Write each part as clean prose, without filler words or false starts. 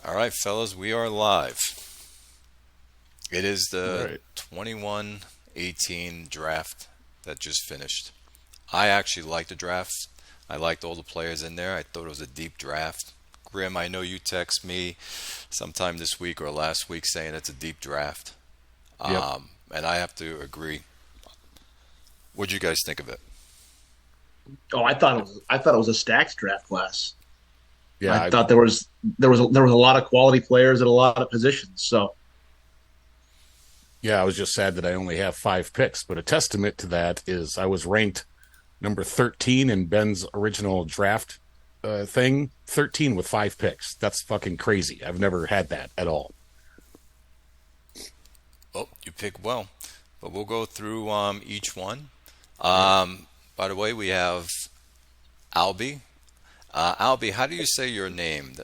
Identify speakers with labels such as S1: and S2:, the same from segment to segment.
S1: All right, fellas, we are live. It is
S2: All
S1: the
S2: right.
S1: 21-18 draft that just finished. I actually liked the draft. I liked all the players in there. I thought it was a deep draft. Grim, I know you text me sometime this week or last week saying it's a deep draft.
S2: Yep.
S1: And I have to agree. What'd you guys think of it?
S3: Oh, I thought it was a stacked draft class.
S2: Yeah.
S3: I thought there was a lot of quality players at a lot of positions. So
S2: Yeah. I was just sad that I only have 5 picks, but a testament to that is I was ranked number 13 in Ben's original draft thing. 13 with 5 picks. That's fucking crazy. I've never had that at all.
S1: Well, you picked well, but we'll go through each one.
S2: Yeah.
S1: By the way, we have Albie. Albie, how do you say your name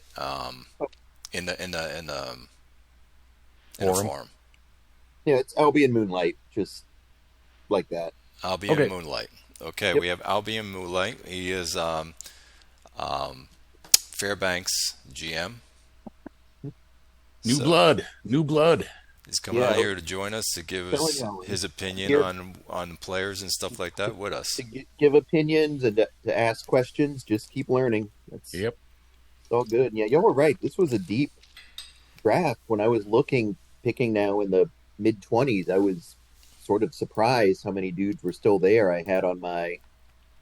S1: in the
S2: Forum.
S1: forum?
S4: Yeah, it's Albion Moonlight, just like that.
S1: Albion
S2: Okay.
S1: Moonlight. Okay,
S4: Yep.
S1: we have Albion Moonlight. He is um, Fairbanks GM.
S2: New
S1: So
S2: blood. New blood.
S1: he's coming
S4: Yeah,
S1: out here to join us to give
S4: telling
S1: us
S4: you,
S1: his opinion
S4: here
S1: on players and stuff like that with us.
S4: to give opinions and to ask questions. Just keep learning. That's
S2: Yep.
S4: all good. Yeah, y'all were right. This was a deep draft. When I was picking now in the mid 20s, I was sort of surprised how many dudes were still there. I had on my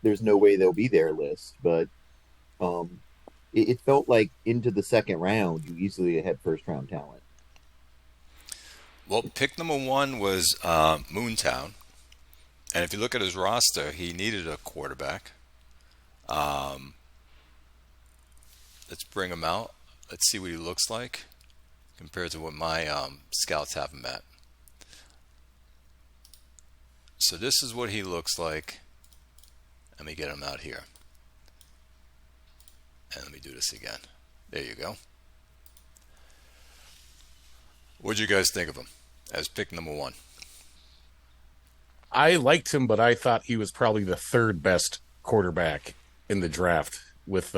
S4: "there's no way they'll be there" list, but um, it felt like into the second round, you easily had first round talent.
S1: Well, pick number one was Moontown, and if you look at his roster, he needed a quarterback. Um, let's bring him out. Let's see what he looks like compared to what my scouts have him at. So this is what he looks like. Let me get him out here. And let me do this again. There you go. What'd you guys think of him as pick number one?
S2: I liked him, but I thought he was probably the third best quarterback in the draft, with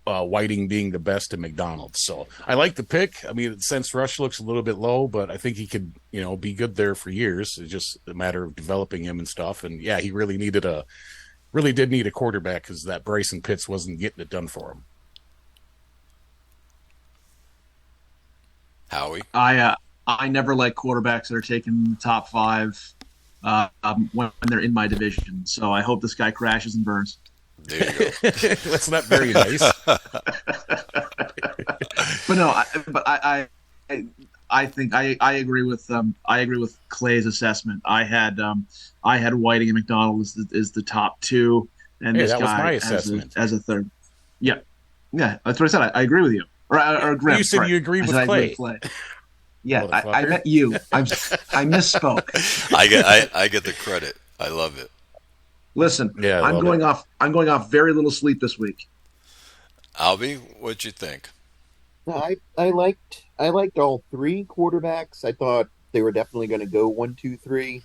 S2: Whiting being the best in McDonald's. So I like the pick. I mean, since Rush looks a little bit low, but I think he could, be good there for years. It's just a matter of developing him and stuff. And yeah, he really did need a quarterback because that Bryson Pitts wasn't getting it done for him.
S1: Howie?
S3: I never like quarterbacks that are taken in the top five when they're in my division. So I hope this guy crashes and burns.
S1: There you go.
S2: That's not very nice.
S3: But no, I think I agree with Clay's assessment. I had Whiting and McDonald as the top two, and
S2: Hey,
S3: this
S2: that was
S3: guy
S2: my
S3: as
S2: assessment.
S3: a third. Yeah, yeah, that's what I said. I agree with you. Or Graham,
S2: You said
S3: sorry.
S2: you agreed
S3: I
S2: with
S3: said I agree
S2: Clay.
S3: with Clay. Yeah, I
S2: Motherfucker.
S3: meant you. I misspoke.
S1: I get the credit. I love it.
S3: Listen,
S2: Yeah, I love it.
S3: I'm going off very little sleep this week.
S1: Albie, what'd you think?
S4: No, I liked all three quarterbacks. I thought they were definitely going to go 1, 2, 3.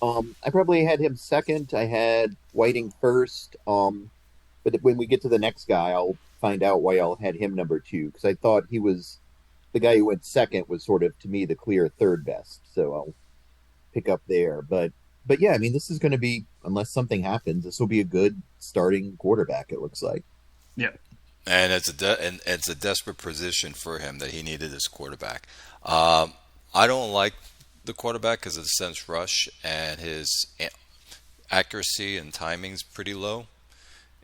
S4: I probably had him second. I had Whiting first. But when we get to the next guy, I'll find out why y'all had him number two, because I thought he was the guy who went second was sort of, to me, the clear third best. So I'll pick up there. But yeah, I mean, this is going to be, unless something happens, this will be a good starting quarterback. It looks like.
S3: Yeah.
S1: And it's a desperate position for him that he needed this quarterback. I don't like the quarterback because of the sense rush and his accuracy and timing's pretty low.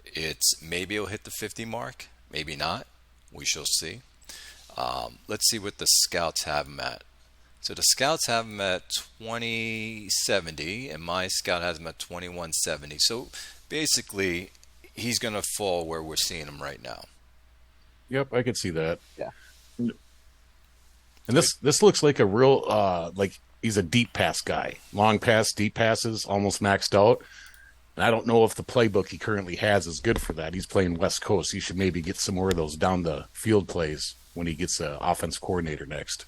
S1: It's maybe he'll hit the 50 mark, maybe not. We shall see. Let's see what the scouts have him at. So the scouts have him at 2070, and my scout has him at 2170. So basically, he's going to fall where we're seeing him right now.
S2: Yep, I could see that.
S4: Yeah.
S2: And this looks like a real like he's a deep pass guy. Long pass, deep passes, almost maxed out. And I don't know if the playbook he currently has is good for that. He's playing West Coast. He should maybe get some more of those down the field plays when he gets an offense coordinator next.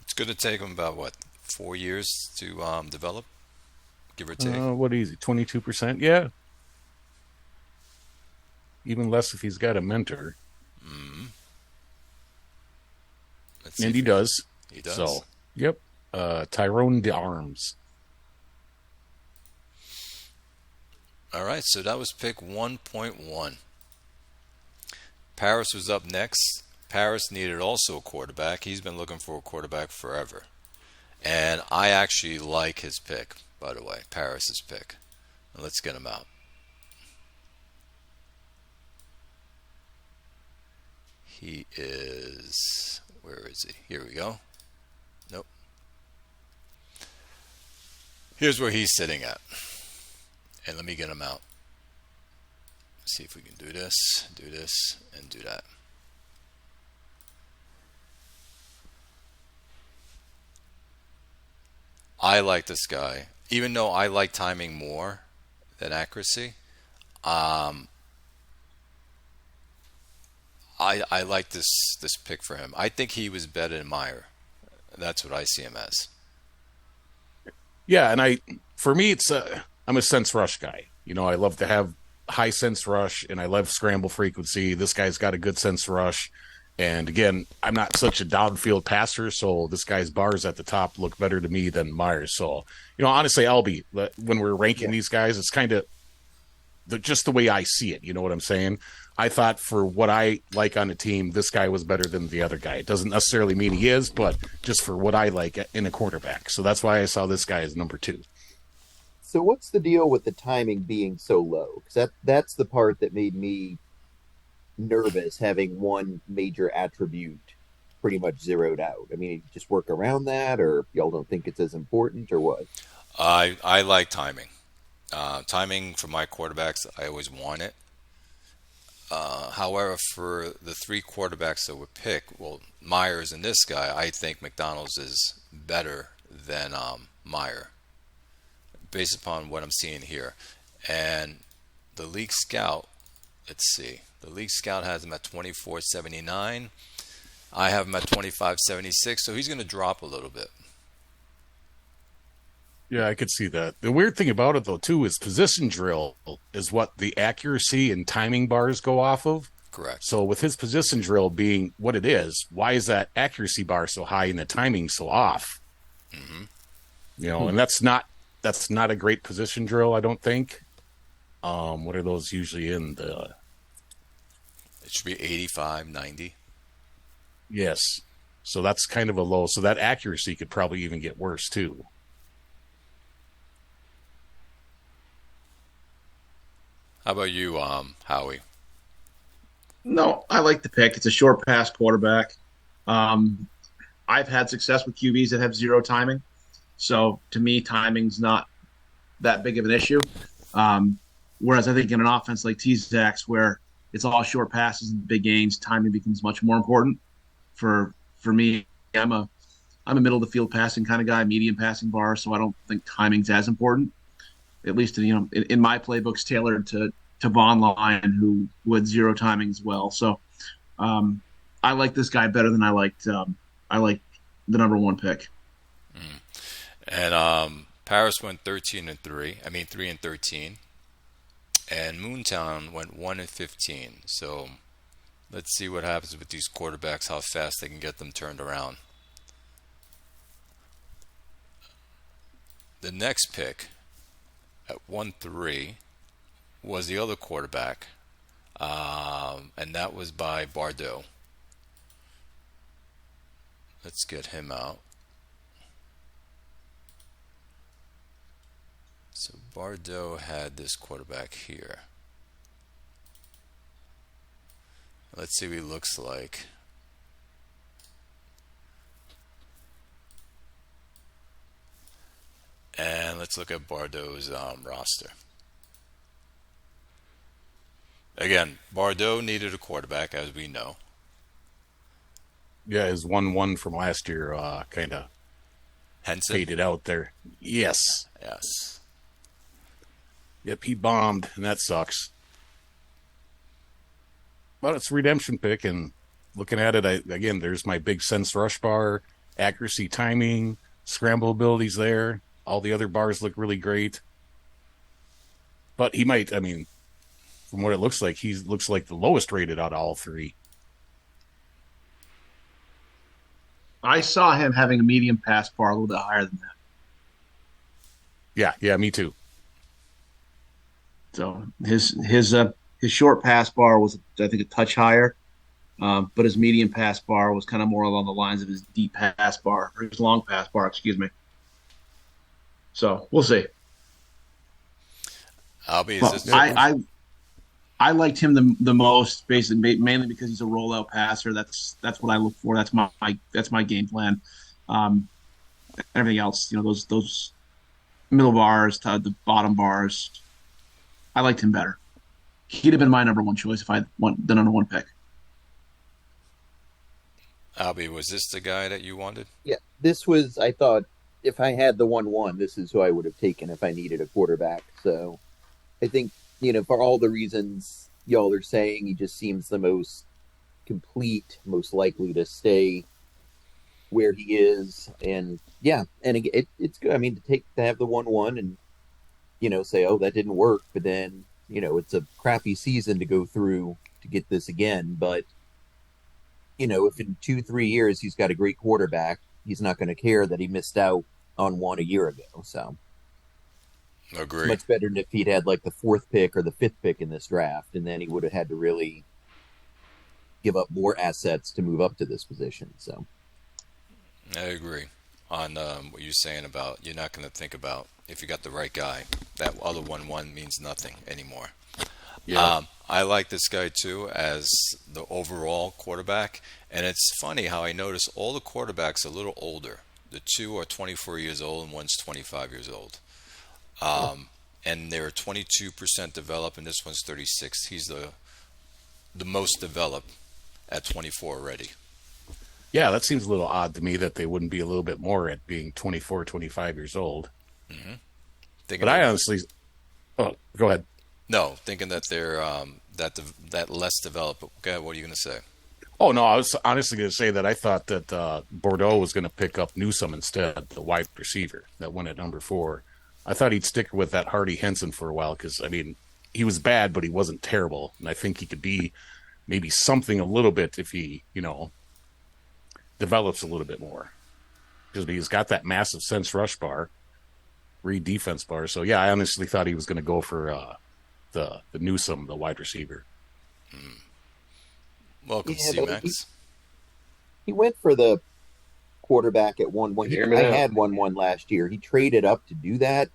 S1: It's going to take him about, 4 years to develop, give or take?
S2: What is he? 22%? Yeah. Even less if he's got a mentor.
S1: Let's see
S2: And
S1: if
S2: he does.
S1: he does.
S2: So, yep. Tyrone DeArms.
S1: All right, so that was pick 1.1. Paris was up next. Paris needed also a quarterback. He's been looking for a quarterback forever. And I actually like his pick, by the way, Paris's pick. Let's get him out. He is, where is he? Here we go. Nope. Here's where he's sitting at. And let me get him out. See if we can do this, and do that. I like this guy. Even though I like timing more than accuracy, I like this pick for him. I think he was better than Meyer. That's what I see him as.
S2: Yeah, and for me, I'm a sense rush guy. I love to have high sense rush, and I love scramble frequency. This guy's got a good sense rush. And again, I'm not such a downfield passer, so this guy's bars at the top look better to me than Myers. So, honestly, Albie, when we're ranking these guys, it's kind of just the way I see it. You know what I'm saying? I thought for what I like on the team, this guy was better than the other guy. It doesn't necessarily mean he is, but just for what I like in a quarterback. So that's why I saw this guy as number 2.
S4: So what's the deal with the timing being so low? Because that's the part that made me nervous, having one major attribute pretty much zeroed out. I mean, you just work around that, or y'all don't think it's as important, or what?
S1: I like timing. Timing for my quarterbacks, I always want it. However, for the 3 quarterbacks that were picked, well, Myers and this guy, I think McDonald's is better than Meyer, based upon what I'm seeing here. And the League Scout, let's see, the League Scout has him at 24.79. I have him at 25.76, so he's going to drop a little bit.
S2: Yeah, I could see that. The weird thing about it, though, too, is position drill is what the accuracy and timing bars go off of.
S1: Correct.
S2: So with his position drill being what it is, why is that accuracy bar so high and the timing so off?
S1: Mm-hmm.
S2: And that's not a great position drill, I don't think. What are those usually in the?
S1: It should be 85, 90.
S2: Yes. So that's kind of a low. So that accuracy could probably even get worse too.
S1: How about you, Howie?
S3: No, I like the pick. It's a short pass quarterback. I've had success with QBs that have zero timing. So to me, timing's not that big of an issue. Whereas I think in an offense like T-Zac's, where it's all short passes and big gains, timing becomes much more important. For me, I'm a middle of the field passing kind of guy, medium passing bar, so I don't think timing's as important. At least in my playbooks tailored to Von Line, who had zero timing as well. So I like this guy better than I liked the number 1 pick.
S1: And Paris went 13-3. I mean 3-13. And Moontown went 1-15. So let's see what happens with these quarterbacks, how fast they can get them turned around. The next pick at 1-3 was the other quarterback, and that was by Bordeaux. Let's get him out. So Bordeaux had this quarterback here. Let's see what he looks like. And let's look at Bordeaux's roster. Again, Bordeaux needed a quarterback, as we know.
S2: Yeah, his 1-1 from last year kind of
S1: Henson.
S2: faded out there. Yes.
S1: Yes.
S2: Yep, he bombed, and that sucks. But it's a redemption pick, and looking at it, again, there's my big sense rush bar, accuracy, timing, scramble abilities there. All the other bars look really great. But he might, from what it looks like, he looks like the lowest rated out of all 3.
S3: I saw him having a medium pass bar a little bit higher than that.
S2: Yeah, me too.
S3: So his short pass bar was, I think, a touch higher, but his medium pass bar was kind of more along the lines of his deep pass bar or his long pass bar. Excuse me. So we'll see.
S1: Albie, is
S3: Well,
S1: this
S3: I liked him the most, basically mainly because he's a rollout passer. That's what I look for. That's my game plan. Um, Everything else, those middle bars to the bottom bars, I liked him better. He'd have been my number one choice if I want the number one pick.
S1: Albie? Was this the guy that you wanted?
S4: Yeah, this was. I thought if I had the 1-1, this is who I would have taken if I needed a quarterback. So I think for all the reasons y'all are saying, he just seems the most complete, most likely to stay where he is, and yeah, and it's good. I mean, to have the 1-1 and say, oh, that didn't work, but then it's a crappy season to go through to get this again. But if in 2-3 years he's got a great quarterback, he's not going to care that he missed out on one a year ago. So
S1: Agree.
S4: it's much better than if he'd had like the 4th pick or the 5th pick in this draft, and then he would have had to really give up more assets to move up to this position. So
S1: I agree on what you're saying about you're not going to think about if you got the right guy. That other 1-1 means nothing anymore.
S2: Yeah.
S1: I like this guy too as the overall quarterback, and it's funny how I notice all the quarterbacks are a little older. The two are 24 years old and one's 25 years old. And they're 22% developed, and this one's 36. He's the most developed at 24 already.
S2: Yeah, that seems a little odd to me that they wouldn't be a little bit more at being 24, 25 years old.
S1: Mm-hmm.
S2: But I honestly... Oh, go ahead.
S1: No, thinking that they're that less developed. Okay, what are you going to say?
S2: Oh, no, I was honestly going to say that I thought that Bordeaux was going to pick up Newsome instead, the wide receiver that went at number 4. I thought he'd stick with that Hardy Henson for a while because, I mean, he was bad, but he wasn't terrible. And I think he could be maybe something a little bit if he, develops a little bit more. Because he's got that massive sense rush bar, read defense bar. So, yeah, I honestly thought he was going to go for the Newsome, the wide receiver.
S1: Welcome,
S4: Yeah,
S1: C-Max.
S4: he went for the quarterback at 1-1. I had 1-1 last year. He traded up to do that.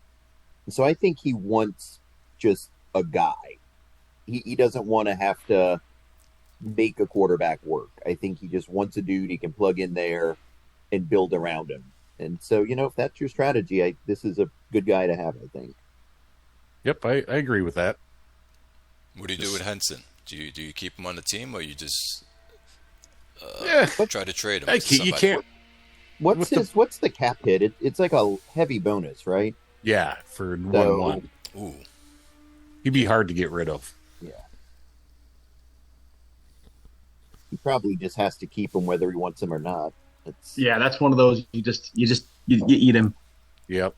S4: And so I think he wants just a guy. He doesn't want to have to make a quarterback work. I think he just wants a dude he can plug in there and build around him. And so, if that's your strategy, this is a good guy to have, I think.
S2: Yep, I agree with that.
S1: What do you do with Henson? Do you keep him on the team, or you just try to trade him? To
S2: You can't...
S4: What's the cap hit? It's like a heavy bonus, right?
S2: Yeah, for 1-1.
S1: Ooh,
S2: He'd be hard to get rid of.
S4: Yeah. He probably just has to keep him whether he wants him or not.
S3: Yeah, that's one of those you eat him.
S2: Yep.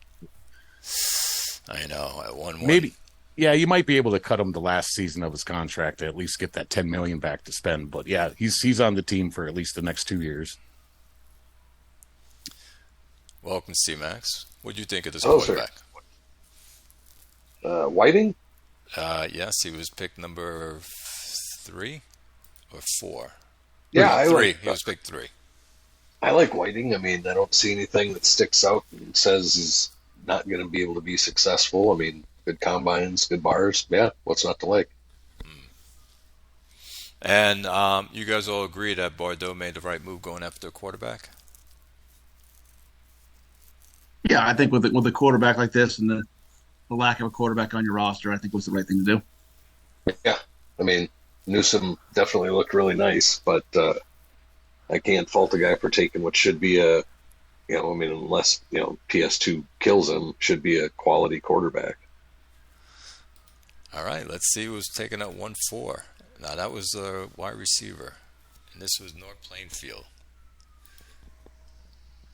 S1: I know. At 1-1,
S2: Maybe. Yeah, you might be able to cut him the last season of his contract to at least get that $10 million back to spend. But yeah, he's on the team for at least the next 2 years.
S1: Welcome, C-Max. What do you think of this
S5: Oh,
S1: quarterback?
S5: Whiting?
S1: Yes, he was picked number 3 or 4.
S5: Yeah,
S1: 3. He was picked 3.
S5: I like Whiting. I mean, I don't see anything that sticks out and says he's not going to be able to be successful. I mean, good combines, good bars. Yeah, what's not to like?
S1: And you guys all agree that Bordeaux made the right move going after a quarterback?
S3: Yeah, I think with a quarterback like this and the lack of a quarterback on your roster, I think was the right thing to do.
S5: Yeah, I mean, Newsome definitely looked really nice, but I can't fault the guy for taking what should be unless, PS2 kills him, should be a quality quarterback.
S1: All right, let's see who's taking at 1-4. Now, that was a wide receiver, and this was North Plainfield.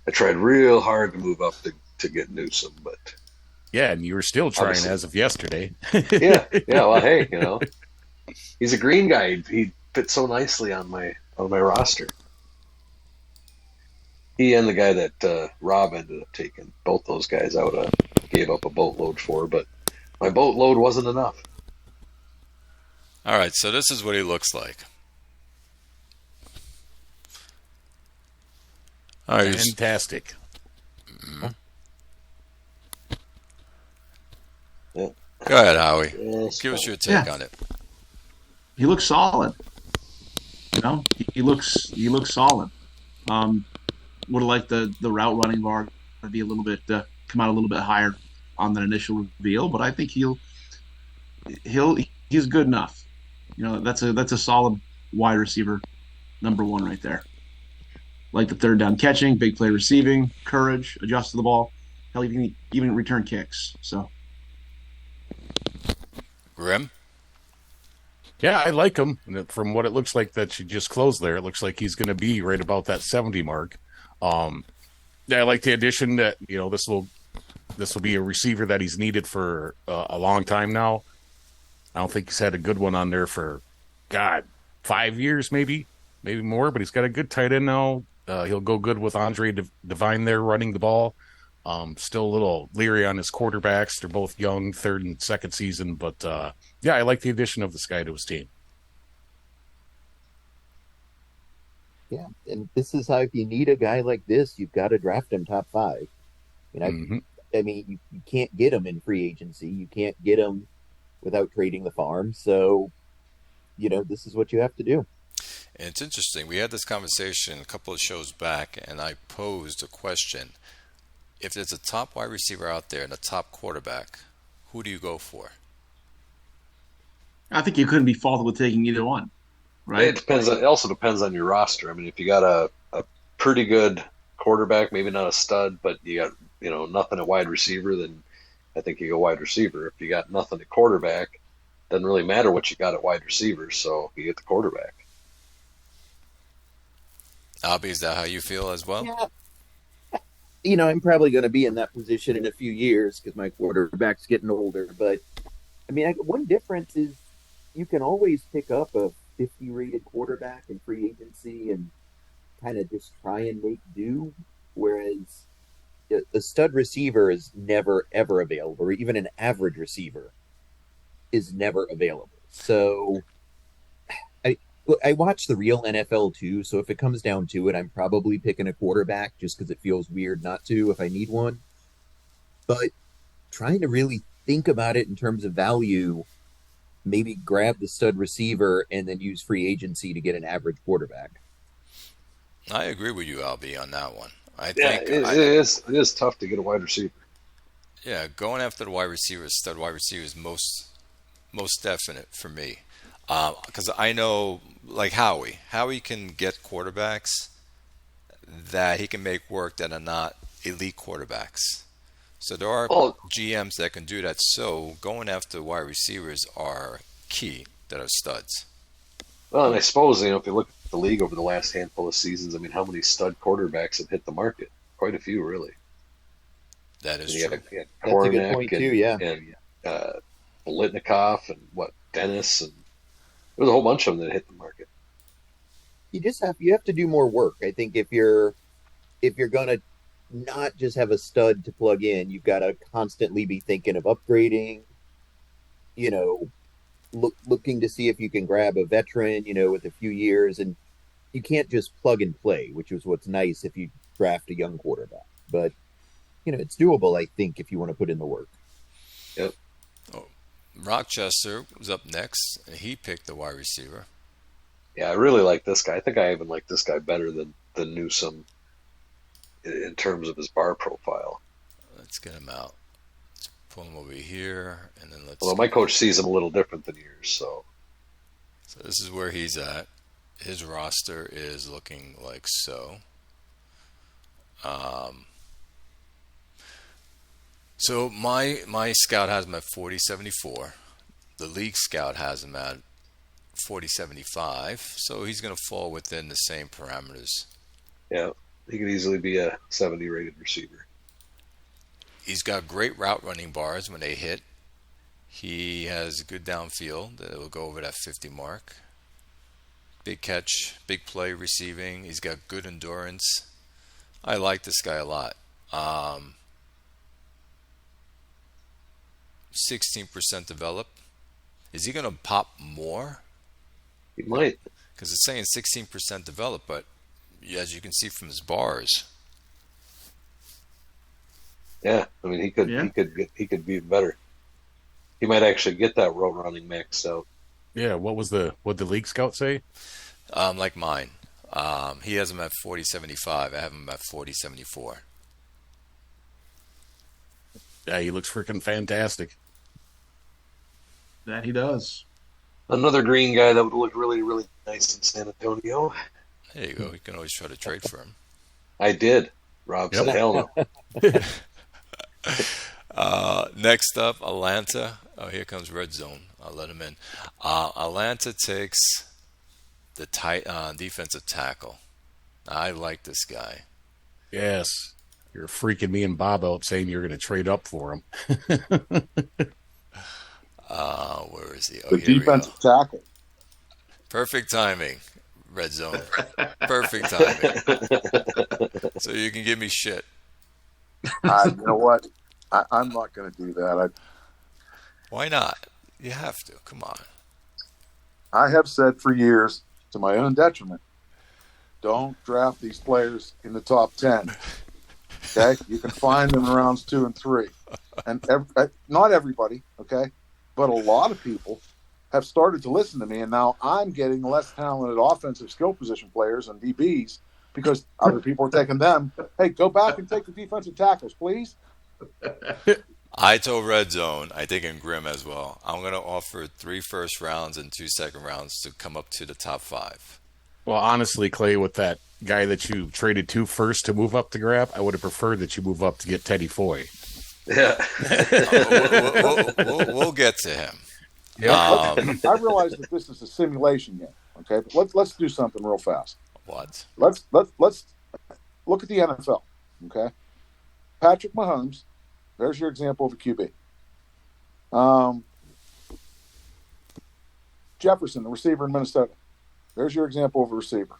S5: I tried real hard to move up to get Newsome, but
S2: Yeah, and you were still trying
S5: Obviously.
S2: as of yesterday.
S5: yeah. Well, hey, he's a green guy. He fits so nicely on my roster. He and the guy that Rob ended up taking, both those guys I would have gave up a boatload for, but my boatload wasn't enough.
S1: All right, so this is what he looks like. All right,
S2: Fantastic.
S5: Yeah.
S1: go ahead, Howie.
S5: Yes.
S1: Give us your take
S3: Yeah.
S1: on it.
S3: He looks solid. You know, he looks solid. Um, would have liked the route running bar to be a little bit come out a little bit higher on that initial reveal, but I think he'll he's good enough. You know, that's a solid wide receiver, number one right there. Like the third down catching, big play receiving, courage, adjust to the ball, hell even return kicks. So
S1: Grim?
S2: Yeah, I like him. And from what it looks like that she just closed there, it looks like he's going to be right about that 70 mark. Yeah, I like the addition that this will be a receiver that he's needed for a long time now. I don't think he's had a good one on there for 5 years, maybe more. But he's got a good tight end now. He'll go good with Andre Devine there running the ball. Still a little leery on his quarterbacks. They're both young, third and second season. But yeah, I like the addition of this guy to his team.
S4: Yeah, and this is how if you need a guy like this, you've got to draft him top 5. I mean, you can't get him in free agency. You can't get him without trading the farm. So, this is what you have to do.
S1: And it's interesting. We had this conversation a couple of shows back, and I posed a question. If there's a top wide receiver out there and a top quarterback, who do you go for?
S3: I think you couldn't be faulted with taking either one, right?
S5: It depends. It also depends on your roster. I mean, if you got a pretty good quarterback, maybe not a stud, but you got nothing at wide receiver, then I think you go wide receiver. If you got nothing at quarterback, doesn't really matter what you got at wide receiver, so you get the quarterback.
S1: Albie, is that how you feel as well?
S4: Yeah. I'm probably going to be in that position in a few years because my quarterback's getting older. But, I mean, one difference is you can always pick up a 50 rated quarterback in free agency and kind of just try and make do. Whereas the stud receiver is never, ever available, or even an average receiver is never available. So I watch the real NFL too, so if it comes down to it, I'm probably picking a quarterback just because it feels weird not to if I need one. But trying to really think about it in terms of value, maybe grab the stud receiver and then use free agency to get an average quarterback.
S1: I agree with you, Albie, on that one. I
S5: Yeah,
S1: think
S5: it is tough to get a wide receiver.
S1: yeah, going after the wide receiver, stud wide receiver is most definite for me. Because I know, like Howie can get quarterbacks that he can make work that are not elite quarterbacks. So there are
S5: Oh,
S1: GMs that can do that. So going after wide receivers are key that are studs.
S5: well, and I suppose if you look at the league over the last handful of seasons, I mean, how many stud quarterbacks have hit the market? Quite a few, really.
S1: That is
S5: You
S1: true.
S5: got
S4: That's a good
S5: Hornack
S4: point too, yeah.
S5: and Bolitnikoff and Dennis, and there was a whole bunch of them that hit the market.
S4: You have to do more work. I think if you're gonna not just have a stud to plug in, you've got to constantly be thinking of upgrading, looking to see if you can grab a veteran, with a few years, and you can't just plug and play, which is what's nice if you draft a young quarterback. But it's doable, I think, if you want to put in the work.
S5: Yep.
S1: Oh, Rochester was up next, and he picked the wide receiver.
S5: Yeah, I really like this guy. I think I even like this guy better than Newsome in terms of his bar profile.
S1: Let's get him out. Let's pull him over here, and then let's.
S5: Although my coach sees him a little different than yours, so
S1: So this is where he's at. His roster is looking like so. So my scout has him at 40.74. The league scout has him at 40.75. So he's going to fall within the same parameters.
S5: yeah, he could easily be a 70 rated receiver.
S1: He's got great route running bars when they hit. He has good downfield that will go over that 50 mark. Big catch, big play receiving. He's got good endurance. I like this guy a lot. 16% developed. Is he going to pop more?
S5: He might.
S1: Because it's saying 16% developed, but as you can see from his bars,
S5: Yeah, I mean
S3: Yeah.
S5: he could be better. He might actually get that road running maxed out.
S2: Yeah, what the league scout say?
S1: like mine, he has him at 40.75. I have him at 40.74.
S2: Yeah, he looks freaking fantastic.
S3: That he does.
S5: Another green guy that would look really, really nice in San Antonio.
S1: There you go. You can always try to trade for him.
S5: I did. Rob
S2: Yep.
S5: said, "Hell no."
S1: Next up, Atlanta. Oh, here comes Red Zone. I'll let him in. Atlanta takes the tight defensive tackle. I like this guy.
S2: Yes. You're freaking me and Bob out saying you're going to trade up for him.
S1: Where is he? Oh,
S6: The
S1: here we go.
S6: defensive tackle.
S1: Perfect timing, Red Zone. Perfect timing. So you can give me shit.
S6: You know what? I'm not going to do that.
S1: Why not? You have to. Come on.
S6: I have said for years, to my own detriment, don't draft these players in the top 10. Okay? You can find them in rounds 2 and 3. And not everybody, okay? But a lot of people have started to listen to me, and now I'm getting less talented offensive skill position players and DBs because other people are taking them. Hey, go back and take the defensive tackles, please.
S1: I told Red Zone, I think in Grim as well, I'm going to offer 3 first rounds and 2 second rounds to come up to the top 5.
S2: Well, honestly, Clay, with that guy that you traded to first to move up to grab, I would have preferred that you move up to get Teddy Foy.
S5: Yeah.
S1: We'll get to him.
S6: I realize that this is a simulation game, okay? But let's do something real fast.
S1: What?
S6: Let's look at the NFL, okay? Patrick Mahomes, there's your example of a QB. Jefferson, the receiver in Minnesota, there's your example of a receiver,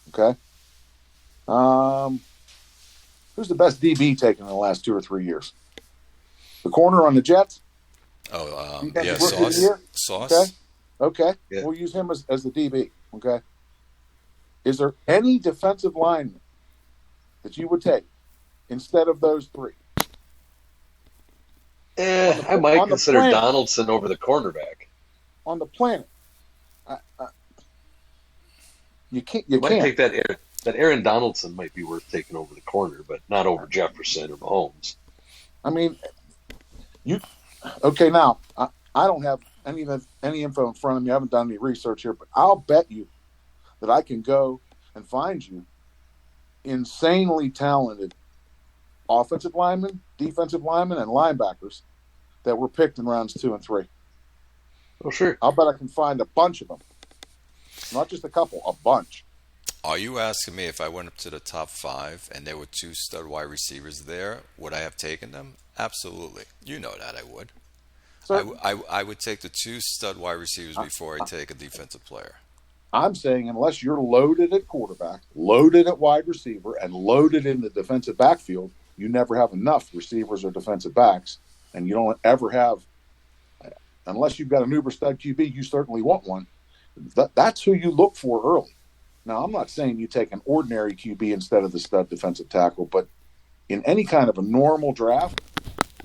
S6: okay? Who's the best DB taken in the last 2 or 3 years? The corner on the Jets.
S1: Oh,
S6: Defensive
S1: yeah,
S6: rookie of the
S1: Sauce.
S6: year?
S1: Sauce.
S6: Okay.
S5: Yeah.
S6: We'll use him as the DB. Okay. Is there any defensive lineman that you would take instead of those 3?
S5: I might
S6: on the
S5: consider
S6: planet.
S5: Donaldson over the cornerback.
S6: On the planet? You can't.
S5: You might take that Aaron Donaldson might be worth taking over the corner, but not over Jefferson or Mahomes.
S6: I mean, okay, now, I don't have any info in front of me. I haven't done any research here, but I'll bet you that I can go and find you insanely talented offensive linemen, defensive linemen, and linebackers that were picked in rounds 2 and 3.
S5: Oh, sure.
S6: I'll bet I can find a bunch of them. Not just a couple, a bunch.
S1: Are you asking me if I went up to the top 5 and there were 2 stud wide receivers there, would I have taken them? Absolutely. You know that I would.
S6: So
S1: I would take the 2 stud wide receivers before I take a defensive player.
S6: I'm saying unless you're loaded at quarterback, loaded at wide receiver, and loaded in the defensive backfield, you never have enough receivers or defensive backs, and you don't ever have, unless you've got an uber stud QB, you certainly want one. That's who you look for early. Now, I'm not saying you take an ordinary QB instead of the stud defensive tackle, but in any kind of a normal draft,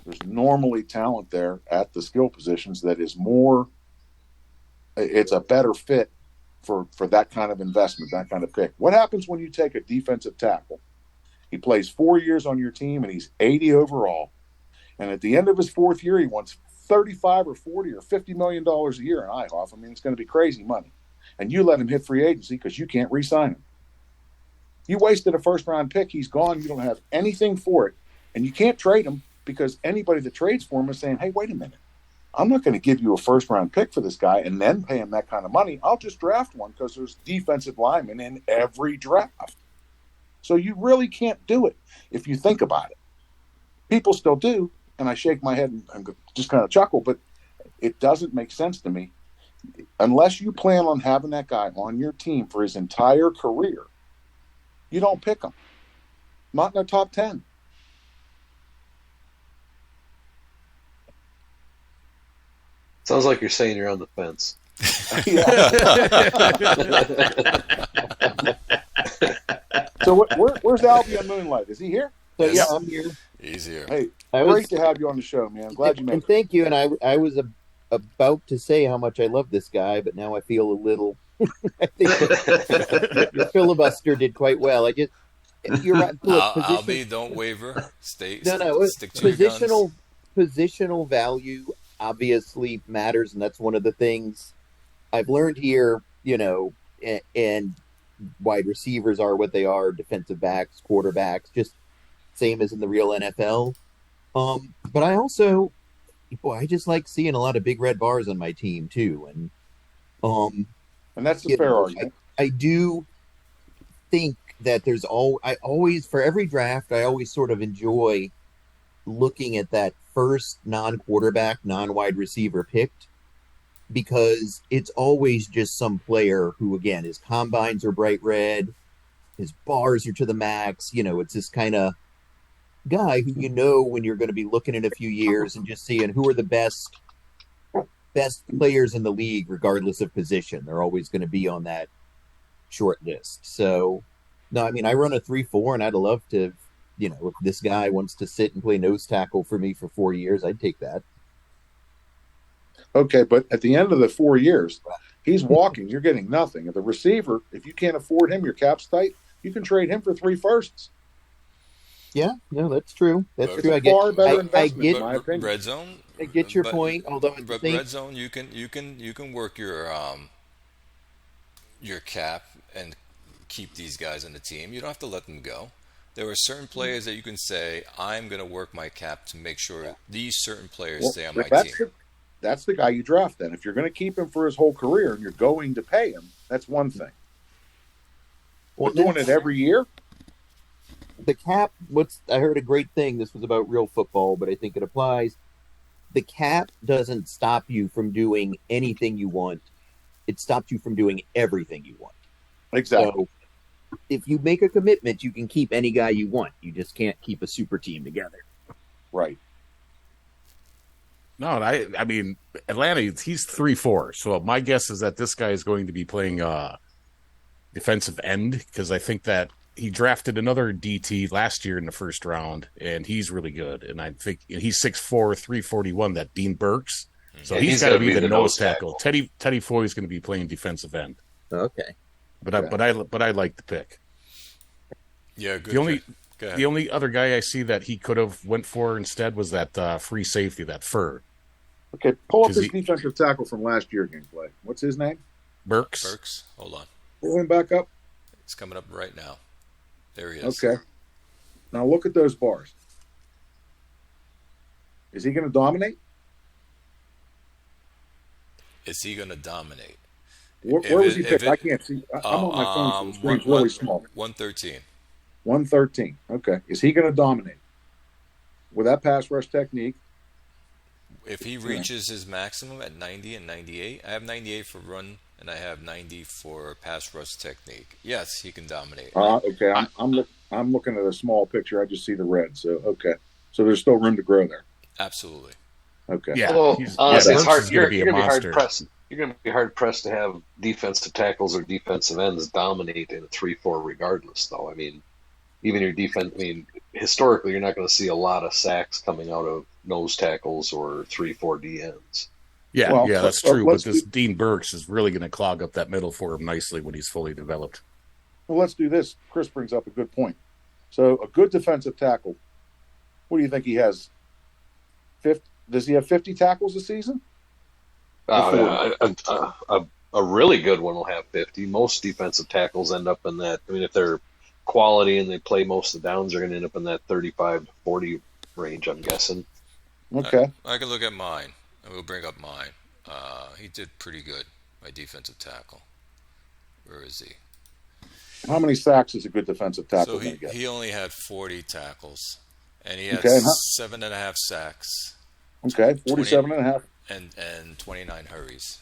S6: there's normally talent there at the skill positions that is more, it's a better fit for that kind of investment, that kind of pick. What happens when you take a defensive tackle? He plays 4 years on your team and he's 80 overall. And at the end of his 4th year, he wants 35 or 40 or $50 million a year in IHOF. I mean, it's going to be crazy money. And you let him hit free agency because you can't re-sign him. You wasted a first-round pick. He's gone. You don't have anything for it. And you can't trade him because anybody that trades for him is saying, hey, wait a minute. I'm not going to give you a first-round pick for this guy and then pay him that kind of money. I'll just draft one because there's defensive linemen in every draft. So you really can't do it if you think about it. People still do, and I shake my head and just kind of chuckle, but it doesn't make sense to me. Unless you plan on having that guy on your team for his entire career, you don't pick him. Not in the top 10.
S5: Sounds like you're saying you're on the fence.
S6: So where's Albie on Moonlight? Is he here?
S4: So
S1: Yes.
S4: yeah, I'm here.
S1: Easier.
S6: Hey,
S4: I was,
S6: great to have you on the show, man. Glad you made
S4: and
S6: it.
S4: thank you. And I was about to say how much I love this guy, but now I feel a little. I think your filibuster did quite well. You're right. Look,
S1: Albie, don't waver. Stick to your
S4: positional
S1: guns.
S4: positional value obviously matters, and that's one of the things I've learned here. And wide receivers are what they are, defensive backs, quarterbacks, just same as in the real NFL. But I also, I just like seeing a lot of big red bars on my team too, and
S6: And that's a fair argument.
S4: I do think that I always, for every draft, I always sort of enjoy looking at that first non-quarterback, non-wide receiver picked, because it's always just some player who, again, his combines are bright red, his bars are to the max. It's this kind of guy who when you're going to be looking in a few years and just seeing who are the best players in the league, regardless of position. They're always going to be on that short list. So, no, I mean, I run a 3-4, and I'd love to, if this guy wants to sit and play nose tackle for me for 4 years, I'd take that.
S6: Okay, but at the end of the 4 years, he's walking. You're getting nothing. And the receiver, if you can't afford him, your cap's tight, you can trade him for 3 firsts.
S4: Yeah, no, that's true. That's
S1: It's
S4: true.
S6: a far better investment, in my
S1: But
S6: opinion.
S1: red zone.
S4: I get your
S1: but-
S4: point. Although I
S1: But
S4: think
S1: red zone, you can work your cap and keep these guys on the team. You don't have to let them go. There are certain players that you can say, I'm going to work my cap to make sure these certain players stay on my team.
S6: That's the guy you draft then. If you're going to keep him for his whole career and you're going to pay him, that's one thing.
S4: well,
S6: But doing it every year?
S4: the cap. I heard a great thing. This was about real football, but I think it applies. The cap doesn't stop you from doing anything you want. It stops you from doing everything you want.
S6: Exactly.
S4: So if you make a commitment, you can keep any guy you want. You just can't keep a super team together.
S6: Right.
S2: No, I mean, Atlanta, he's 3-4. So my guess is that this guy is going to be playing defensive end, because I think that he drafted another DT last year in the first round, and he's really good. And I think he's 6'4", 341, that Dean Burks. So
S5: Yeah,
S2: he's got to be the nose tackle. Teddy Foy is going to be playing defensive end.
S4: Okay.
S2: But I like the pick.
S1: Yeah, good.
S2: The only other guy I see that he could have went for instead was that free safety, that Fur.
S6: Okay, pull up this defensive tackle from last year gameplay. What's his name?
S2: Burks.
S1: Hold on.
S6: Pull him back up.
S1: It's coming up right now. There he is.
S6: Okay. Now look at those bars. Is he going to dominate?
S1: Is he going to dominate?
S6: Where was he picked? I can't see. I'm on my phone, so the screen's really small.
S1: 113.
S6: 113. Okay. Is he going to dominate with that pass rush technique?
S1: If he reaches his maximum at 90 and 98, I have 98 for run and I have 90 for pass rush technique. Yes, he can dominate.
S6: Okay. I'm looking at a small picture. I just see the red. So okay. So there's still room to grow there.
S1: Absolutely.
S6: Okay.
S2: Yeah.
S5: Well, honestly, it's hard. You're
S2: going
S5: going to be hard pressed. You're going to be hard pressed to have defensive tackles or defensive ends dominate in a 3-4 regardless, though. I mean, even your defense. I mean, historically, you're not going to see a lot of sacks coming out of nose tackles or 3-4 D ends.
S2: Yeah,
S6: Well,
S2: that's true. But this Dean Burks is really going to clog up that middle for him nicely when he's fully developed.
S6: Well, let's do this. Chris brings up a good point. So a good defensive tackle, what do you think he has? 50, does he have 50 tackles a season?
S5: A really good one will have 50. Most defensive tackles end up in that. I mean, if they're quality and they play most of the downs, they're going to end up in that 35 to 40 range, I'm guessing.
S6: Okay.
S1: I can look at mine. I will bring up mine. He did pretty good, my defensive tackle. Where is he?
S6: How many sacks is a good defensive tackle
S1: So
S6: going to get?
S1: he only had 40 tackles, and he had
S6: Okay,
S1: 7.5 sacks.
S6: Okay, 47 and a half.
S1: And 29 hurries.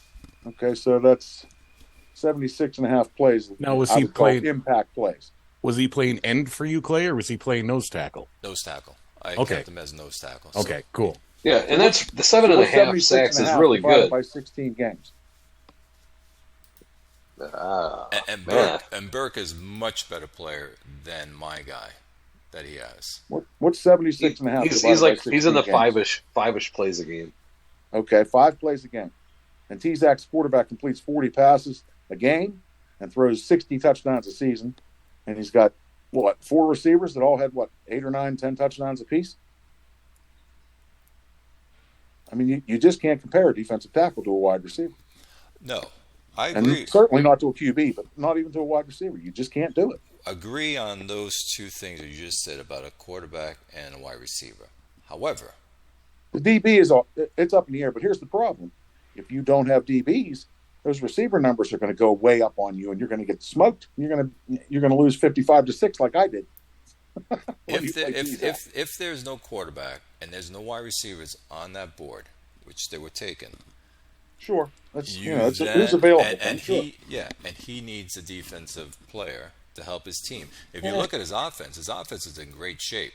S6: Okay, so that's 76 and a half plays.
S2: Now, was
S6: I
S2: he
S6: would call
S2: played-
S6: impact plays?
S2: Was he playing end for you, Clay, or was he playing nose tackle?
S1: Nose tackle. I
S2: Okay.
S1: kept him as nose tackle. So-
S2: Okay, cool.
S5: Yeah, and that's the 7.5
S6: 476
S5: sacks
S6: and a
S5: is
S6: half
S5: really
S6: divided
S5: good.
S6: by 16 games.
S1: And Burke is much better player than my guy that he has.
S6: What's 76 and a half?
S5: He's
S6: divided
S5: like
S6: by
S5: he's in the
S6: 16 games?
S5: five-ish plays a game.
S6: Okay, 5 plays a game. And T-Zac's quarterback completes 40 passes a game and throws 60 touchdowns a season. And he's got, 4 receivers that all had, 8 or 9, 10 touchdowns apiece? I mean, you just can't compare a defensive tackle to a wide receiver.
S1: No, I agree.
S6: And certainly not to a QB, but not even to a wide receiver. You just can't do it.
S1: Agree on those two things that you just said about a quarterback and a wide receiver. However,
S6: The DB it's up in the air, but here's the problem. If you don't have DBs, those receiver numbers are going to go way up on you, and you're going to get smoked. You're going to lose 55-6 like I did.
S1: if there's no quarterback and there's no wide receivers on that board, which they were taken,
S6: Sure, that's
S1: who's
S6: who's available.
S1: and
S6: sure.
S1: he needs a defensive player to help his team. If you look at his offense is in great shape.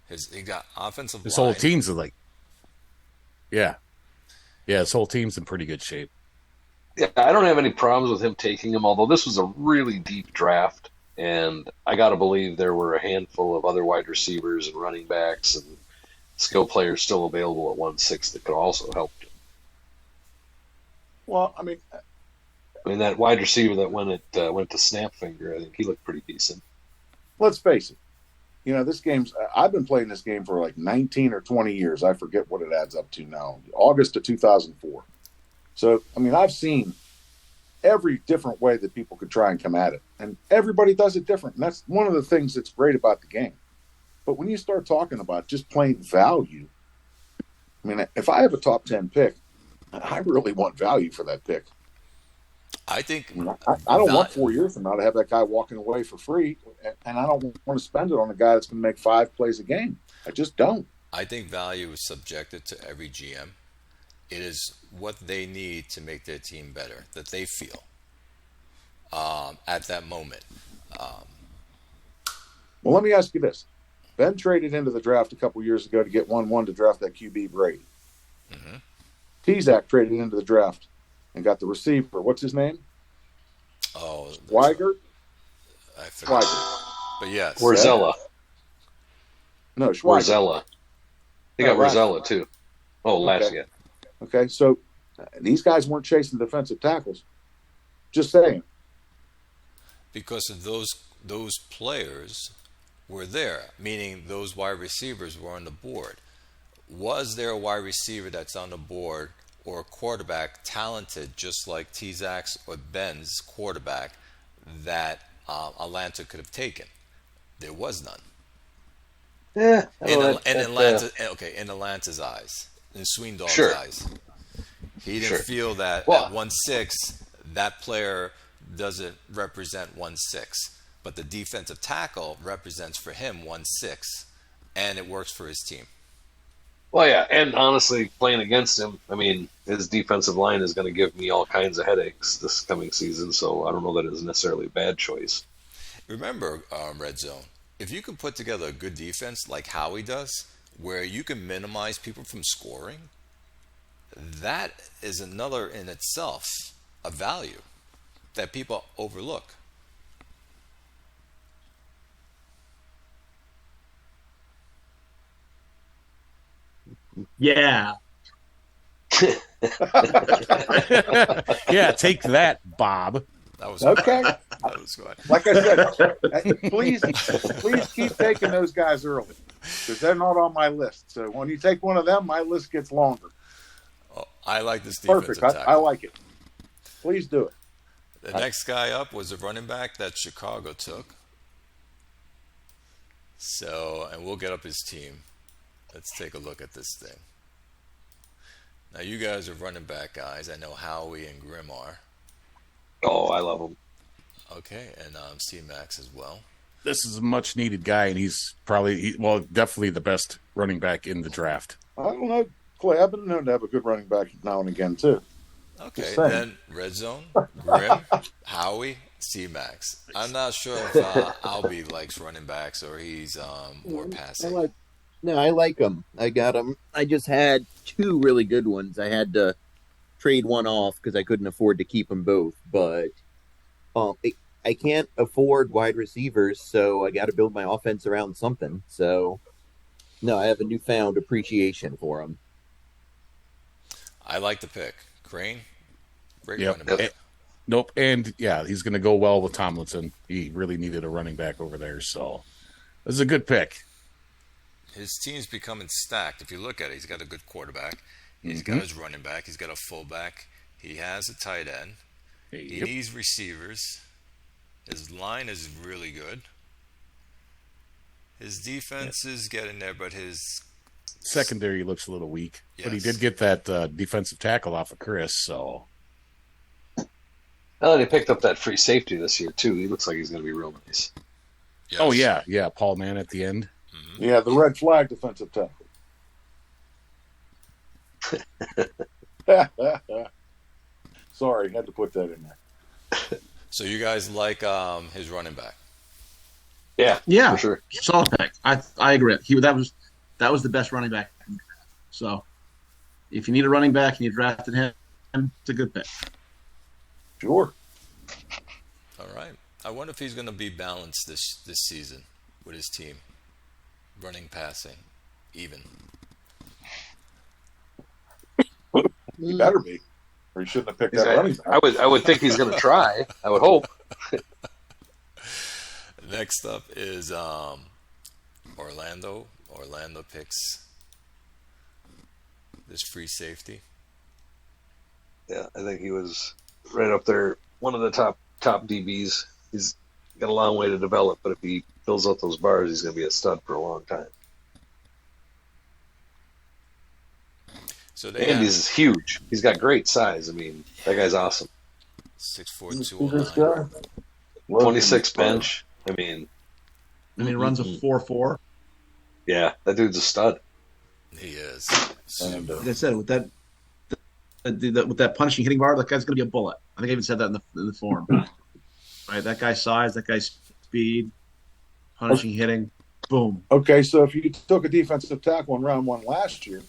S1: He got offensive
S2: His
S1: line.
S2: whole team's like, yeah, his whole team's in pretty good shape.
S5: Yeah, I don't have any problems with him taking him, although this was a really deep draft, and I got to believe there were a handful of other wide receivers and running backs and skill players still available at 1/6 that could also help him.
S6: Well,
S5: I mean, that wide receiver that went to Snapfinger, I think he looked pretty decent.
S6: let's face it. This game's. I've been playing this game for like 19 or 20 years. I forget what it adds up to now. August of 2004. So, I've seen every different way that people could try and come at it, and everybody does it different. And that's one of the things that's great about the game. But when you start talking about just plain value, if I have a top 10 pick, I really want value for that pick.
S1: I think
S6: I don't want 4 years from now to have that guy walking away for free, and I don't want to spend it on a guy that's going to make 5 plays a game. I just don't.
S1: I think value is subjected to every GM. It is what they need to make their team better, that they feel at that moment.
S6: Well, let me ask you this. Ben traded into the draft a couple years ago to get 1-1 to draft that QB Brady.
S1: Mm-hmm.
S6: T-Zac traded into the draft and got the receiver. What's his name?
S1: Oh,
S6: Weigert?
S1: I forgot.
S6: Weigert.
S1: But yes.
S5: Rosella.
S6: No, Schweigert.
S5: Rosella. They got Rosella, too. Oh, last year.
S6: Okay, so these guys weren't chasing defensive tackles. Just saying.
S1: Because of those players were there, meaning those wide receivers were on the board. Was there a wide receiver that's on the board or a quarterback talented just like T-Zac's or Ben's quarterback that Atlanta could have taken? There was none.
S5: Yeah.
S1: In Atlanta's eyes, in Sweendog's eyes. He didn't feel that at 1/6 that player doesn't represent 1/6, but the defensive tackle represents for him 1/6, and it works for his team.
S5: Well, yeah, and honestly, playing against him, his defensive line is going to give me all kinds of headaches this coming season, so I don't know that it's necessarily a bad choice.
S1: Remember, Red Zone, if you can put together a good defense like Howie does, where you can minimize people from scoring, that is another in itself a value that people overlook.
S3: Yeah.
S2: Yeah, take that, Bob.
S1: That was
S6: Okay.
S1: That was good.
S6: Like I said, please keep taking those guys early because they're not on my list. So when you take one of them, my list gets longer.
S1: Oh, I like this defensive
S6: Perfect. I
S1: tackle.
S6: like it. Please do it.
S1: The next guy up was a running back that Chicago took. So, and we'll get up his team. Let's take a look at this thing. Now, you guys are running back guys. I know Howie and Grim are.
S5: Oh, I love him.
S1: Okay, and C-Max as well.
S2: This is a much needed guy, and he's probably, definitely the best running back in the draft.
S6: I don't know, Clay. I've been known to have a good running back now and again too.
S1: Okay,
S6: Just saying.
S1: then Red Zone, Grim, Howie, C-Max. I'm not sure if Albie likes running backs or he's more
S4: I
S1: passing.
S4: like. No, I like them. I got them. I just had two really good ones. I had to trade one off because I couldn't afford to keep them both. But I can't afford wide receivers, so I got to build my offense around something. So no, I have a newfound appreciation for them.
S1: I like the pick. Crane, great
S2: Yep.
S1: running back.
S2: Nope. And yeah, he's going to go well with Tomlinson. He really needed a running back over there. So this is a good pick.
S1: His team's becoming stacked. If you look at it, he's got a good quarterback. He's
S2: Mm-hmm.
S1: got his running back. He's got a fullback. He has a tight end. He
S2: Yep.
S1: needs receivers. His line is really good. His defense is getting there, but his
S2: Secondary looks a little weak, but he
S1: Yes.
S2: did get that defensive tackle off of Chris. So
S5: Oh, and he picked up that free safety this year too. He looks like he's going to be real nice.
S1: yes.
S2: oh yeah, Paul Mann at the end.
S6: Yeah, the red flag defensive tackle. Sorry, had to put that in there.
S1: So you guys like his running back?
S3: Yeah,
S5: for sure.
S3: solid pick. I agree. That was the best running back. So if you need a running back and you drafted him, it's a good pick.
S6: Sure.
S1: All right. I wonder if he's going to be balanced this season with his team, running, passing, even.
S6: He better be. Or he shouldn't have picked that running back.
S5: I would think he's going to try. I would hope.
S1: Next up is Orlando. Orlando picks this free safety.
S5: Yeah, I think he was right up there, one of the top DBs. He's got a long way to develop, but if he fills out those bars, he's going to be a stud for a long time.
S1: So they
S5: And
S1: have
S5: he's huge. He's got great size. I mean, that guy's awesome.
S1: 6'4",
S6: Who's this
S1: 209.
S6: guy?
S5: 26 bench. I mean,
S3: And he runs a 4.4.
S5: yeah, that dude's a stud.
S1: He is.
S6: And,
S3: Like I said, with that punishing hitting bar, that guy's going to be a bullet. I think I even said that in the forum. Right, that guy's size, that guy's speed, punishing hitting, boom.
S6: okay, so if you took a defensive tackle in round one last year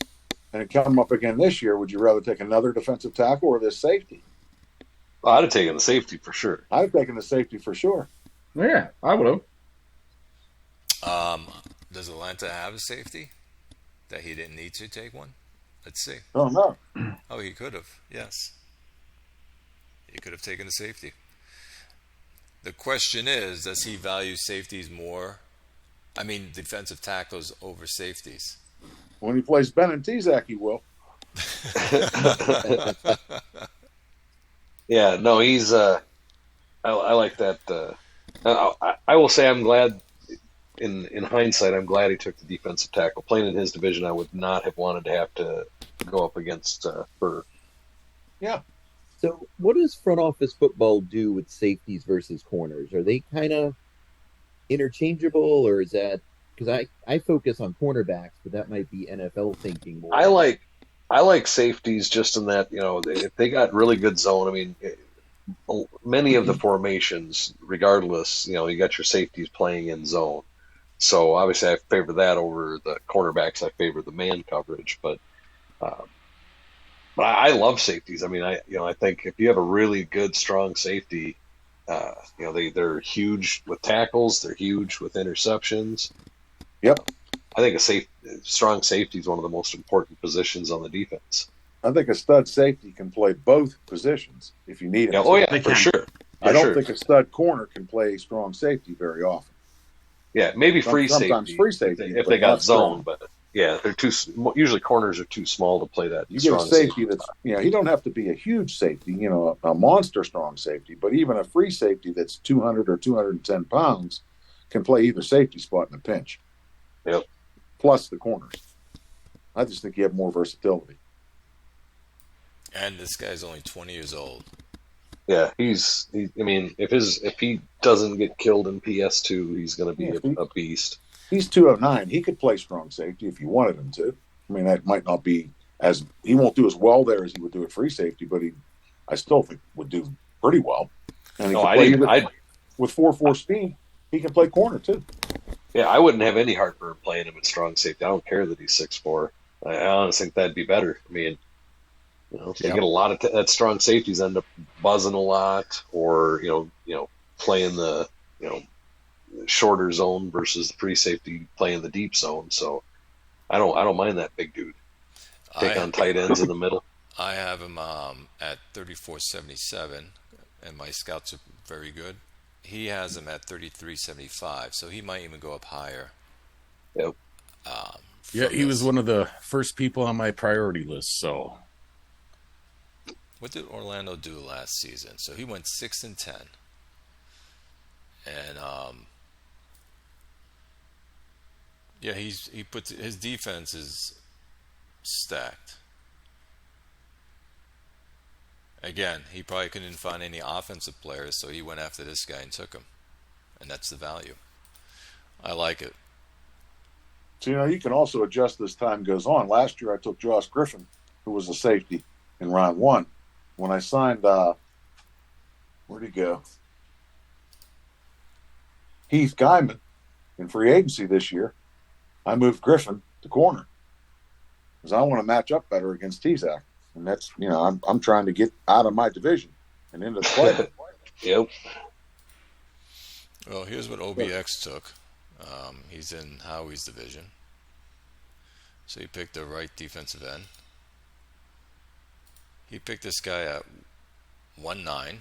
S6: and it come up again this year, would you rather take another defensive tackle or this safety?
S5: Well, I'd have taken the safety for sure.
S6: I'd have taken the safety for sure.
S3: Yeah, I would have.
S1: Does Atlanta have a safety that he didn't need to take one? Let's see.
S6: Oh, no.
S1: Oh, he could have. Yes. He could have taken the safety. The question is, does he value safeties more? I mean, defensive tackles over safeties.
S6: When he plays Ben and Tizak, he will.
S5: Yeah, no, he's. I like that. I will say I'm glad. In hindsight, I'm glad he took the defensive tackle. Playing in his division, I would not have wanted to have to go up against Burr.
S4: So, what does front office football do with safeties versus corners? Are they kind of interchangeable, or is that because I focus on cornerbacks, but that might be NFL thinking more.
S5: I like safeties just in that if they got really good zone. I mean, many of the formations, regardless, you got your safeties playing in zone. So obviously, I favor that over the cornerbacks. I favor the man coverage, but I love safeties. I mean, I think if you have a really good, strong safety, they're huge with tackles. They're huge with interceptions.
S6: Yep.
S5: I think strong safety is one of the most important positions on the defense.
S6: I think a stud safety can play both positions if you need it.
S5: Yeah, oh yeah,
S3: They
S5: for
S3: can.
S5: sure.
S6: I don't
S5: sure.
S6: think a stud corner can play strong safety very often.
S5: Yeah, maybe free
S6: Sometimes
S5: safety.
S6: free safety,
S5: if
S6: but
S5: they got
S6: not strong.
S5: zone, but yeah, they're too. Usually corners are too small to play that.
S6: You get a
S5: strong
S6: safety that's, he don't have to be a huge safety, a monster strong safety, but even a free safety that's 200 or 210 pounds can play either safety spot in a pinch.
S5: Yep.
S6: Plus the corners. I just think you have more versatility.
S1: And this guy's only 20 years old.
S5: Yeah, I mean, if he doesn't get killed in PS2, he's going to be a beast.
S6: He's 209. He could play strong safety if you wanted him to. I mean, that might not be he won't do as well there as he would do at free safety, but I still think would do pretty well. And he
S5: No,
S6: can
S5: I
S6: play
S5: didn't.
S6: either with 4-4 speed. He can play corner too.
S5: Yeah, I wouldn't have any heartburn playing him at strong safety. I don't care that he's 6'4". I honestly think that'd be better. I mean, they
S2: Yep.
S5: get a lot of that strong safeties end up buzzing a lot, or playing the shorter zone versus the free safety playing the deep zone. So I don't mind that big dude. Take
S1: I
S5: on tight ends in the middle.
S1: I have him at 34.77, and my scouts are very good. He has him at 33.75, so he might even go up higher.
S5: Yep.
S2: Yeah,
S1: from
S2: he was
S1: this.
S2: one of the first people on my priority list. So
S1: What did Orlando do last season? So he went 6-10, and yeah, he puts his defense is stacked. Again, he probably couldn't find any offensive players, so he went after this guy and took him, and that's the value. I like it.
S6: So, you can also adjust as time goes on. Last year, I took Josh Griffin, who was a safety in round 1. When I signed, where'd he go? Heath Guyman in free agency this year. I moved Griffin to corner because I want to match up better against Tezak. And that's, I'm trying to get out of my division and into the play.
S5: Yep.
S1: Well, here's what OBX took. He's in Howie's division. So he picked the right defensive end. He picked this guy at 1.9.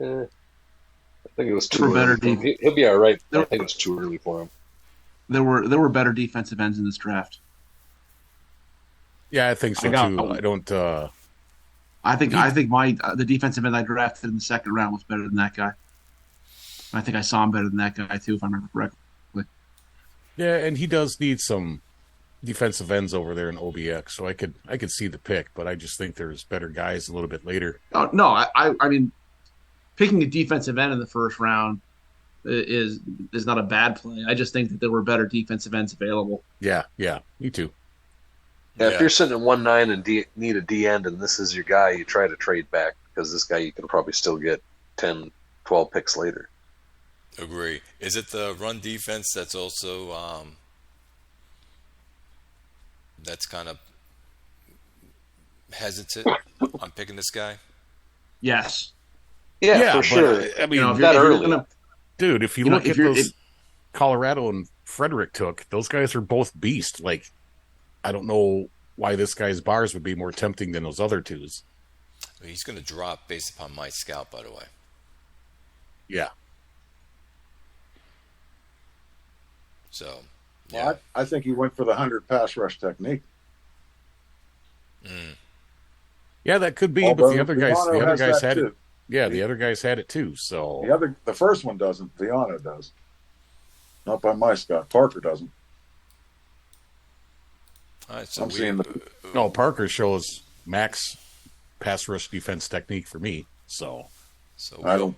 S5: I think it was
S3: There
S5: too
S3: were better
S5: early. For him. He'll be all right. I think it was too early for him.
S3: There were better defensive ends in this draft.
S2: yeah, I think so
S3: I got
S2: too.
S3: one.
S2: I don't.
S3: I think the defensive end I drafted in the second round was better than that guy. I think I saw him better than that guy too, if I remember correctly.
S2: Yeah, and he does need some defensive ends over there in OBX, so I could see the pick, but I just think there's better guys a little bit later.
S3: Oh, no, I mean, picking a defensive end in the first round is not a bad play. I just think that there were better defensive ends available.
S2: Yeah, me too.
S5: Yeah,
S1: Yeah.
S5: if you're sitting at 1.9 and need a D end, and this is your guy, you try to trade back because this guy you can probably still get 10, 12 picks later.
S1: Agree. Is it the run defense that's also that's kind of hesitant on picking this guy?
S3: Yes,
S5: Yeah, for
S2: but,
S5: sure.
S2: I mean,
S3: if
S5: that
S3: you're
S5: early.
S3: gonna,
S2: dude, if you look at those Colorado and Frederick took, those guys are both beast. Like, I don't know why this guy's bars would be more tempting than those other twos.
S1: He's going to drop based upon my scout, by the way.
S2: Yeah.
S1: So,
S6: Well,
S1: yeah.
S6: I think he went for the 100 pass rush technique.
S2: Yeah, that could be,
S6: Although
S2: but the other guys
S6: Viano has that
S2: had it.
S6: too.
S2: Yeah, the other guys had it too. So
S6: The first one doesn't. Viano does. Not by my Scott. Parker doesn't.
S1: All right, so
S6: I'm seeing
S2: no, Parker shows max pass rush defense technique for me. So
S6: I don't.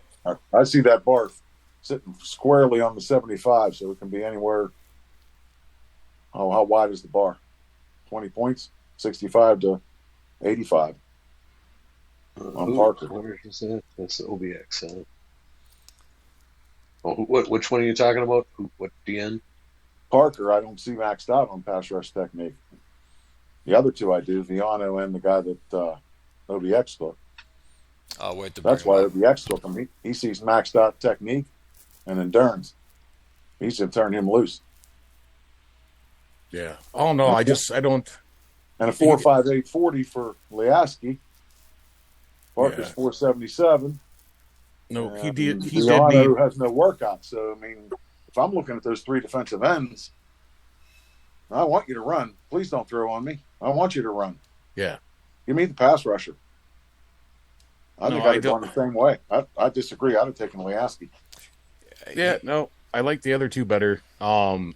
S6: I see that bar sitting squarely on the 75, so it can be anywhere. Oh, how wide is the bar? 20 points, 65 to 85. On Parker.
S5: Where is that? That's OBX. Which one are you talking about? What DN?
S6: Parker, I don't see maxed out on pass rush technique. The other two I do, Viano and the guy that OBX took.
S1: I'll wait to
S6: That's
S1: bring
S6: why
S1: him up.
S6: OBX took him. He sees maxed out technique and endurance. He should turn him loose.
S2: yeah. Oh no, I don't.
S6: And a 4.58 40 for Liaski. Parker's
S2: Yeah.
S6: 4.77.
S2: No, he
S6: And
S2: did
S6: Viano
S2: need.
S6: has no workout. So I mean, if I'm looking at those three defensive ends, I want you to run. Please don't throw on me. I want you to run.
S2: Yeah.
S6: Give me the pass rusher. I think
S2: No, I
S6: I'd have gone the same way. I disagree. I'd have taken Liaski.
S2: Yeah, no, I like the other two better.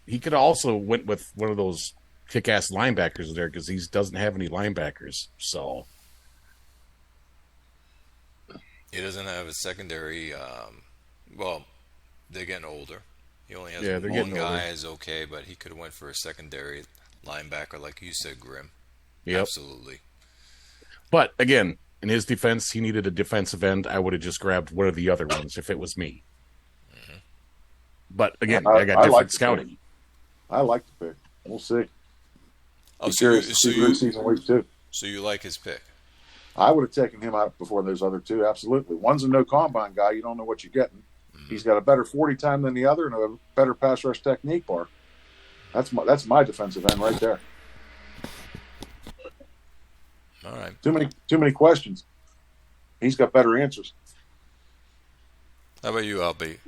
S2: He could also went with one of those kick-ass linebackers there because he doesn't have any linebackers. So
S1: He doesn't have a secondary. Well, they're getting older. He only has
S2: Yeah, they're
S1: one
S2: getting
S1: guy
S2: older.
S1: is okay, but he could have went for a secondary linebacker, like you said, Grim.
S2: yep.
S1: Absolutely.
S2: But again, in his defense, he needed a defensive end. I would have just grabbed one of the other ones if it was me. But again, I got different
S6: like
S2: scouting.
S6: I like the pick. We'll see.
S1: Oh,
S6: Be curious to see who season week 2.
S1: So you like his pick?
S6: I would have taken him out before those other two. Absolutely. One's a no combine guy. You don't know what you're getting. He's got a better 40 time than the other and a better pass rush technique bar. That's my defensive end right there.
S1: All right.
S6: Too many questions. He's got better answers.
S1: How about you, Albie?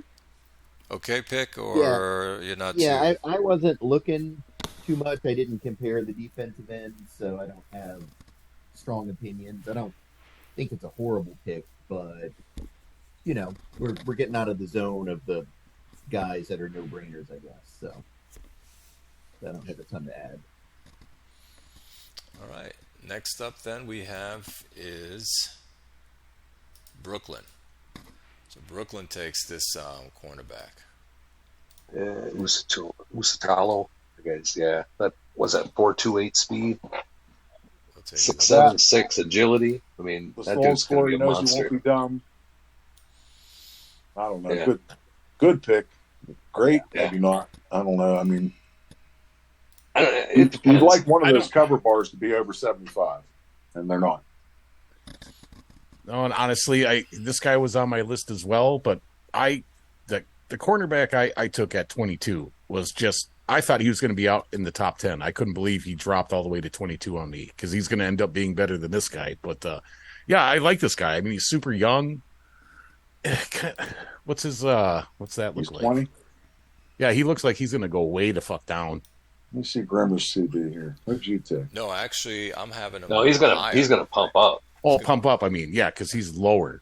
S1: Okay pick, or you're not
S4: Yeah,
S1: too...
S4: I wasn't looking too much. I didn't compare the defensive ends, so I don't have strong opinions. I don't think it's a horrible pick, but we're getting out of the zone of the guys that are no brainers, I guess. So I don't have a ton to add.
S1: All right. Next up, then, we have is Brooklyn. So Brooklyn takes this cornerback.
S5: Usatalo. Yeah, that was that 4.28 speed,
S1: We'll take
S5: 6.76 agility. I mean,
S6: The
S5: that
S6: slow
S5: dude's gonna
S6: score,
S5: be
S6: he
S5: a
S6: knows he
S5: monster.
S6: won't be dumb. I don't know.
S5: Yeah.
S6: Good pick. Great,
S5: Yeah.
S6: maybe not. I don't know. I mean,
S5: I don't know, it
S6: you'd
S5: depends.
S6: like one
S2: I
S6: of those
S2: don't-
S6: cover bars to be over 75, and they're not.
S2: No, and honestly, this guy was on my list as well, but the cornerback I took at 22 was just, I thought he was going to be out in the top 10. I couldn't believe he dropped all the way to 22 on me because he's going to end up being better than this guy. But yeah, I like this guy. I mean, he's super young. What's that look
S6: He's
S2: like?
S6: 20.
S2: Yeah, he looks like he's going to go way the fuck down.
S6: Let me see Grimmer's CD here. What'd you take?
S1: No, actually, I'm having him.
S5: No, he's gonna
S1: higher.
S5: pump up.
S2: Oh, pump up. I mean, yeah, because he's lower.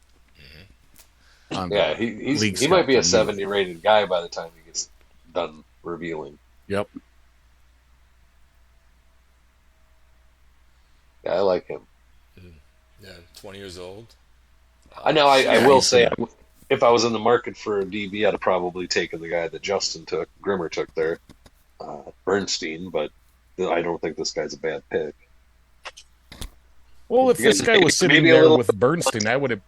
S2: On the
S5: Yeah,
S2: league
S5: he might be a
S2: scout than me.
S5: 70 rated guy by the time he gets done revealing.
S2: Yep.
S5: Yeah, I like him.
S1: Yeah, 20 years old.
S5: I know. I
S2: Yeah,
S5: will
S2: he's
S5: say,
S2: good.
S5: if I was in the market for a DB, I'd have probably taken the guy that Grimmer took there, Bernstein. But I don't think this guy's a bad pick.
S2: Well, if
S5: Because
S2: this guy was sitting
S5: maybe a
S2: there
S5: little-
S2: with Bernstein, I would have.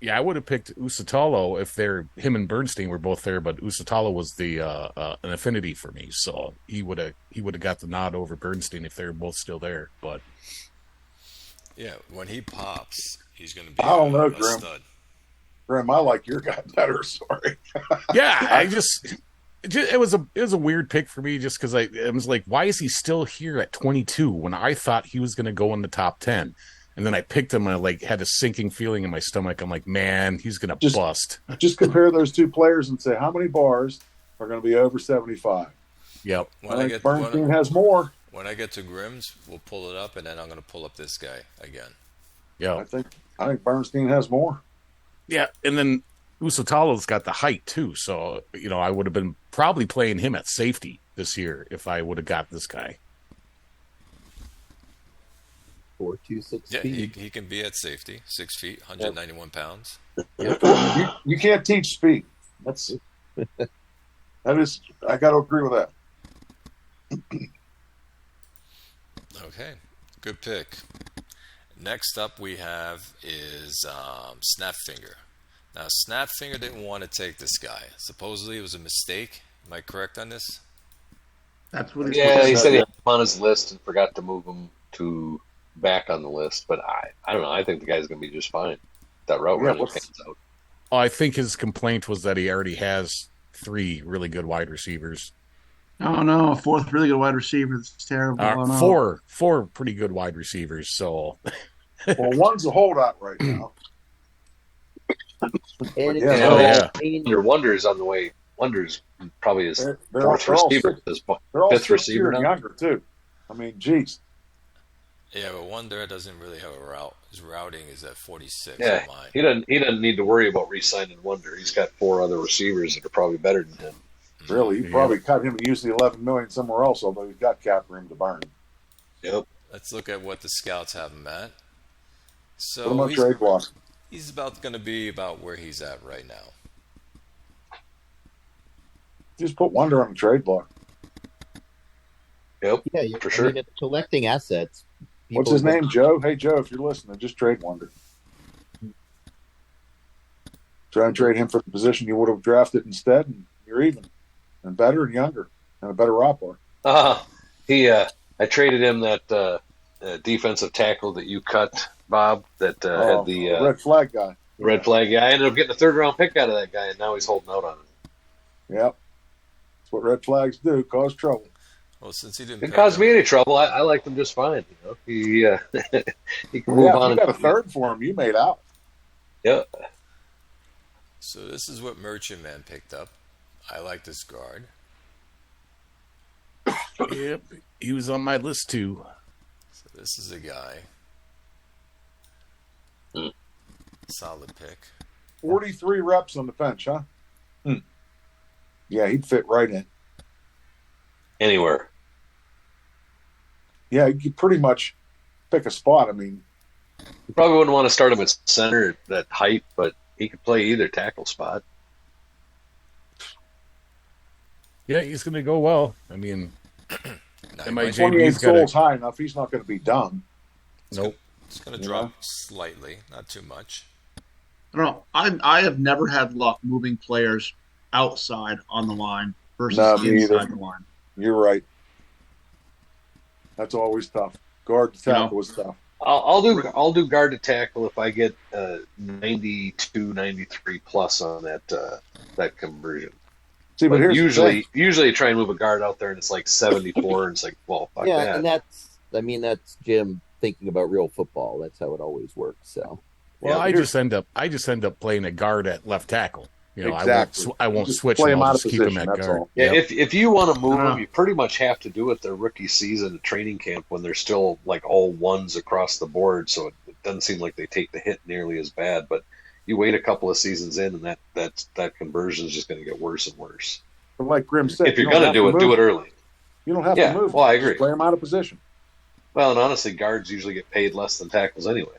S2: Yeah, I would have picked Usatalo if him and Bernstein were both there, but Usatalo was the an affinity for me, so he would have got the nod over Bernstein if they were both still there. But
S1: Yeah, when he pops, he's going to be
S6: I don't know,
S1: a
S6: Grim.
S1: stud.
S6: Grim, I like your guy better. Sorry.
S2: yeah, it was a weird pick for me just because I was like, why is he still here at 22 when I thought he was going to go in the top 10? And then I picked him and I had a sinking feeling in my stomach. I'm like, man, he's going to bust.
S6: Just compare those two players and say how many bars are going to be over 75.
S2: Yep.
S6: I think Bernstein has more.
S1: When I get to Grimm's, we'll pull it up, and then I'm going to pull up this guy again.
S2: Yeah.
S6: I think Bernstein has more.
S2: Yeah, and then Usatalo's got the height too, so I would have been probably playing him at safety this year if I would have got this guy.
S4: 4.26
S1: Yeah,
S4: speed.
S1: he can be at safety, 6 feet, 191 pounds.
S6: You can't teach speed. That is. I got to agree with that.
S1: Okay, good pick. Next up we have is Snapfinger. Now, Snapfinger didn't want to take this guy. Supposedly it was a mistake. Am I correct on this?
S3: That's what he's
S5: Yeah, he
S3: supposed
S5: said
S3: to
S5: he
S3: do.
S5: had him on his list and forgot to move him to back on the list. But I don't know. I think the guy's going to be just fine. That route running pans out.
S2: I think his complaint was that he already has 3 really good wide receivers.
S3: Oh no, a fourth really good wide receiver. That's terrible. Oh, no.
S2: Four pretty good wide receivers. So
S6: Well, one's a holdout right now.
S4: And it's
S6: Yeah,
S4: all
S2: yeah.
S5: Your Wonder's on the way. Wonder's probably his
S6: They're
S5: fourth
S6: all
S5: receiver.
S6: six-
S5: His
S6: They're all
S5: fifth
S6: 6
S5: receiver
S6: years
S5: now.
S6: younger too. I mean, geez.
S1: Yeah, but Wonder doesn't really have a route. His routing is at 46
S5: Yeah,
S1: on mine.
S5: he doesn't need to worry about re-signing Wonder. He's got 4 other receivers that are probably better than him.
S6: Really, you probably cut him and use the 11 million somewhere else. Although he's got cap room to burn.
S5: Yep.
S1: Let's look at what the scouts have him at.
S6: Put him
S1: So
S6: on trade block.
S1: he's about going to be about where he's at right now.
S6: Just put Wonder on the trade block.
S5: Yep.
S4: Yeah,
S5: For sure.
S4: I mean, it's collecting assets.
S6: What's
S4: people
S6: his
S4: have been
S6: name, Joe? Hey, Joe, if you're listening, just trade Wonder. Try and trade him for the position you would have drafted instead, and you're even, and better and younger, and a better route bar.
S5: He I traded him that defensive tackle that you cut, Bob, that had the
S6: red flag guy.
S5: red flag guy. I ended up getting a third round pick out of that guy, and now he's holding out on it.
S6: Yep. That's what red flags do, cause trouble.
S1: Well, since he
S5: Didn't cause me any trouble. I liked him just fine. He he can move on.
S6: If you got a third for him, you made out.
S5: Yeah.
S1: So this is what Merchant Man picked up. I like this guard.
S2: Yep, he was on my list too.
S1: So this is a guy. Solid pick.
S6: 43 reps on the bench, huh? Yeah, he'd fit right in.
S5: Anywhere.
S6: Yeah, you could pretty much pick a spot. I mean,
S5: You probably wouldn't want to start him at center at that height, but he could play either tackle spot.
S2: Yeah, he's going to go well. I mean, MIJB's
S6: 28
S2: got
S6: souls high enough. He's not going to be dumb.
S2: Nope.
S1: It's going to drop slightly, not too much.
S3: I don't know. I have never had luck moving players outside on the line versus
S6: No, me
S3: inside
S6: either.
S3: the line.
S6: You're right. That's always tough. Guard to tackle was tough.
S5: I'll do guard to tackle if I get 92, 93 plus on that conversion.
S6: See, but here's
S5: usually I try and move a guard out there and it's like 74 and it's like, well, fuck
S4: yeah,
S5: that.
S4: and that's Jim thinking about real football. That's how it always works. So
S2: Well, I just end up playing a guard at left tackle. You know,
S6: Exactly.
S2: I won't
S6: Just
S2: switch
S6: play
S2: him.
S6: him
S2: I'll
S6: out of
S2: just keep him
S6: position,
S2: at
S6: that's
S2: guard.
S6: all.
S5: Yeah,
S2: Yep.
S5: if you want to move
S3: Uh-huh.
S5: them, you pretty much have to do it their rookie season at training camp when they're still like all ones across the board. So it doesn't seem like they take the hit nearly as bad. But you wait a couple of seasons in, and that conversion is just going to get worse and worse.
S6: But like Grim said,
S5: If you're
S6: you don't
S5: going to
S6: have
S5: do it
S6: move.
S5: early.
S6: You don't have
S5: Yeah,
S6: to move.
S5: well, I
S6: Just
S5: agree.
S6: play him out of position.
S5: Well, and honestly, guards usually get paid less than tackles anyway.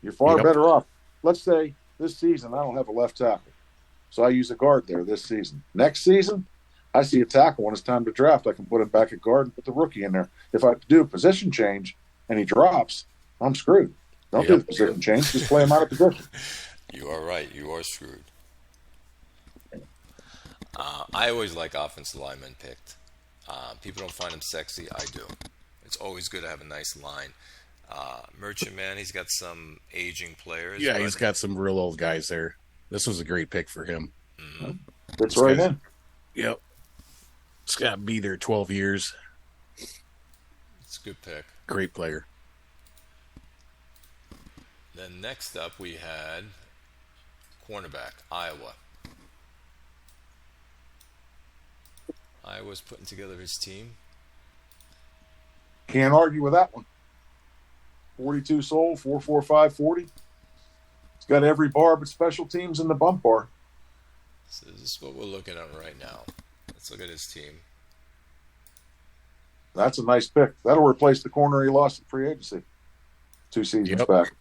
S6: You're far
S2: Yep.
S6: better off. Let's say this season I don't have a left tackle, so I use a guard there this season. Next season, I see a tackle when it's time to draft. I can put him back at guard and put the rookie in there. If I do a position change and he drops, I'm screwed. Don't do
S2: Yep.
S6: the position change. Just play him out of position.
S1: You are right. You are screwed. I always like offensive linemen picked. People don't find them sexy. I do. It's always good to have a nice line. Merchant Man, he's got some aging players.
S2: Yeah,
S1: but
S2: he's got some real old guys there. This was a great pick for him.
S6: That's right
S2: guy's-
S6: in.
S2: Yep. It's got to be there 12 years.
S1: It's a good pick.
S2: Great player.
S1: Then next up we had cornerback, Iowa. Iowa's putting together his team.
S6: Can't argue with that one. 42 soul, 445 40. It's got every bar but special teams in the bump bar.
S1: So this is what we're looking at right now. Let's look at his team.
S6: That's a nice pick. That'll replace the corner he lost at free agency 2 seasons
S2: Yep.
S6: back.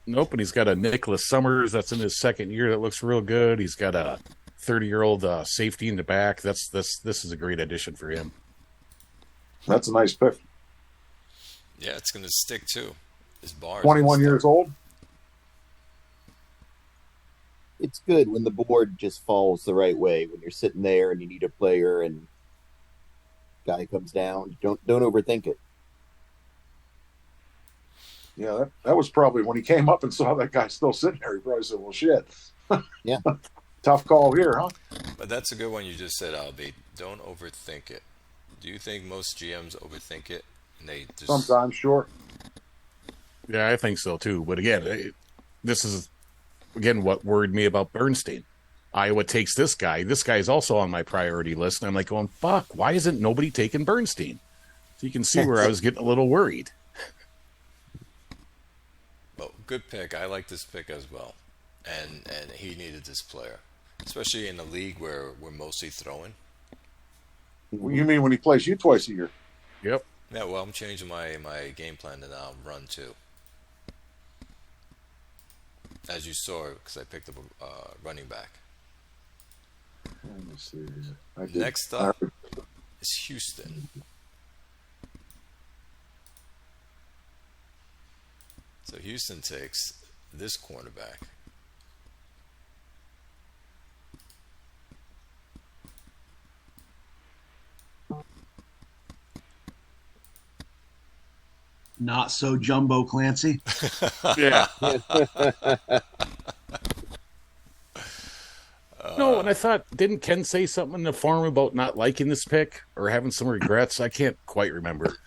S2: Nope, and he's got a Nicholas Summers that's in his second year that looks real good. He's got a 30-year-old safety in the back. This is a great addition for him.
S6: That's a nice pick.
S1: Yeah, it's going to stick too. His bar.
S6: 21 years old.
S4: it's good when the board just falls the right way. When you're sitting there and you need a player and guy comes down, don't overthink it.
S6: Yeah, that was probably when he came up and saw that guy still sitting there. He probably said, "Well, shit."
S4: Yeah.
S6: Tough call here, huh?
S1: But that's a good one you just said, Albie. Don't overthink it. Do you think most GMs overthink it? And they just
S6: Sometimes short.
S2: Yeah, I think so too. But again, this is what worried me about Bernstein. Iowa takes this guy. This guy is also on my priority list, and I'm like going, "Fuck! Why isn't nobody taking Bernstein?" So you can see where I was getting a little worried.
S1: Well, good pick. I like this pick as well. And he needed this player, especially in a league where we're mostly throwing.
S6: You mean when he plays you twice a year?
S2: Yep.
S1: Yeah, well, I'm changing my game plan to now run too. As you saw, because I picked up a running back.
S6: Let me see.
S1: Next up is Houston. So Houston takes this cornerback.
S3: Not so jumbo Clancy.
S2: Yeah. No, and I thought, didn't Ken say something in the forum about not liking this pick or having some regrets? I can't quite remember.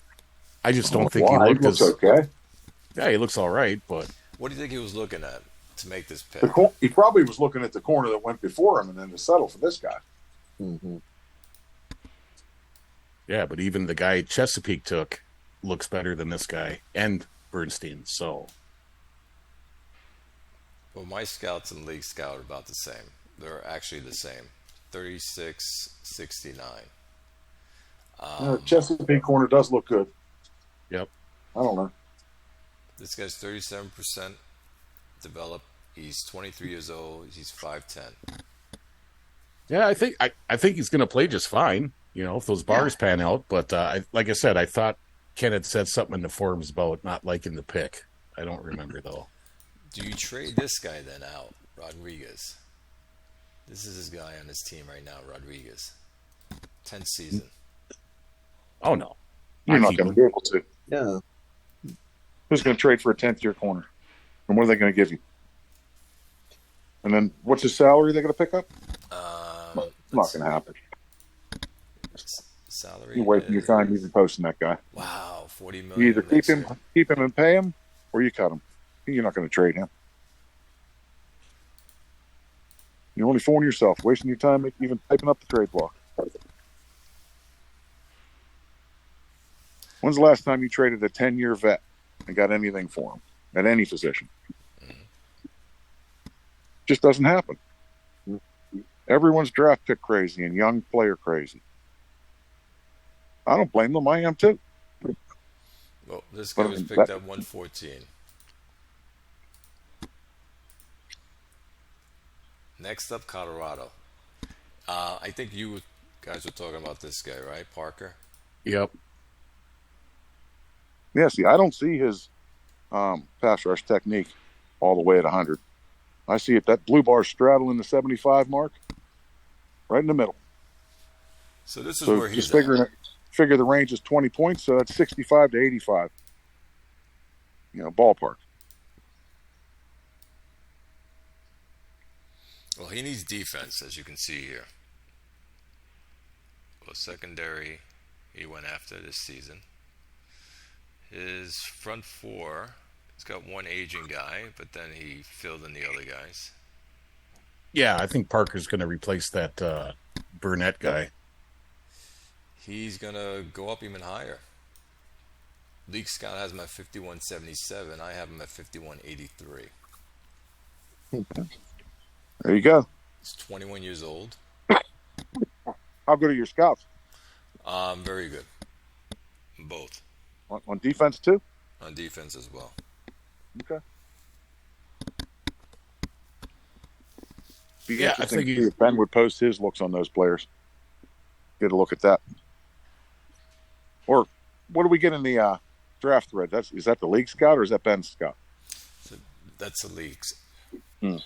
S2: I just don't think he
S6: Why?
S2: looked
S6: looks
S2: as.
S6: okay.
S2: Yeah, he looks all right, but
S1: What do you think he was looking at to make this pick?
S6: He probably was looking at the corner that went before him and then to settle for this guy.
S4: Mhm.
S2: yeah, but even the guy Chesapeake took looks better than this guy and Bernstein. So
S1: Well, my scouts and league scout are about the same. They're actually the same. 36-69.
S6: Chesapeake corner does look good.
S2: yep.
S6: I don't know.
S1: This guy's 37% developed. He's 23 years old. He's 5'10".
S2: Yeah, I think he's going to play just fine. You know, if those bars pan out. But like I said, I thought Ken had said something in the forums about not liking the pick. I don't remember though.
S1: Do you trade this guy then out, Rodriguez? This is his guy on his team right now, Rodriguez. 10th season.
S2: Oh no,
S6: You're
S2: I
S6: not
S2: keep
S6: going to
S2: him.
S6: be able to.
S4: Yeah.
S6: Who's going to trade for a 10th-year corner? And what are they going to give you? And then what's his salary they're going to pick up? It's not going to happen.
S1: Salary.
S6: You're wasting your time even posting that guy.
S1: Wow, 40 million.
S6: You either
S1: next year.
S6: keep him and pay him, or you cut him. You're not going to trade him. You're only fooling yourself, wasting your time even typing up the trade block. When's the last time you traded a 10-year vet and got anything for him at any position? Just doesn't happen. Everyone's draft pick crazy and young player crazy. I don't blame them. I am too.
S1: Well, this guy was
S6: But
S1: picked
S6: that-
S1: at 114. Next up, Colorado. I think you guys were talking about this guy, right, Parker?
S2: Yep.
S6: Yeah, see, I don't see his pass rush technique all the way at 100. I see it, that blue bar straddling the 75 mark, right in the middle.
S1: So this is
S6: So
S1: where he's
S6: just figure the range is 20 points, so that's 65 to 85. Ballpark.
S1: Well, he needs defense, as you can see here. Well, secondary, he went after this season. His front four, he's got one aging guy, but then he filled in the other guys.
S2: Yeah, I think Parker's going to replace that Burnett guy.
S1: He's going to go up even higher. League Scout has him at 51.77. I have him at 51.83.
S6: There you go.
S1: He's 21 years old.
S6: How good are your scouts?
S1: Very good. Both.
S6: On defense, too?
S1: On defense as well.
S6: Okay. Be
S2: Yeah, I
S6: interesting
S2: think
S6: to see if Ben would post his looks on those players. Get a look at that. Or what do we get in the draft thread? Is that the league scout or is that Ben's scout?
S1: So that's the leagues.
S6: All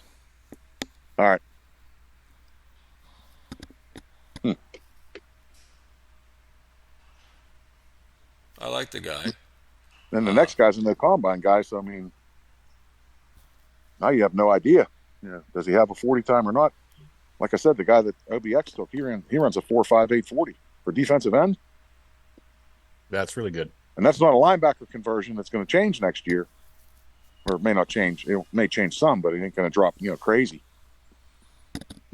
S6: right.
S1: I like the guy.
S6: Then the next guy's a no combine guy, so I mean, now you have no idea. Does he have a 40 time or not? Like I said, the guy that OBX took, he runs a 4.58 40 for defensive end,
S2: That's really good.
S6: and that's not a linebacker conversion that's going to change next year, or it may not change. It may change some, but it ain't going to drop crazy.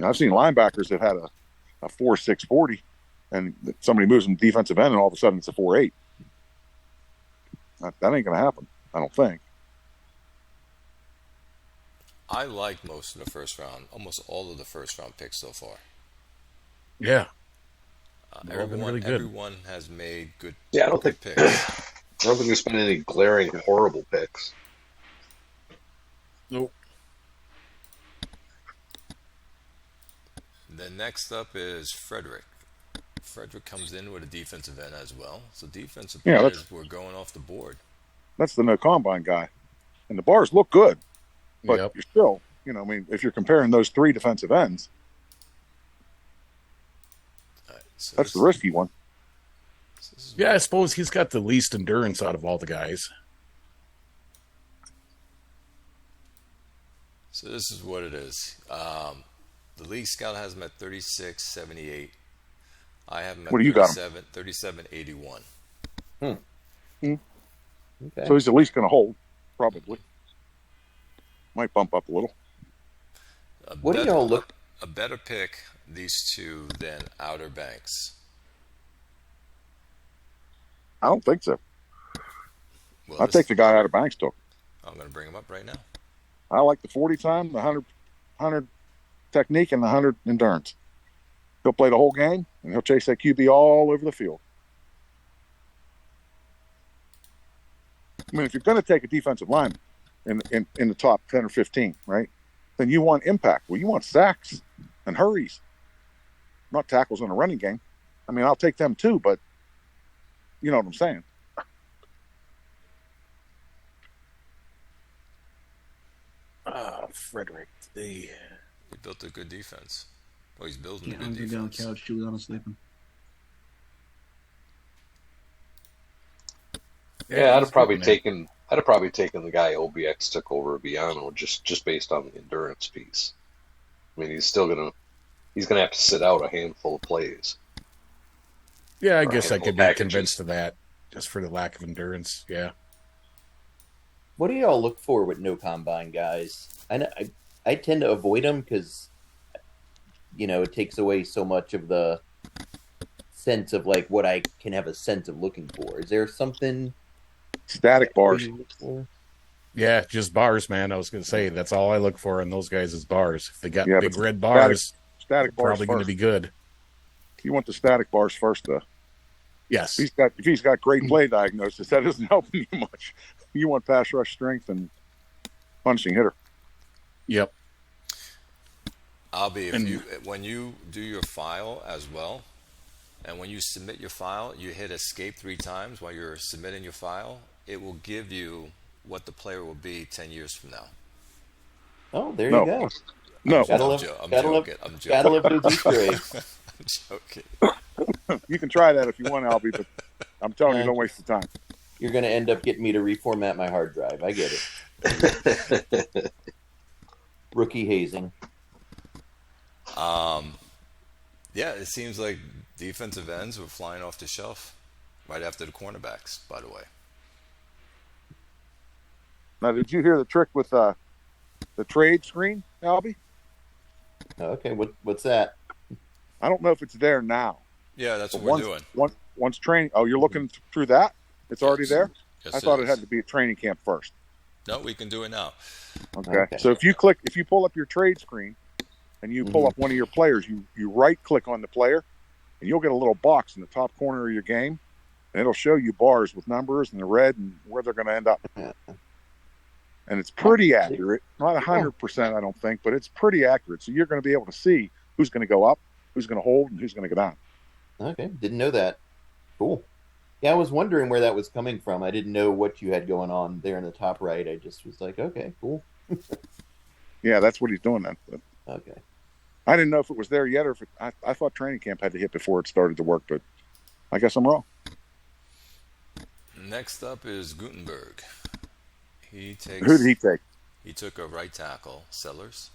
S6: I've seen linebackers that had a 4.6 40, and somebody moves them to defensive end, and all of a sudden it's a 4.8. That ain't going to happen, I don't think.
S1: I like most of the first round, almost all of the first round picks so far.
S2: Yeah. They've all been really good.
S1: Everyone has made good,
S5: Yeah, I don't
S1: good
S5: think
S1: picks.
S5: I don't think there's been any glaring horrible picks.
S2: Nope.
S1: Then next up is Frederick. Frederick comes in with a defensive end as well. So defensive
S6: Yeah,
S1: players were going off the board.
S6: That's the no combine guy. and the bars look good, but
S2: Yep.
S6: you're still, I mean, if you're comparing those three defensive ends,
S1: All right, so
S6: that's the risky one.
S1: this is
S2: Yeah, I suppose he's got the least endurance out of all the guys.
S1: So this is what it is. The League Scout has him at 36.78. I have him at
S6: What do you got him?
S1: 37.81.
S4: Okay.
S6: So he's at least going to hold, probably. Might bump up a little.
S4: What do y'all look?
S1: A better pick, these two, than Outer Banks.
S6: I don't think so.
S1: Well,
S6: I take the guy out of Banks took.
S1: I'm going to bring him up right now.
S6: I like the 40 time, the 100 technique, and the 100 endurance. He'll play the whole game, and he'll chase that QB all over the field. I mean, if you're going to take a defensive lineman in the top 10 or 15, right, then you want impact. Well, you want sacks and hurries, not tackles in a running game. I mean, I'll take them too, but you know what I'm saying.
S2: Frederick.
S1: He built a good defense. Well, he's building
S3: Yeah,
S1: a good
S3: I'm gonna be on the
S1: defense.
S3: couch. Juliana's sleeping.
S5: Yeah, I'd
S2: he's
S5: have probably
S2: good, man.
S5: taken the guy OBX took over Biano just based on the endurance piece. I mean, he's gonna have to sit out a handful of plays.
S2: Yeah, I
S5: Or
S2: guess I
S5: handful
S2: could
S5: of
S2: be
S5: packages.
S2: convinced of that, just for the lack of endurance. Yeah.
S4: What do y'all look for with no combine guys? I tend to avoid them because it takes away so much of the sense of like what I can have a sense of looking for. Is there something
S6: Static bars.
S4: you look for?
S2: Yeah, just bars, man. I was going to say, that's all I look for in those guys is bars. If they got
S6: Yeah,
S2: big
S6: but
S2: red bars,
S6: Static
S2: they're
S6: bars
S2: probably going to
S6: first.
S2: be good.
S6: You want the static bars first, though.
S2: Yes.
S6: If he's got great play diagnosis, that doesn't help you much. You want pass rush strength and punching hitter.
S2: Yep.
S1: I'll be
S2: And-
S1: when you do your file as well, and when you submit your file, you hit escape 3 times while you're submitting your file. It will give you what the player will be 10 years from now.
S4: Oh, there
S6: No.
S4: you go.
S6: No,
S4: Gotta
S1: I'm
S4: love,
S1: I'm
S4: gotta love,
S1: joking. I'm joking.
S4: gotta love those Easter eggs.
S1: I'm joking.
S6: you can try that if you want, Albie, but I'm telling you, don't waste the time.
S4: You're gonna end up getting me to reformat my hard drive. I get it. Rookie hazing.
S1: Yeah, it seems like defensive ends were flying off the shelf right after the cornerbacks, by the way.
S6: Now, did you hear the trick with the trade screen, Albie?
S4: Okay, what's that?
S6: I don't know if it's there now.
S1: Yeah, that's
S6: But
S1: what we're doing.
S6: Once training, oh, you're looking through that? It's already
S1: Yes.
S6: there?
S1: Yes,
S6: I thought it
S1: is.
S6: had to be at training camp first.
S1: No, we can do it now.
S6: Okay.
S4: Okay.
S6: So if you pull up your trade screen and you pull up one of your players, you right click on the player and you'll get a little box in the top corner of your game and it'll show you bars with numbers and the red and where they're going to end up. And it's pretty accurate. Not 100%, I don't think, but it's pretty accurate. So you're going to be able to see who's going to go up, who's going to hold, and who's going to go down.
S4: Okay, didn't know that. Cool. Yeah, I was wondering where that was coming from. I didn't know what you had going on there in the top right. I just was like, okay, cool.
S6: Yeah, that's what he's doing then. But
S4: Okay.
S6: I didn't know if it was there yet or if I thought training camp had to hit before it started to work, but I guess I'm wrong.
S1: Next up is Gutenberg. Who
S6: Who did he take?
S1: He took a right tackle, Sellers,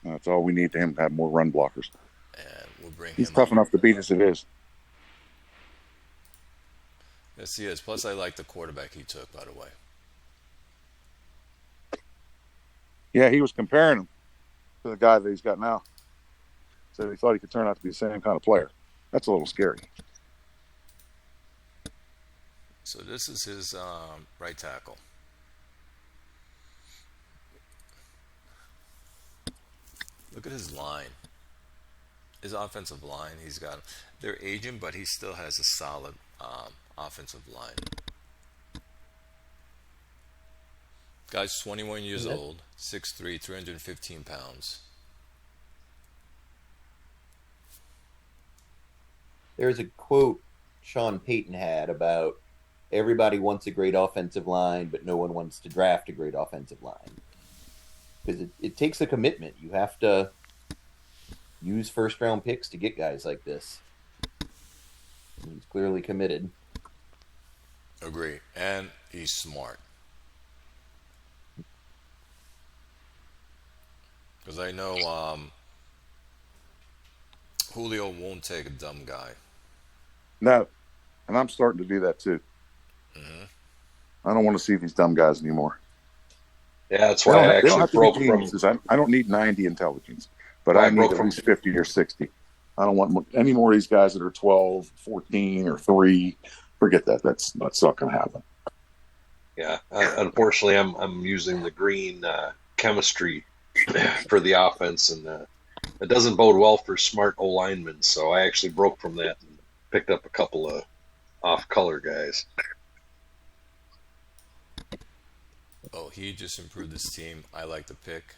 S6: That's all we need to him to have more run blockers.
S1: and we'll bring
S6: He's
S1: him
S6: tough
S1: up.
S6: enough to beat as it is.
S1: Yes, he is. Plus, I like the quarterback he took, by the way.
S6: Yeah, he was comparing him to the guy that he's got now. So he thought he could turn out to be the same kind of player. That's a little scary.
S1: So this is his right tackle. Look at his line. His offensive line, they're aging, but he still has a solid offensive line. Guy's 21 years old, 6'3", 315 pounds.
S4: There's a quote Sean Payton had about everybody wants a great offensive line, but no one wants to draft a great offensive line because it takes a commitment. You have to use first round picks to get guys like this. He's clearly committed.
S1: Agree. And he's smart. Because I know Julio won't take a dumb guy.
S6: No, and I'm starting to do that too. I don't want to see these dumb guys anymore.
S5: Yeah, that's
S6: They
S5: why
S6: don't,
S5: I
S6: have, they don't
S5: actually
S6: have to
S5: broke
S6: be
S5: from.
S6: geniuses. I don't need 90 intelligence, but
S5: I
S6: I need
S5: broke
S6: at
S5: from-
S6: least 50 or 60. I don't want any more of these guys that are 12, 14, or 3. Forget that. That's not going to happen.
S5: Yeah, unfortunately, I'm using the green chemistry for the offense, and it doesn't bode well for smart O linemen. So I actually broke from that and picked up a couple of off-color guys.
S1: Oh, he just improved his team. I like the pick.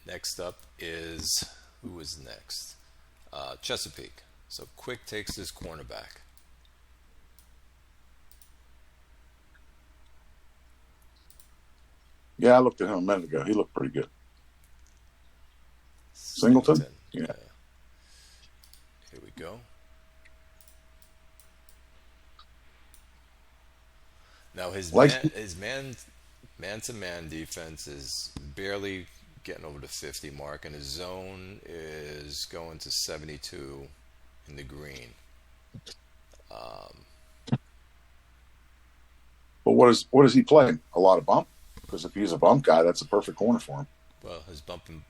S1: Next up is who is next? Chesapeake. So Quick takes his cornerback.
S6: Yeah, I looked at him a minute ago. He looked pretty good. Singleton? Yeah.
S1: Here we go. Now his man-to-man defense is barely getting over the 50 mark, and his zone is going to 72 in the green.
S6: But what is he playing? A lot of bump? Because if he's a bump guy, that's a perfect corner for him.
S1: Well, his bump and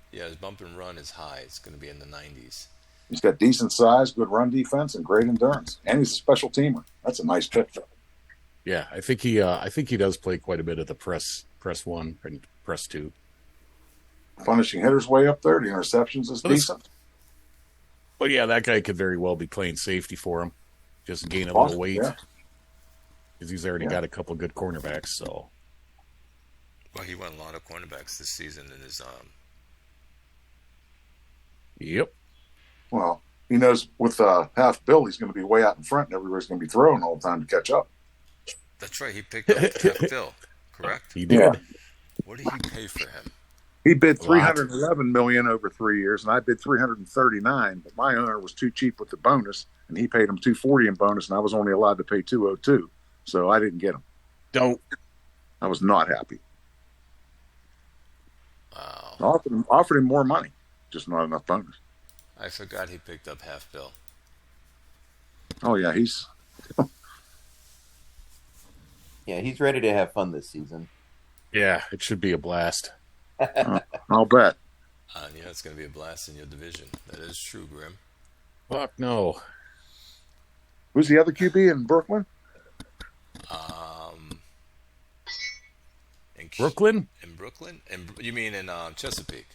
S1: run is high. It's going to be in the 90s.
S6: He's got decent size, good run defense, and great endurance. And he's a special teamer. That's a nice pick for him.
S2: Yeah, I think he does play quite a bit of the press one and press two.
S6: Punishing hitters way up there. The interceptions is decent.
S2: But yeah, that guy could very well be playing safety for him. Just gain a
S6: Awesome,
S2: little weight.
S6: yeah.
S2: Because he's already got a couple good cornerbacks, so.
S1: Well, he won a lot of cornerbacks this season in his
S2: Yep.
S6: Well, he knows with half Bill, he's going to be way out in front, and everybody's going to be throwing all the time to catch up.
S1: That's right. He picked up half Bill, correct?
S2: He did.
S6: Yeah.
S1: What did he pay for him?
S6: He bid
S2: A lot.
S6: $311 million over 3 years, and I bid $339. But my owner was too cheap with the bonus, and he paid him $240 in bonus, and I was only allowed to pay $202, so I didn't get him.
S2: Don't.
S6: I was not happy.
S1: Wow.
S6: I offered him more money, just not enough bonus.
S1: I forgot he picked up half Bill.
S6: Oh yeah, he's
S4: Yeah, he's ready to have fun this season.
S2: Yeah, it should be a blast.
S6: I'll bet.
S1: Yeah, it's going to be a blast in your division. That is true, Grim.
S2: Fuck no.
S6: Who's the other QB in Brooklyn?
S2: Brooklyn?
S1: In Brooklyn? You mean in Chesapeake?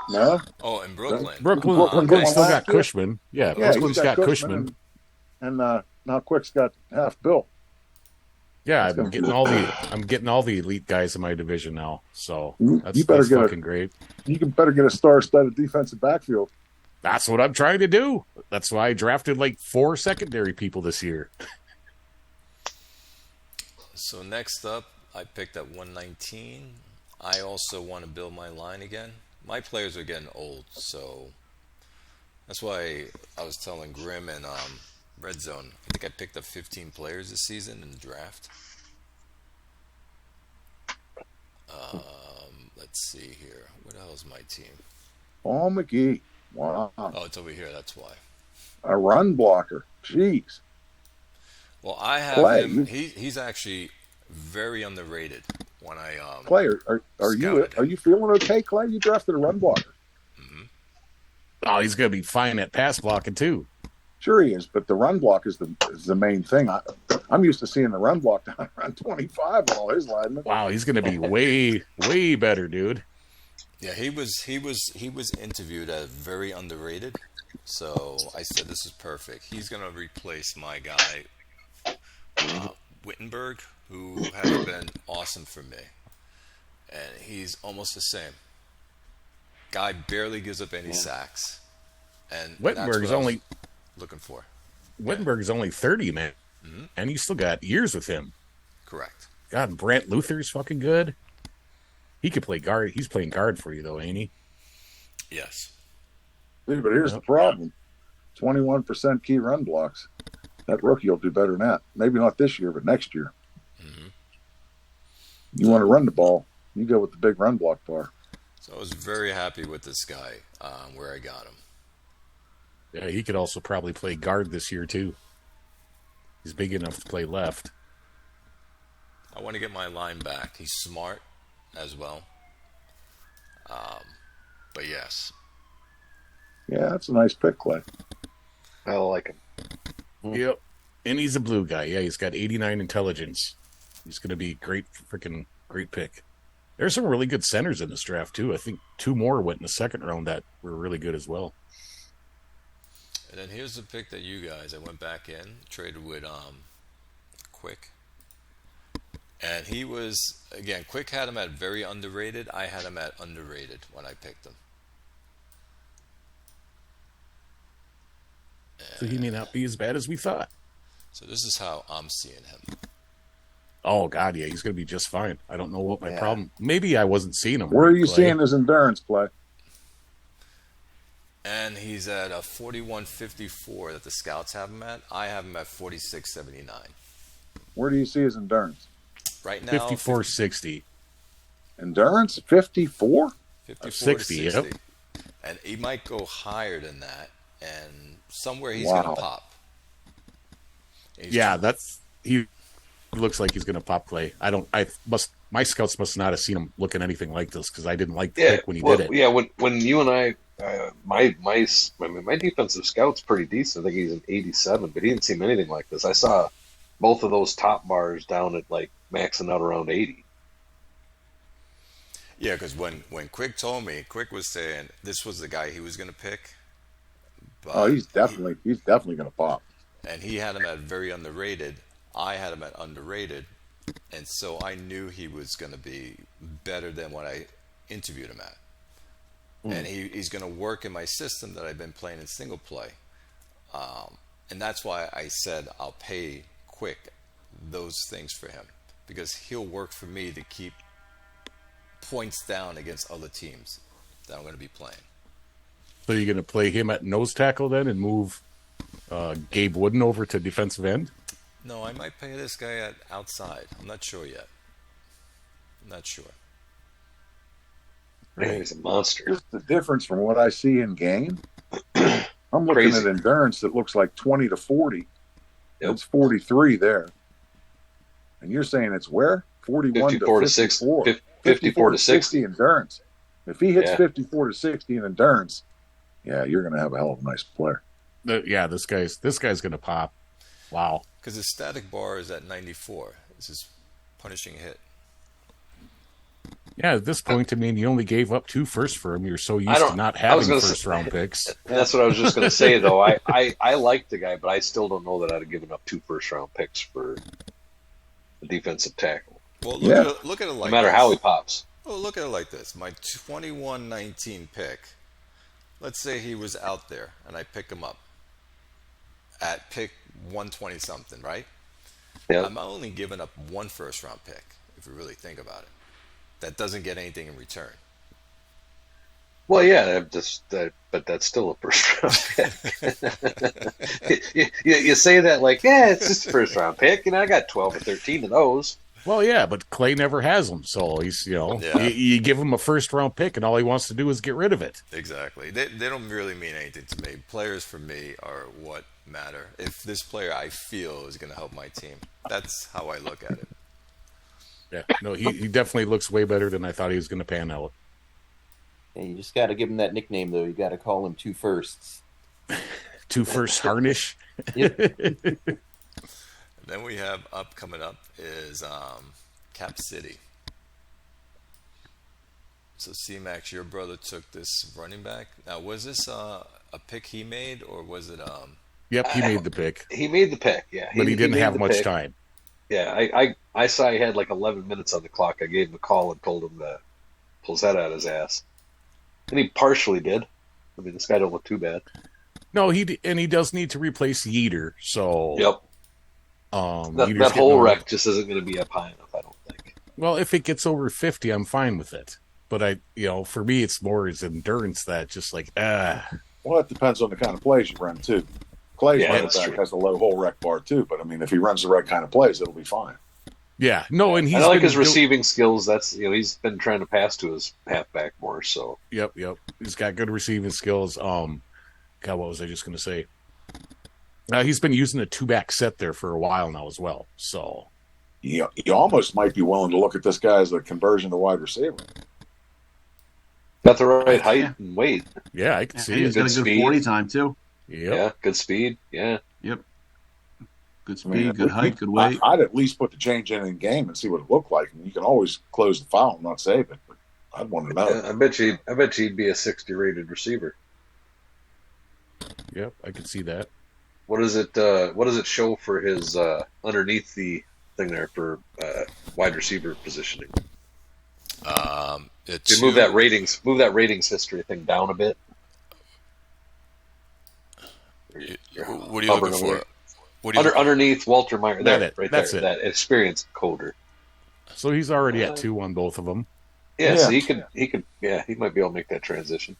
S6: No,
S1: Oh, in Brooklyn.
S2: Brooklyn
S1: Okay.
S2: still got
S6: last year.
S2: Cushman. Yeah,
S6: Yeah,
S2: Brooklyn's
S6: he's
S2: got Cushman.
S6: and now Quick's got half Bill.
S2: Yeah,
S6: That's
S2: I'm
S6: gonna
S2: getting all the elite guys in my division now. So
S6: You
S2: that's
S6: better
S2: that's
S6: get
S2: fucking great.
S6: You can better get a star-studded defensive backfield.
S2: That's what I'm trying to do. That's why I drafted like 4 secondary people this year.
S1: So next up, I picked up 119. I also want to build my line again. My players are getting old, so that's why I was telling Grim and Red Zone. I think I picked up 15 players this season in the draft. Let's see here. What the hell is my team?
S6: Paul McGee. Wow.
S1: Oh, it's over here. That's why.
S6: A run blocker. Jeez.
S1: Well, I have
S6: Clay,
S1: him. He's actually very underrated. When I
S6: Clay, are
S1: scouted him.
S6: you feeling okay, Clay? You drafted a run blocker.
S2: Oh, he's gonna be fine at pass blocking too.
S6: Sure he is, but the run block is the main thing. I'm used to seeing the run block down around 25 with all his linemen.
S2: Wow, he's gonna be way better, dude.
S1: Yeah, he was interviewed as very underrated. So I said this is perfect. He's gonna replace my guy Wittenberg, who has been awesome for me, and he's almost the same. Guy barely gives up any sacks, and
S2: Wittenberg
S1: that's
S2: is
S1: what I was
S2: only
S1: looking for.
S2: Wittenberg's only 30, man.
S1: Mm-hmm.
S2: And you still got years with him.
S1: Correct.
S2: God, and Brant Luther's fucking good. He could play guard. He's playing guard for you, though, ain't he?
S1: Yes.
S6: Yeah, but here's the problem: 21% key run blocks. That rookie will do better than that. Maybe not this year, but next year.
S1: Mm-hmm.
S6: You want to run the ball, you go with the big run block bar.
S1: So I was very happy with this guy where I got him.
S2: Yeah, he could also probably play guard this year, too. He's big enough to play left.
S1: I want to get my line back. He's smart as well. But yes.
S6: Yeah, that's a nice pick, Clay.
S5: I like him.
S2: Yep. And he's a blue guy. Yeah, he's got 89 intelligence. He's going to be freaking great pick. There's some really good centers in this draft, too. I think 2 more went in the second round that were really good as well.
S1: And then here's the pick that you guys, I went back in, traded with Quick. And he was, again, Quick had him at very underrated. I had him at underrated when I picked him.
S2: So he may not be as bad as we thought.
S1: So this is how I'm seeing him.
S2: Oh, God, yeah, he's going to be just fine. I don't know what my problem... Maybe I wasn't seeing him.
S6: Where are you
S2: Clay.
S6: seeing his endurance, Clay?
S1: And he's at a 41.54 that the scouts have him at. I have him at 46.79.
S6: Where do you see his endurance?
S1: Right now,
S2: 54.60.
S6: Endurance? 54?
S1: 54
S2: 60,
S1: to 60.
S2: yep.
S1: And he might go higher than that. And somewhere he's
S6: Wow.
S1: going to pop.
S2: Yeah, he looks like he's going to pop Clay. My scouts must not have seen him looking anything like this because I didn't like the pick when he did it.
S5: Yeah, when you and I, my defensive scout's pretty decent. I think he's an 87, but he didn't seem anything like this. I saw both of those top bars down at like maxing out around 80.
S1: Yeah, because when Quick told me, Quick was saying this was the guy he was going to pick. But
S6: He's definitely going to pop.
S1: And he had him at very underrated. I had him at underrated. And so I knew he was going to be better than what I interviewed him at. And he's going to work in my system that I've been playing in single play. And that's why I said I'll pay Quick those things for him. Because he'll work for me to keep points down against other teams that I'm going to be playing.
S2: So you're going to play him at nose tackle then and move Gabe Wooden over to defensive end?
S1: No, I might pay this guy at outside. I'm not sure yet. I'm not sure.
S5: Man, he's a monster.
S6: Just the difference from what I see in game. I'm looking
S5: Crazy.
S6: at endurance that looks like 20 to 40.
S5: Yep.
S6: It's 43 there. And you're saying it's where? 41
S5: 54
S6: to
S5: to 6.
S6: 54.
S5: 54 to 60.
S6: endurance. If he hits
S5: Yeah.
S6: 54 to 60 in endurance, yeah, you're going to have a hell of a nice player.
S2: Yeah, this guy's going to pop. Wow.
S1: Because his static bar is at 94. This is punishing hit.
S2: Yeah, at this point, I mean, you only gave up 2 firsts for him. You're so used to not
S5: I was
S2: having
S5: gonna
S2: first-round picks.
S5: That's what I was just going to say, though. I like the guy, but I still don't know that I'd have given up 2 first-round picks for a defensive tackle.
S1: Well,
S6: Yeah.
S1: look at it
S5: No
S1: like
S5: matter
S1: this.
S5: how he pops.
S1: Well, look at it like this. My 21-19 pick, let's say he was out there and I pick him up at pick 120-something, right?
S5: Yeah.
S1: I'm only giving up 1 first-round pick, if you really think about it. That doesn't get anything in return.
S5: Well, yeah, but that's still a first-round pick. you say that like, yeah, it's just a first-round pick, and I got 12 or 13 of those.
S2: Well, yeah, but Clay never has them, so he's,
S1: Yeah.
S2: you give him a first-round pick, and all he wants to do is get rid of it.
S1: Exactly. They don't really mean anything to me. Players for me are what matter. If this player I feel is going to help my team, that's how I look at it.
S2: Yeah, no, he definitely looks way better than I thought he was going to pan out.
S4: Yeah, you just got to give him that nickname, though. You got to call him 2 firsts.
S2: 2 first harnish.
S1: Then we have coming up is Cap City. So C-Max, your brother took this running back. Now, was this a pick he made, or was it
S2: Yep, he made the pick,
S5: He made the pick, yeah.
S2: but he didn't
S5: made
S2: have
S5: the
S2: much
S5: pick.
S2: time.
S5: Yeah, I saw he had like 11 minutes on the clock. I gave him a call and told him to pull his head out of his ass. And he partially did. I mean, this guy don't look too bad.
S2: No, he does need to replace Yeater. So
S5: Yep.
S2: Yeater's
S5: That
S2: getting
S5: whole
S2: old.
S5: wreck just isn't going to be up high enough, I don't think.
S2: Well, if it gets over 50, I'm fine with it. But for me, it's more his endurance that just like,
S6: Well, it depends on the kind of plays you run too. Clay's
S5: Yeah,
S6: running
S5: that's
S6: back
S5: true.
S6: has a low hole wreck bar too, but I mean, if he runs the right kind of plays, it'll be fine.
S2: yeah, no, and he's
S5: I like
S2: been
S5: his receiving skills. That's he's been trying to pass to his halfback more. So
S2: Yep. He's got good receiving skills. God, what was I just going to say? He's been using a 2-back set there for a while now as well. So
S6: You almost might be willing to look at this guy as a conversion to wide receiver.
S5: got the right height
S3: Yeah.
S5: and weight.
S2: yeah, I can
S3: And
S2: see
S3: he's
S2: it.
S3: got a good
S5: speed.
S3: 40 time too.
S2: Yep.
S5: Yeah, good speed. Yeah,
S3: Yep. Good
S6: I mean,
S3: speed, good height, good weight.
S6: I'd at least put the change in game and see what it looked like. And you can always close the file and not save it, but I'd want to know.
S5: I bet you'd be a 60 rated receiver.
S2: Yep, I can see that.
S5: What does it show for his underneath the thing there for wide receiver positioning?
S1: It's
S5: You move that ratings history thing down a bit.
S1: What are you looking for? What do you
S5: Underneath Walter Meyer, there,
S2: That it.
S5: right
S2: That's
S5: there,
S2: it.
S5: that experience coder.
S2: So he's already at 2 on both of them.
S5: Yeah,
S6: Yeah.
S5: so he might be able to make that transition.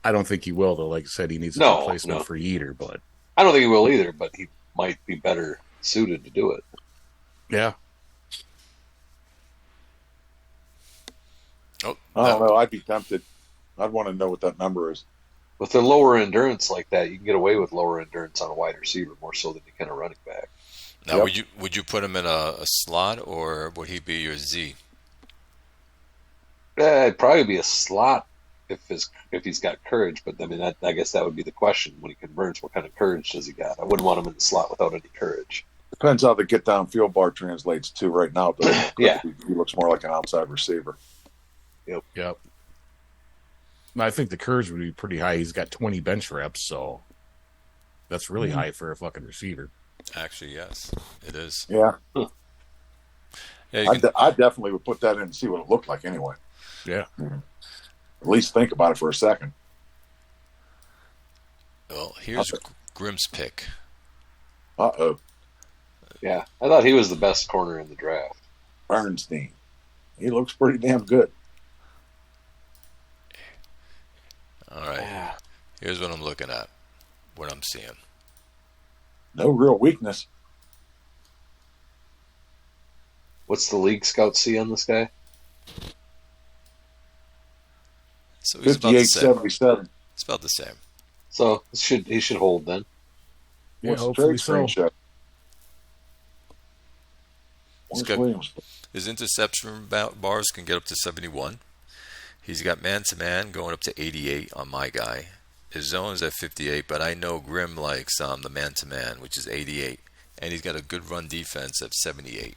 S2: I don't think he will, though. Like I said, he needs a
S5: No,
S2: replacement
S5: no.
S2: for Yeater, but
S5: I don't think he will either, but he might be better suited to do it.
S2: yeah.
S1: Oh,
S6: I don't know. I'd be tempted. I'd want to know what that number is.
S5: With the lower endurance like that, you can get away with lower endurance on a wide receiver more so than you can a running back.
S1: Now,
S6: Yep.
S1: would you put him in a slot, or would he be your Z?
S5: It'd probably be a slot if he's got courage, but I mean, I guess that would be the question when he converts. What kind of courage does he got? I wouldn't want him in the slot without any courage.
S6: Depends how the get down field bar translates to right now. But
S5: Yeah.
S6: he looks more like an outside receiver.
S2: Yep. I think the courage would be pretty high. He's got 20 bench reps, so that's really high for a fucking receiver.
S1: Actually, yes, it is.
S6: Yeah,
S1: Yeah, you can,
S6: I definitely would put that in and see what it looked like anyway.
S2: Yeah.
S6: At least think about it for a second.
S1: well, here's Grimm's pick.
S6: Uh-oh.
S5: Yeah, I thought he was the best corner in the draft.
S6: Bernstein. He looks pretty damn good.
S1: All right, here's what I'm looking at, what I'm seeing.
S6: No real weakness.
S5: What's the league scout see on this guy?
S1: So he's about the same.
S6: 58-77.
S1: It's about the same.
S5: So he should hold then.
S2: Yeah,
S6: What's the
S2: hopefully
S6: trade screen
S2: so.
S6: show?
S1: It's
S6: Where's
S1: good.
S6: Williams?
S1: His interception bars can get up to 71. He's got man-to-man going up to 88 on my guy. His zone's at 58, but I know Grimm likes the man-to-man, which is 88. And he's got a good run defense of 78.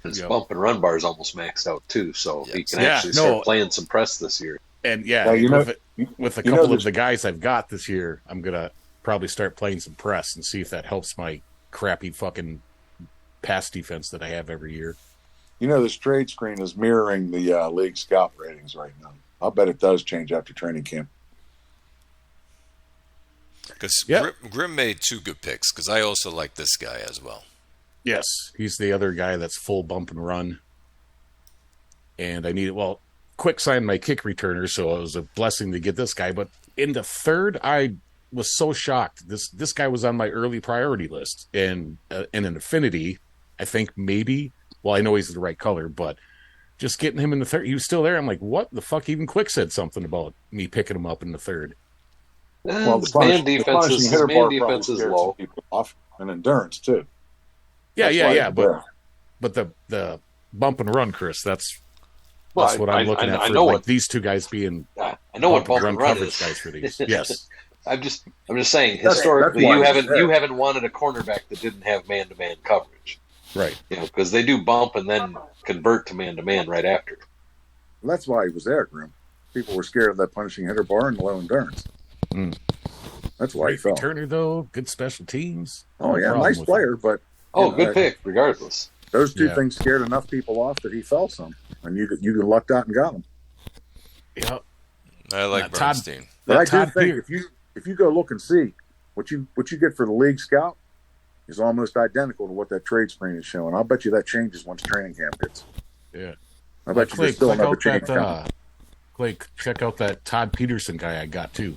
S5: His
S2: Yep.
S5: bump and run bar is almost maxed out too, so he can
S2: Yeah,
S5: actually
S2: no.
S5: start playing some press this year.
S2: And yeah,
S6: Yeah, you know-
S2: with a
S6: you know
S2: couple of
S6: there's-
S2: the guys I've got this year, I'm going to probably start playing some press and see if that helps my crappy fucking pass defense that I have every year.
S6: You know, this trade screen is mirroring the league scout ratings right now. I'll bet it does change after training camp.
S1: Because
S2: Yep.
S1: Grimm made 2 good picks, because I also like this guy as well.
S2: Yes, he's the other guy that's full bump and run. And I needed, quick signed my kick returner, so it was a blessing to get this guy. But in the third, I was so shocked. This guy was on my early priority list. And in an affinity, I think maybe, I know he's the right color, but just getting him in the third, he was still there. I'm like, what the fuck? Even Quick said something about me picking him up in the third.
S5: His man defense is low.
S6: People off, and endurance too.
S2: Yeah,
S6: That's why he's there.
S2: but the bump and run, Chris, that's
S5: Well,
S2: what I'm looking at
S5: I
S2: for
S5: know
S2: like
S5: what
S2: these 2 guys being
S5: I know what bump and run
S2: coverage
S5: is.
S2: guys for these. Yes.
S5: I'm just saying
S6: That's
S5: historically
S6: why
S5: you
S6: he's there.
S5: haven't wanted a cornerback that didn't have man to man coverage.
S2: Right.
S5: Because they do bump and then convert to man right after.
S6: Well, that's why he was there, Grim. People were scared of that punishing hitter bar and low endurance.
S2: Mm.
S6: That's why he
S2: Great
S6: fell.
S2: returner though, good special teams.
S6: Oh
S2: No
S6: yeah,
S2: problem
S6: nice
S2: with
S6: player, but
S5: Oh,
S6: you know,
S5: good pick, regardless.
S6: those 2
S2: Yeah.
S6: things scared enough people off that he fell some, and you lucked out and got him.
S2: him. Yep.
S1: I like
S2: Todd-
S1: Bernstein.
S6: But I do
S2: Todd
S6: think
S2: Peter-
S6: if you go look and see what you get for the league scout is almost identical to what that trade screen is showing. I'll bet you that changes once training camp hits.
S2: Yeah.
S6: I bet you
S2: Clay,
S6: there's still
S2: check
S6: another
S2: out
S6: change coming.
S2: that. Clay, check out that Todd Peterson guy I got too.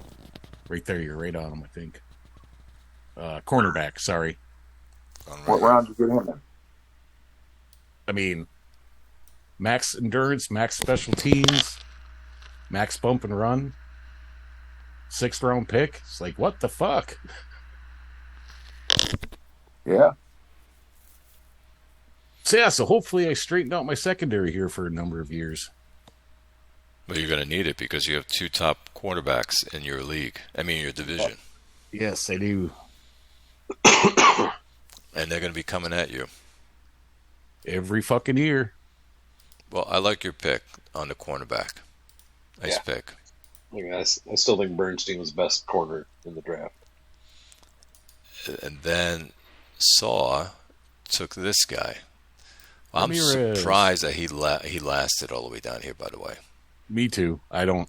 S2: Right there, you're right on him. I think. Cornerback. Sorry.
S6: What round did you get in there?
S2: I mean, max endurance, max special teams, max bump and run. 6th round pick. It's like, what the fuck?
S6: Yeah.
S2: So hopefully I straightened out my secondary here for a number of years.
S1: Well, you're going to need it because you have 2 top quarterbacks in your league. I mean, your division.
S2: Yes, I do.
S1: And they're going to be coming at you.
S2: Every fucking year.
S1: Well, I like your pick on the cornerback. Nice pick.
S5: I still think Bernstein was best corner in the draft.
S1: And then Saw took this guy. I'm
S2: Ramirez.
S1: surprised that he lasted all the way down here, by the way.
S2: Me too. I don't.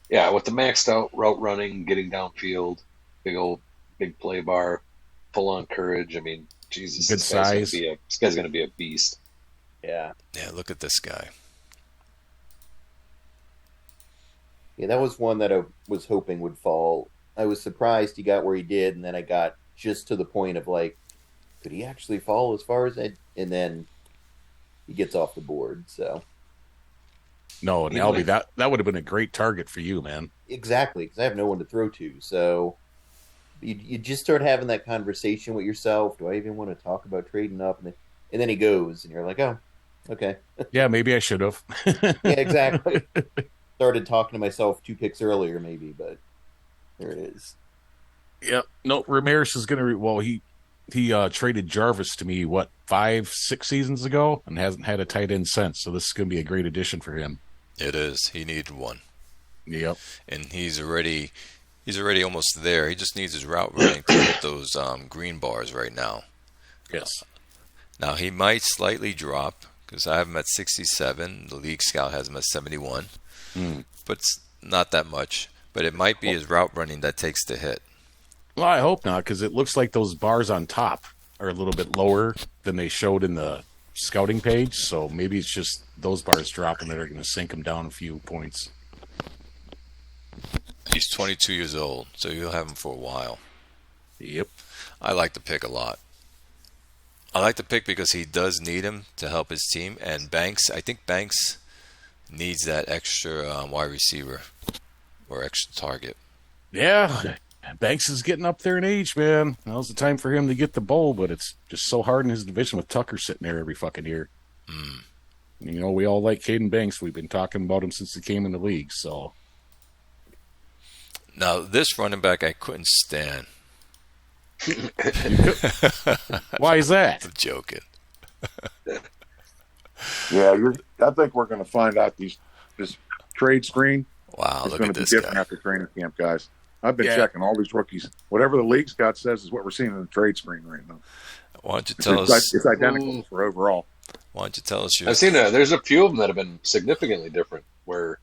S5: Yeah, with the maxed out route running, getting downfield, big play bar, full on courage. I mean, Jesus,
S2: Good size.
S5: This guy's going to be a beast.
S4: Yeah.
S1: Yeah, look at this guy.
S4: Yeah, that was one that I was hoping would fall. I was surprised he got where he did, and then I got just to the point of like, could he actually fall as far as that? And then he gets off the board. So
S2: No, and Albie, that would have been a great target for you, man.
S4: exactly, because I have no one to throw to. So you just start having that conversation with yourself. Do I even want to talk about trading up? And then he goes, and you're like, oh, okay.
S2: Yeah, maybe I should have.
S4: Yeah, exactly. Started talking to myself 2 picks earlier, maybe, but there it is.
S2: Yep. No, Ramirez is going to. He traded Jarvis to me 5-6 seasons ago, and hasn't had a tight end since. So this is going to be a great addition for him.
S1: It is. He needed one.
S2: Yep.
S1: And he's already almost there. He just needs his route running to hit those green bars right now.
S2: Yes.
S1: Now he might slightly drop because I have him at 67. The league scout has him at 71. But it's not that much. But it might be his route running that takes the hit.
S2: Well, I hope not, because it looks like those bars on top are a little bit lower than they showed in the scouting page. So maybe it's just those bars dropping that are going to sink him down a few points.
S1: He's 22 years old, so you'll have him for a while.
S2: Yep.
S1: I like the pick a lot. I like the pick because he does need him to help his team. And I think Banks needs that extra wide receiver or extra target.
S2: Yeah. Banks is getting up there in age, man. Now's the time for him to get the bowl, but it's just so hard in his division with Tucker sitting there every fucking year. You know, we all like Caden Banks. We've been talking about him since he came in the league, so.
S1: Now, this running back I couldn't stand.
S2: Why is that?
S1: I'm joking.
S6: Yeah, I think we're going to find out this trade screen
S1: Wow,
S6: is
S1: look
S6: going
S1: at
S6: to be
S1: this
S6: different
S1: guy.
S6: after training camp, guys. I've been checking all these rookies. Whatever the league scout says is what we're seeing in the trade screen right now.
S1: Why don't you tell us?
S6: It's identical for overall.
S1: Why don't you tell us your?
S5: I've seen there's a few of them that have been significantly different. Where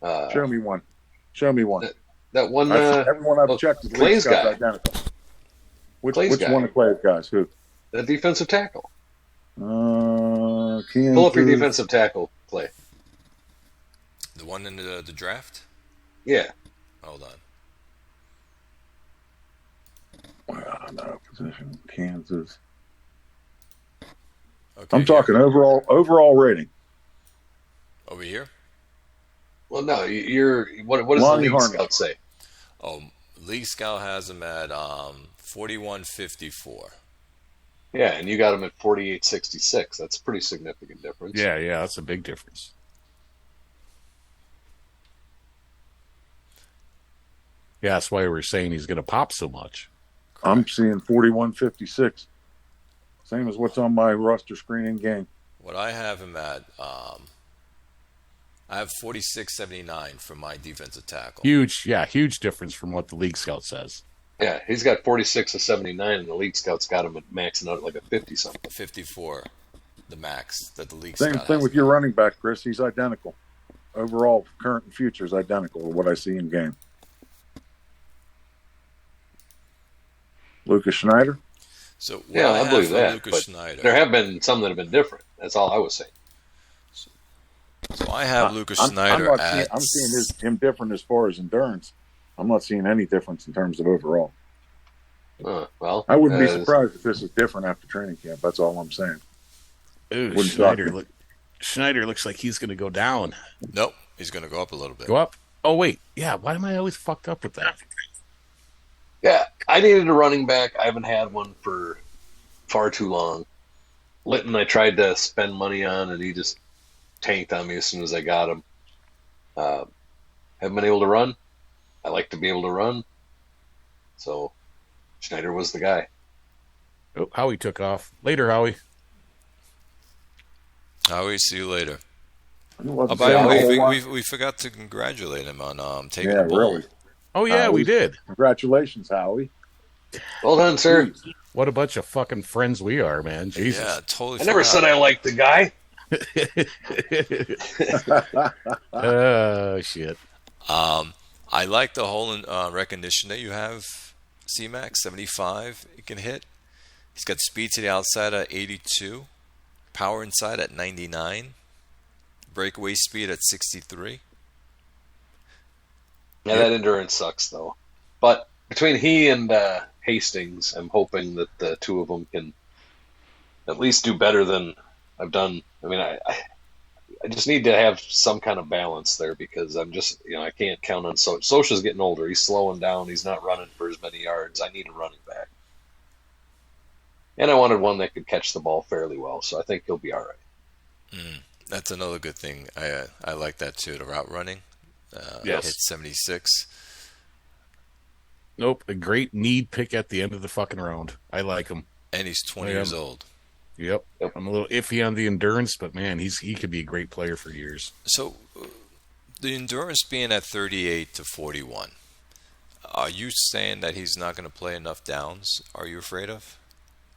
S6: Show me one. Show me one.
S5: that one
S6: Everyone I've checked is
S5: Clay's
S6: league scout's
S5: guy.
S6: identical. Which
S5: Clay's guy.
S6: one of Clay's guys? Who?
S5: the defensive tackle.
S6: Kansas.
S5: Pull up your defensive tackle play.
S1: The one in the draft?
S5: Yeah,
S1: Hold on.
S6: No position. Kansas.
S1: Okay,
S6: I'm talking overall rating.
S1: over here.
S5: well, no, what does
S6: Lonnie
S5: the league
S6: Harmon.
S5: scout say?
S1: Oh, League Scout has him at 4154.
S5: Yeah, and you got him at 48.66. That's a pretty significant difference.
S2: Yeah, that's a big difference. Yeah, that's why we're saying he's going to pop so much.
S6: I'm seeing 41.56. Same as what's on my roster screen in game.
S1: What I have him at, I have 4679 for my defensive tackle.
S2: Huge difference from what the league scout says.
S5: Yeah, he's got 46 to 79, and the league scout's got him at maxing out at like a 50 something.
S1: 54, the max that the league
S6: Same
S1: scout
S6: thing
S1: has
S6: with
S1: him
S6: your
S1: at.
S6: running back, Chris. He's identical. Overall, current and future is identical to what I see in game. Lucas Schneider.
S1: So what
S5: Yeah,
S1: I
S5: I
S1: have
S5: believe
S1: for
S5: that.
S1: Lucas
S5: But
S1: Schneider.
S5: there have been some that have been different. That's all I was saying.
S1: So I have Lucas
S6: I'm
S1: Schneider
S6: not
S1: at.
S6: seeing him different as far as endurance. I'm not seeing any difference in terms of overall.
S5: Well,
S6: I wouldn't be surprised if this is different after training camp. That's all I'm saying.
S2: Ooh,
S6: Wouldn't shock me.
S2: Schneider looks like he's going to go down.
S1: Nope, he's going to go up a little bit.
S2: Go up? Oh, wait. Yeah, why am I always fucked up with that?
S5: Yeah, I needed a running back. I haven't had one for far too long. Litton, I tried to spend money on, and he just tanked on me as soon as I got him. Haven't been able to run. I like to be able to run. So Schneider was the guy.
S2: Oh, Howie took off. Later, Howie.
S1: Howie, see you later.
S6: Wasn't
S1: By the
S6: saying a
S1: way,
S6: whole lot.
S1: we forgot to congratulate him on taking
S6: Yeah,
S1: the bowl.
S6: really.
S2: Oh, yeah, we did.
S6: Congratulations, Howie.
S5: Well done, sir.
S2: What a bunch of fucking friends we are, man. Jesus.
S1: Yeah, totally.
S5: I never said I liked the guy.
S2: Oh, shit.
S1: I like the whole recognition that you have, C-Max, 75 it can hit. He's got speed to the outside at 82, power inside at 99, breakaway speed at 63.
S5: Yeah, that endurance sucks, though. But between he and Hastings, I'm hoping that the two of them can at least do better than I've done. I mean, I just need to have some kind of balance there because I'm just, I can't count on Socha's getting older. He's slowing down. He's not running for as many yards. I need a running back. And I wanted one that could catch the ball fairly well, so I think he'll be all right.
S1: That's another good thing. I like that too, the route running.
S2: Yes.
S1: Hit 76.
S2: Nope, a great need pick at the end of the fucking round. I like him.
S1: And he's 20 years old.
S2: Yep. I'm a little iffy on the endurance, but man, he could be a great player for years.
S1: So, the endurance being at 38 to 41, are you saying that he's not going to play enough downs? Are you afraid of?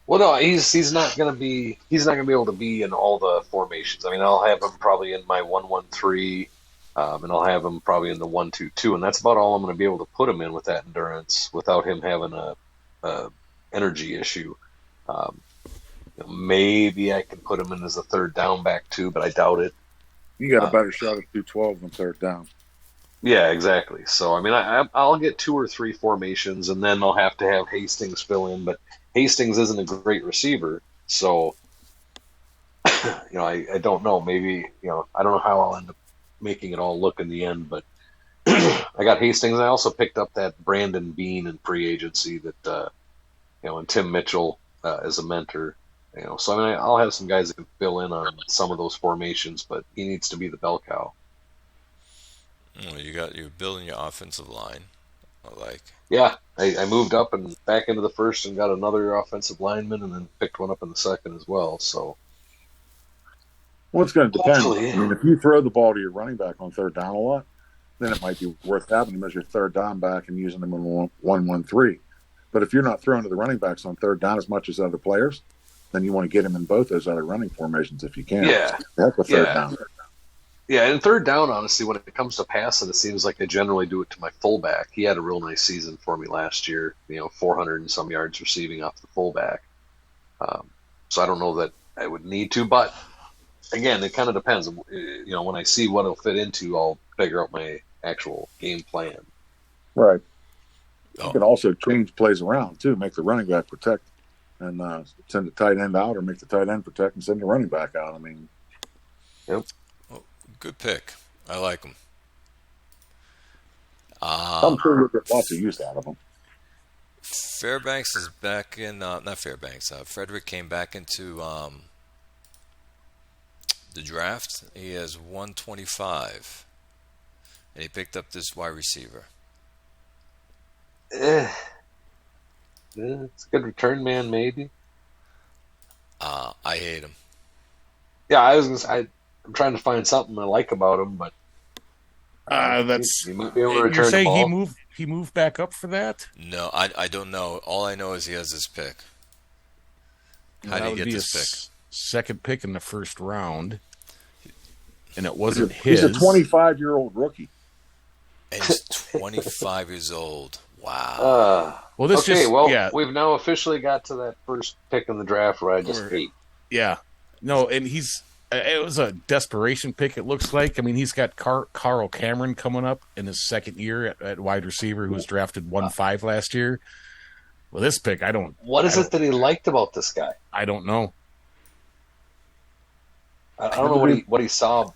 S5: Well, no, he's not going to be able to be in all the formations. I mean, I'll have him probably in my 1-1-3, and I'll have him probably in the 1-2-2, and that's about all I'm going to be able to put him in with that endurance without him having a energy issue. Maybe I can put him in as a third down back too, but I doubt it.
S6: You got a better shot at 212 than third down.
S5: Yeah, exactly. So, I mean, I'll get 2 or 3 formations, and then I'll have to have Hastings fill in. But Hastings isn't a great receiver, so, I don't know. Maybe, I don't know how I'll end up making it all look in the end. But I got Hastings. I also picked up that Brandon Bean in free agency that, and Tim Mitchell as a mentor. So I mean, I'll have some guys that can fill in on some of those formations, but he needs to be the bell cow.
S1: Well, you're building your offensive line. I like.
S5: Yeah, I moved up and back into the first and got another offensive lineman, and then picked one up in the second as well. So,
S6: Well, it's going to depend.
S5: Hopefully.
S6: I mean, if you throw the ball to your running back on third down a lot, then it might be worth having him as your third down back and using him in 1-1-3. But if you're not throwing to the running backs on third down as much as other players, then you want to get him in both those other running formations if you can.
S5: Yeah.
S6: Heck with third
S5: Yeah.
S6: down.
S5: Yeah, and third down, honestly, when it comes to passing, it seems like I generally do it to my fullback. He had a real nice season for me last year, 400 and some yards receiving off the fullback. So I don't know that I would need to, but again, it kind of depends. When I see what it'll fit into, I'll figure out my actual game plan.
S6: Right.
S1: Oh.
S6: You can also change plays around, too. Make the running back protect and send the tight end out, or make the tight end protect and send the running back out. I mean,
S5: Yep.
S1: Well, good pick. I like him.
S6: I'm sure you'll get lots of use out of them.
S1: Fairbanks is back in. Not Fairbanks. Frederick came back into the draft. He has 125, and he picked up this wide receiver.
S5: It's a good return man, maybe.
S1: I hate him.
S5: Yeah, I was gonna say, I'm trying to find something I like about him, but
S2: That's.
S5: he might be able to
S2: You're
S5: return the
S2: saying
S5: ball.
S2: he moved back up for that?
S1: No, I don't know. All I know is he has this pick. How
S2: That
S1: did he
S2: would
S1: get
S2: be
S1: this
S2: a
S1: pick?
S2: second pick in the first round, and it wasn't
S6: He's
S2: his.
S6: a 25-year-old rookie.
S1: And he's 25 years old. Wow.
S2: Well, this
S5: Okay,
S2: just
S5: well,
S2: yeah,
S5: we've now officially got to that first pick in the draft where I just hate.
S2: yeah. No, and it was a desperation pick, it looks like. I mean, he's got Carl Cameron coming up in his second year at wide receiver, who was drafted 1-5 last year. Well, this pick,
S5: What is it that he liked about this guy?
S2: I don't know.
S5: I don't know what he saw.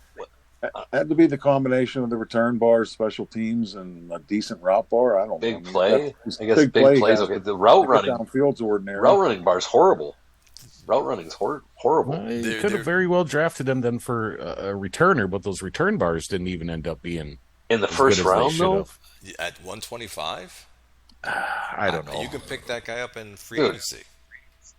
S6: Had to be the combination of the return bars, special teams, and a decent route bar. I don't know.
S5: Big play.
S6: That's-
S5: I guess
S6: big
S5: big
S6: play
S5: plays.
S6: has
S5: Okay,
S6: to
S5: the route
S6: get
S5: running.
S6: downfield's ordinary.
S5: Route running bar is horrible. Route running is horrible.
S2: Well, you
S1: They're-
S2: could have very well drafted him then for a returner, but those return bars didn't even end up being
S5: In the
S2: as
S5: first
S2: good as they
S5: round,
S2: should
S5: though.
S2: have.
S1: At 125?
S2: I don't know.
S1: You can pick that guy up in free
S5: Dude.
S1: agency.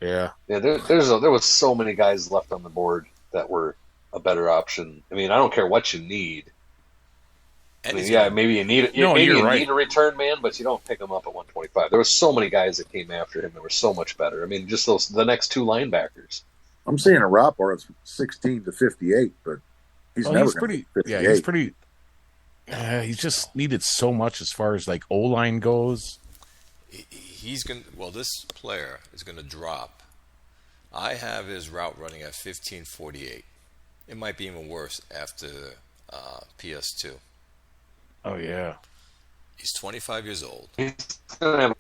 S2: Yeah.
S5: Yeah, there was so many guys left on the board that were a better option. I mean, I don't care what you need. I
S1: And
S5: mean,
S1: he's
S5: yeah,
S1: gonna-
S5: maybe you need
S2: No,
S5: maybe
S2: you're
S5: you
S2: right.
S5: need a return man, but you don't pick him up at 125. There were so many guys that came after him that were so much better. I mean, just the next two linebackers.
S6: I'm seeing a route bar that's 16 to 58, but he's
S2: Well,
S6: never
S2: he's
S6: gonna
S2: pretty.
S6: be
S2: Yeah,
S6: 58.
S2: he's pretty. He's just needed so much as far as like O line goes.
S1: he's going to, well, this player is going to drop. I have his route running at 1548. It might be even worse after PS2.
S2: Oh yeah.
S1: He's 25 years old.
S5: He's gonna have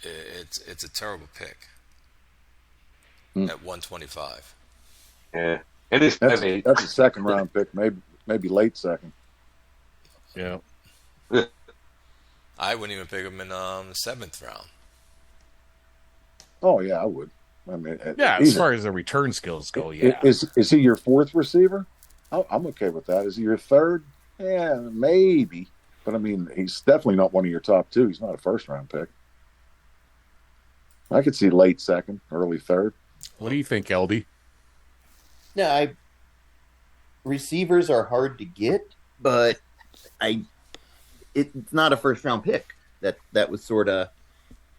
S1: It's a terrible pick
S6: Hmm.
S1: at 125.
S5: yeah, and he's
S6: That's,
S5: 5'8".
S6: that's a second round pick, maybe late second.
S2: Yeah.
S1: I wouldn't even pick him in the 7th round.
S6: Oh yeah, I would. I mean,
S2: Yeah. As
S6: he's-
S2: far as the return skills go, yeah.
S6: Is he your fourth receiver? I'm okay with that. Is he your third? Yeah, maybe. But I mean, he's definitely not one of your top two. He's not a first round pick. I could see late second, early third.
S2: What do you think, LD?
S4: Yeah, receivers are hard to get, but it's not a first round pick. That was sort of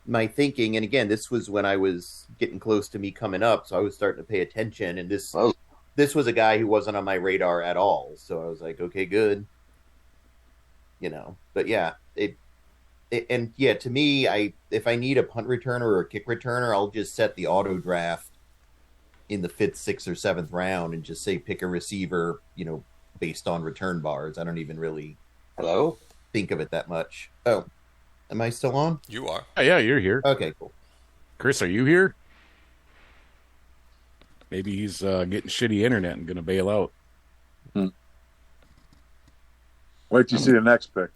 S4: my thinking. And again, this was when I was getting close to me coming up, so I was starting to pay attention. And
S5: Oh.
S4: this was a guy who wasn't on my radar at all. So I was like, okay, good. But yeah, and yeah, to me, if I need a punt returner or a kick returner, I'll just set the auto draft in the 5th, 6th, or 7th round and just say pick a receiver, based on return bars. I don't even really
S5: Hello.
S4: think of it that much. Oh, am I still on?
S1: You are.
S2: Oh, yeah, you're here.
S4: Okay, cool.
S2: Chris, are you here? Maybe he's getting shitty internet and going to bail out.
S6: Wait till you see the next pick.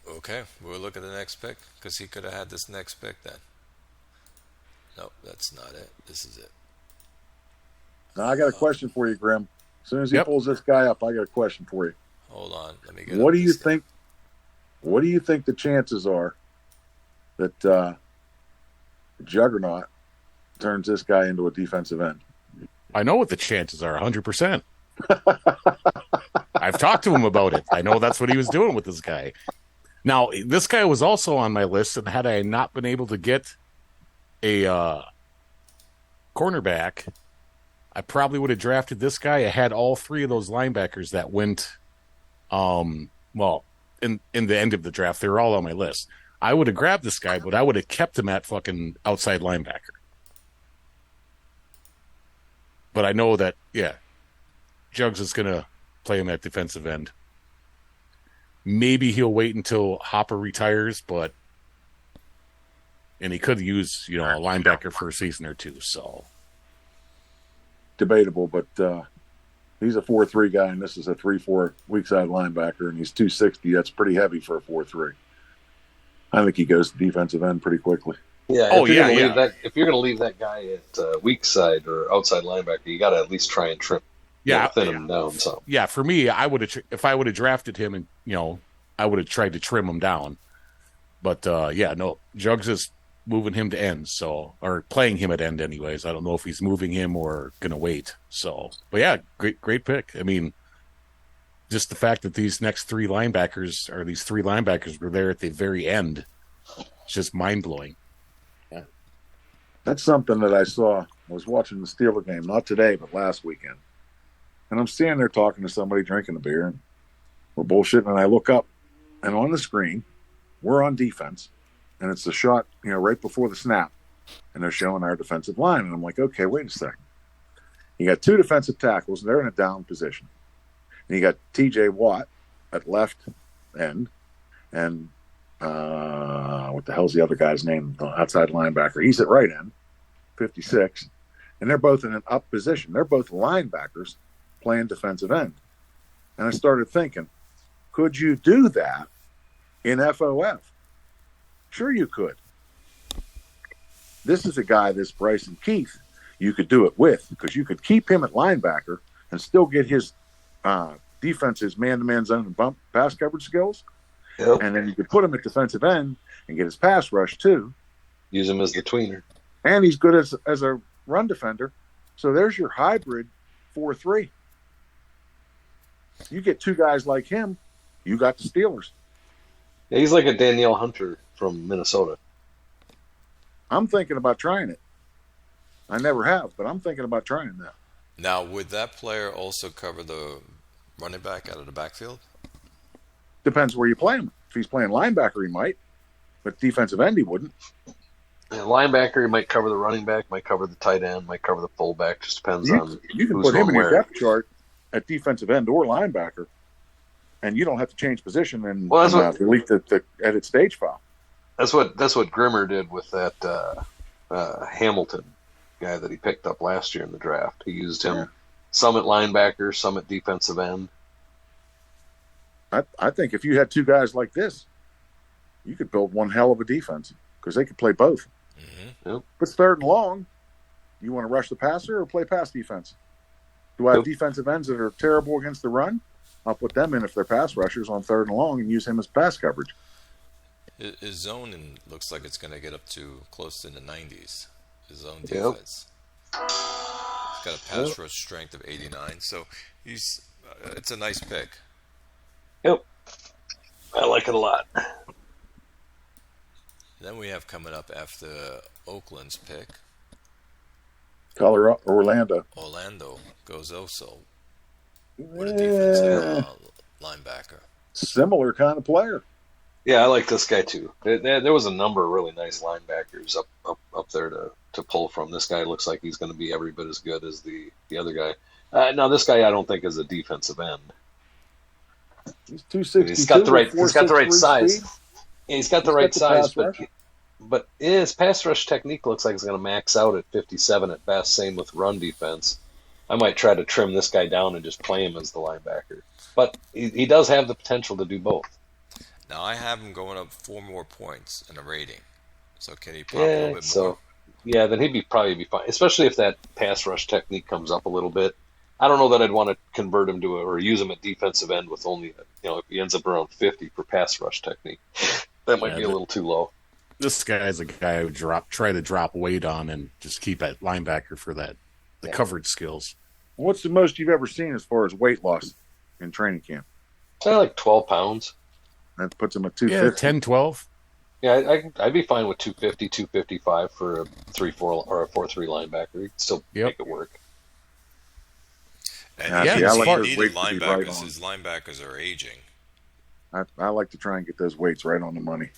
S1: Okay, we'll look at the next pick because he could have had this next pick then. Nope, that's not it. This is it.
S6: Now I got a question for you, Grim. As soon as he
S2: Yep.
S6: pulls this guy up, I got a question for you.
S1: Hold on, let me get.
S6: What
S1: up
S6: do you
S1: this thing.
S6: think? What do you think the chances are that Juggernaut turns this guy into a defensive end?
S2: I know what the chances are, 100%. I've talked to him about it. I know that's what he was doing with this guy. Now, this guy was also on my list, and had I not been able to get a cornerback, I probably would have drafted this guy. I had all three of those linebackers that went, in the end of the draft. They were all on my list. I would have grabbed this guy, but I would have kept him at fucking outside linebacker. But I know that, yeah, Jugs is going to play him at defensive end. Maybe he'll wait until Hopper retires, and he could use, a linebacker for a season or two. So
S6: Debatable, but he's a 4-3 guy, and this is a 3-4 weak side linebacker, and he's 260. That's pretty heavy for a 4-3. I think he goes to defensive end pretty quickly.
S5: Yeah.
S2: Oh,
S5: if you're
S2: yeah,
S5: gonna
S2: yeah.
S5: leave that, if you're going to leave that guy at weak side or outside linebacker, you got to at least try and trim. Thin him down. So
S2: yeah, for me, I would have if I would have drafted him, and I would have tried to trim him down. But Jugs is moving him to end, or playing him at end anyways. I don't know if he's moving him or gonna wait. So, but yeah, great pick. I mean, just the fact that these three linebackers were there at the very end, it's just mind blowing.
S6: That's something that I saw. I was watching the Steeler game, not today, but last weekend. And I'm standing there talking to somebody drinking a beer, and we're bullshitting, and I look up, and on the screen, we're on defense, and it's the shot, right before the snap, and they're showing our defensive line, and I'm like, okay, wait a second. You got two defensive tackles, and they're in a down position, and you got T.J. Watt at left end, and what the hell's the other guy's name? The outside linebacker. He's at right end, 56, and they're both in an up position. They're both linebackers playing defensive end, and I started thinking, could you do that in FOF? Sure you could. This is a guy, this Bryson Keith, you could do it with, because you could keep him at linebacker and still get his defense's man-to-man zone and bump pass coverage skills.
S5: Yep.
S6: And then you could put him at defensive end and get his pass rush too.
S5: Use him as the tweener.
S6: And he's good as a run defender. So there's your hybrid 4-3. You get two guys like him, you got the Steelers.
S5: Yeah, he's like a Danielle Hunter from Minnesota.
S6: I'm thinking about trying it. I never have, but I'm thinking about trying that.
S1: Now, would that player also cover the running back out of the backfield?
S6: Depends where you play him. If he's playing linebacker, he might. But defensive end, he wouldn't.
S5: Yeah, linebacker, he might cover the running back, might cover the tight end, might cover the fullback. Just depends on
S6: you can
S5: who's
S6: put him in
S5: going
S6: your
S5: where.
S6: depth chart at defensive end or linebacker, and you don't have to change position and
S5: Well, that's
S6: delete the edit stage file.
S5: That's what Grimmer did with that Hamilton guy that he picked up last year in the draft. He used him some at linebacker, some at defensive end.
S6: I think if you had two guys like this, you could build one hell of a defense because they could play both.
S1: Mm-hmm.
S5: Yep.
S6: If it's third and long, you want to rush the passer or play pass defense? Do I have defensive ends that are terrible against the run? I'll put them in if they're pass rushers on third and long and use him as pass coverage.
S1: His zone looks like it's going to get up to close to the 90s. His zone defense. He's got a pass rush strength of 89, so it's a nice pick.
S5: Yep. I like it a lot.
S1: Then we have coming up after Oakland's pick.
S6: Colorado, Orlando
S1: goes also with a defensive linebacker.
S6: Similar kind of player.
S5: Yeah, I like this guy too. There was a number of really nice linebackers up there to pull from. This guy looks like he's going to be every bit as good as the other guy. Now, this guy I don't think is a defensive end.
S6: He's 260.
S5: He's got the right size.
S6: Speed.
S5: Yeah, he's got the right size,
S6: rush.
S5: but his pass rush technique looks like it's going to max out at 57 at best. Same with run defense. I might try to trim this guy down and just play him as the linebacker. But he does have the potential to do both.
S1: Now, I have him going up 4 more points in a rating. So can he pop a little bit more?
S5: Yeah, then he'd probably be fine, especially if that pass rush technique comes up a little bit. I don't know that I'd want to convert him to or use him at defensive end with only, if he ends up around 50 for pass rush technique. That might be a little too low.
S2: This guy is a guy who try to drop weight on and just keep at linebacker for the coverage skills.
S6: What's the most you've ever seen as far as weight loss in training camp?
S5: Like 12 pounds.
S6: That puts him at 250.
S2: Yeah, 10, 12.
S5: Yeah, I'd be fine with 250, 255 for a 3-4 or a 4-3 linebacker. You'd still make it work.
S1: And
S6: I like those
S1: needed
S6: weights to be right
S1: linebackers.
S6: on.
S1: His linebackers are aging.
S6: I like to try and get those weights right on the money.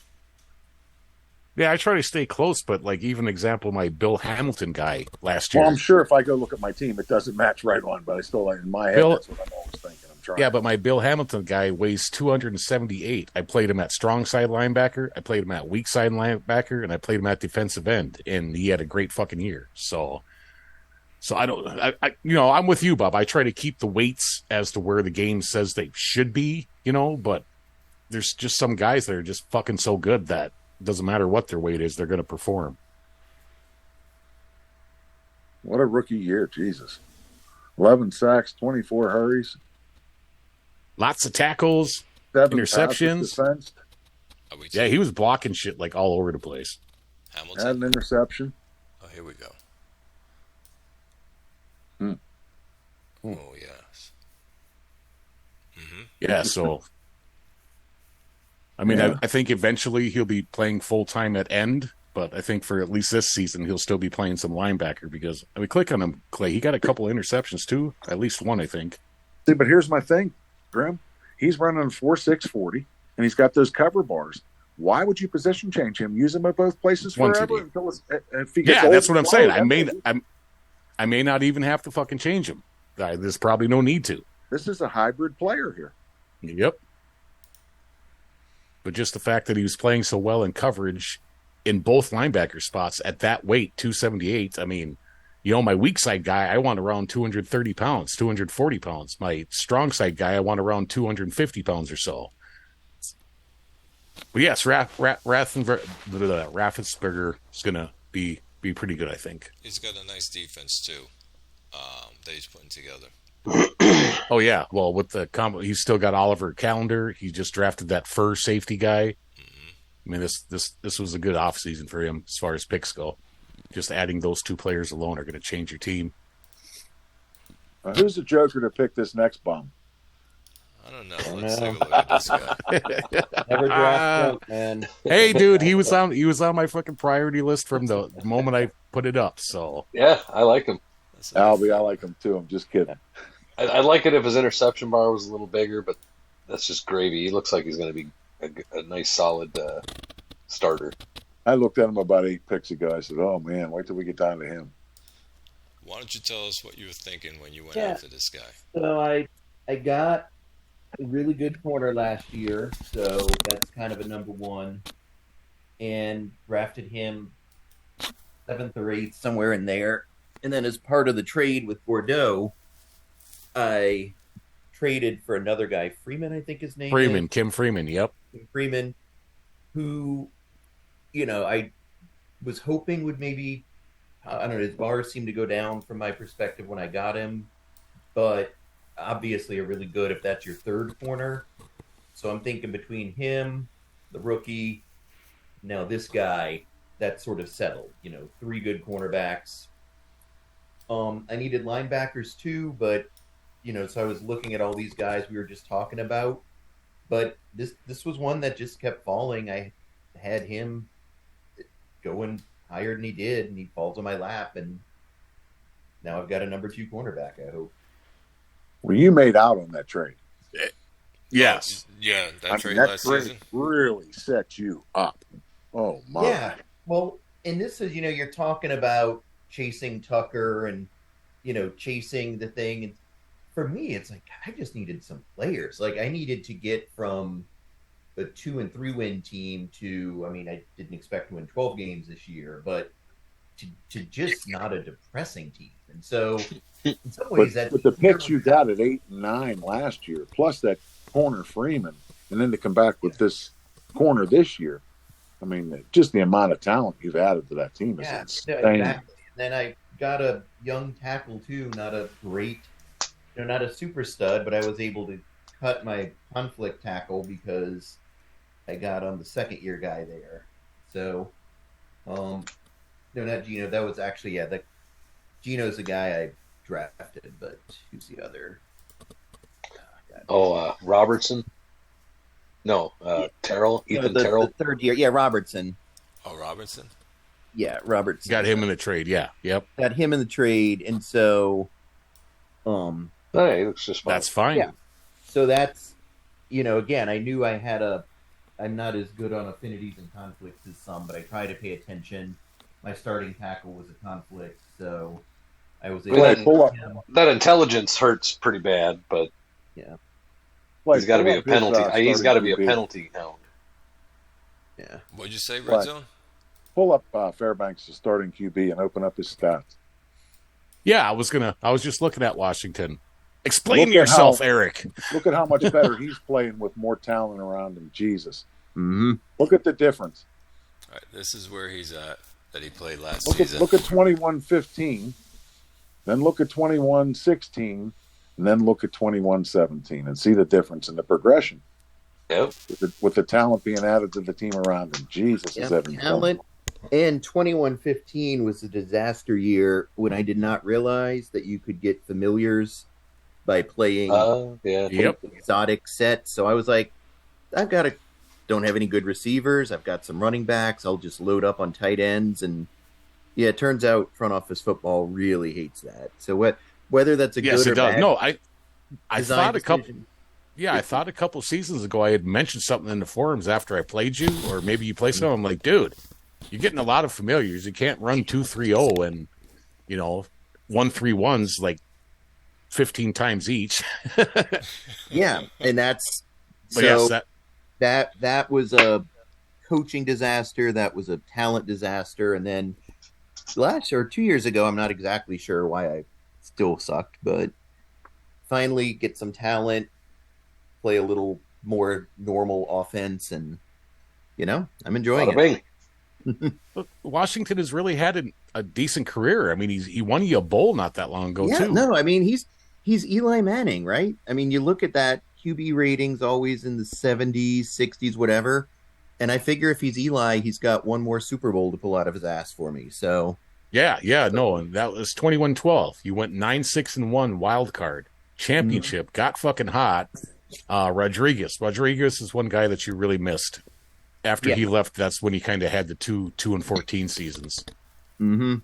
S2: Yeah, I try to stay close, but like even example, my Bill Hamilton guy last year.
S6: Well, I'm sure if I go look at my team, it doesn't match right on, but I still in my head. That's what I'm always thinking. I'm trying.
S2: Yeah, but my Bill Hamilton guy weighs 278. I played him at strong side linebacker, I played him at weak side linebacker, and I played him at defensive end, and he had a great fucking year. So I'm with you, Bob. I try to keep the weights as to where the game says they should be, but there's just some guys that are just fucking so good that doesn't matter what their weight is, they're going to perform.
S6: What a rookie year, Jesus. 11 sacks, 24 hurries.
S2: Lots of tackles,
S6: 7
S2: interceptions.
S6: passes defensed.
S2: Yeah, he was blocking shit like all over the place.
S1: Hamilton.
S6: Had an interception.
S1: Oh, here we go. Oh, yes. Mm-hmm.
S2: Yeah, so I mean,
S6: Yeah.
S2: I think eventually he'll be playing full-time at end, but I think for at least this season he'll still be playing some linebacker because, click on him, Clay. He got a couple interceptions too, at least one, I think.
S6: See, but here's my thing, Grim. He's running 4.640, and he's got those cover bars. why would you position change him? Use him at both places
S2: One
S6: forever
S2: TD.
S6: until if he gets
S2: Yeah,
S6: old
S2: that's what I'm
S6: and
S2: saying.
S6: slow,
S2: I may not even have to fucking change him. There's probably no need to.
S6: This is a hybrid player here.
S2: Yep. But just the fact that he was playing so well in coverage in both linebacker spots at that weight, 278. I mean, my weak side guy, I want around 230 pounds, 240 pounds. My strong side guy, I want around 250 pounds or so. But yes, Raffensperger is going to be pretty good, I think.
S1: He's got a nice defense too, that he's putting together.
S2: Oh yeah, well with the he's still got Oliver Calendar. He just drafted that fur safety guy. I mean, this was a good offseason for him as far as picks go. Just adding those two players alone are going to change your team.
S6: Who's the joker to pick this next bum?
S1: I don't know. Let's take a look at this guy.
S4: Never draft drunk, man.
S2: Hey, dude, he was on my fucking priority list from the moment I put it up. So
S5: Yeah, I like him.
S6: Albie, I like him too. I'm just kidding.
S5: I'd like it if his interception bar was a little bigger, but that's just gravy. He looks like he's going to be a nice, solid starter.
S6: I looked at him about 8 picks ago. I said, "Oh man, wait till we get down to him."
S1: Why don't you tell us what you were thinking when you went
S7: Yeah.
S1: after this guy?
S7: So I got a really good corner last year, so that's kind of a number one, and drafted him
S4: 7th or 8th, somewhere in there. And then as part of the trade with Bordeaux, I traded for another guy, Freeman, I think his name is.
S2: Kim Freeman, yep.
S4: Freeman, who, I was hoping would maybe, I don't know, his bars seemed to go down from my perspective when I got him, but obviously are really good if that's your third corner. So I'm thinking between him, the rookie, now this guy, that's sort of settled. 3 good cornerbacks. I needed linebackers too, but so I was looking at all these guys we were just talking about, but this was one that just kept falling. I had him going higher than he did, and he falls on my lap, and now I've got a number 2 cornerback, I hope.
S6: Well, you made out on that trade.
S2: Yes.
S1: Yeah, that
S6: I
S1: trade
S6: mean, that
S1: last
S6: trade
S1: season.
S6: really set you up. Oh my!
S4: Yeah, well, and this is you're talking about chasing Tucker and chasing the thing, and for me, it's like I just needed some players. Like I needed to get from a 2 and 3 win team to, I didn't expect to win 12 games this year, but to just not a depressing team. And so, in some ways,
S6: But the picks you got at 8 and 9 last year, plus that corner Freeman, and then to come back with this corner this year, just the amount of talent you've added to that team is insane.
S4: Exactly. And then I got a young tackle too, not a great, not a super stud, but I was able to cut my conflict tackle because I got the second year guy there. So, no, not Gino. That was actually Gino's the guy I drafted, but who's the other?
S5: Robertson. No, Terrell. Ethan Terrell.
S4: The third year, Robertson.
S1: Oh, Robinson?
S4: Yeah, Robertson.
S2: Got him in the trade, yeah. Yep.
S4: Got him in the trade, and so,
S5: Hey, he looks just fine.
S2: That's fine.
S4: Yeah. So that's, again, I knew I had I'm not as good on affinities and conflicts as some, but I try to pay attention. My starting tackle was a conflict, so I was able to.
S5: That intelligence hurts pretty bad, but
S4: yeah,
S5: he's got to be a penalty. He's got to be a penalty hound.
S4: Yeah.
S1: What'd you say, Red Zone?
S6: Pull up Fairbanks' starting QB and open up his stats.
S2: Yeah, I was just looking at Washington. Explain yourself, Eric.
S6: Look at how much better he's playing with more talent around him. Jesus.
S4: Mm-hmm.
S6: Look at the difference.
S1: All right, this is where he's at that he played last
S6: Look
S1: season.
S6: at 21-15, then look at 21-16, and then look at 21-17 and see the difference in the progression.
S5: Yep.
S6: With the talent being added to the team around him. Jesus is having
S4: talent. And 21-15 was a disaster year when I did not realize that you could get familiars by playing exotic sets. So I was like, don't have any good receivers. I've got some running backs. I'll just load up on tight ends. And yeah, it turns out front office football really hates that. So whether that's a good or
S2: Yes, it does.
S4: bad
S2: No, I thought a couple.
S4: decision.
S2: Yeah, I thought a couple seasons ago I had mentioned something in the forums after I played you, or maybe you played some. I'm like, dude, you're getting a lot of familiars. You can't run 2-3-0 and, 1-3-1s like 15 times each.
S4: Yeah, and that's
S2: But yes,
S4: so that was a coaching disaster. That was a talent disaster. And then last or 2 years ago, I'm not exactly sure why I still sucked, but finally get some talent, play a little more normal offense, and I'm enjoying
S5: Bada
S4: it.
S5: bing.
S2: Look, Washington has really had a decent career. I mean, he won you a bowl not that long ago,
S4: Yeah,
S2: too.
S4: no, I mean he's Eli Manning, right? I mean, you look at that QB ratings always in the 70s, 60s, whatever. And I figure if he's Eli, he's got one more Super Bowl to pull out of his ass for me. So
S2: Yeah, no, and that was 21-12. You went 9-6-1 wild card championship, got fucking hot. Rodriguez is one guy that you really missed. After he left, that's when he kind of had the 2-14 seasons.
S4: Mm-hmm.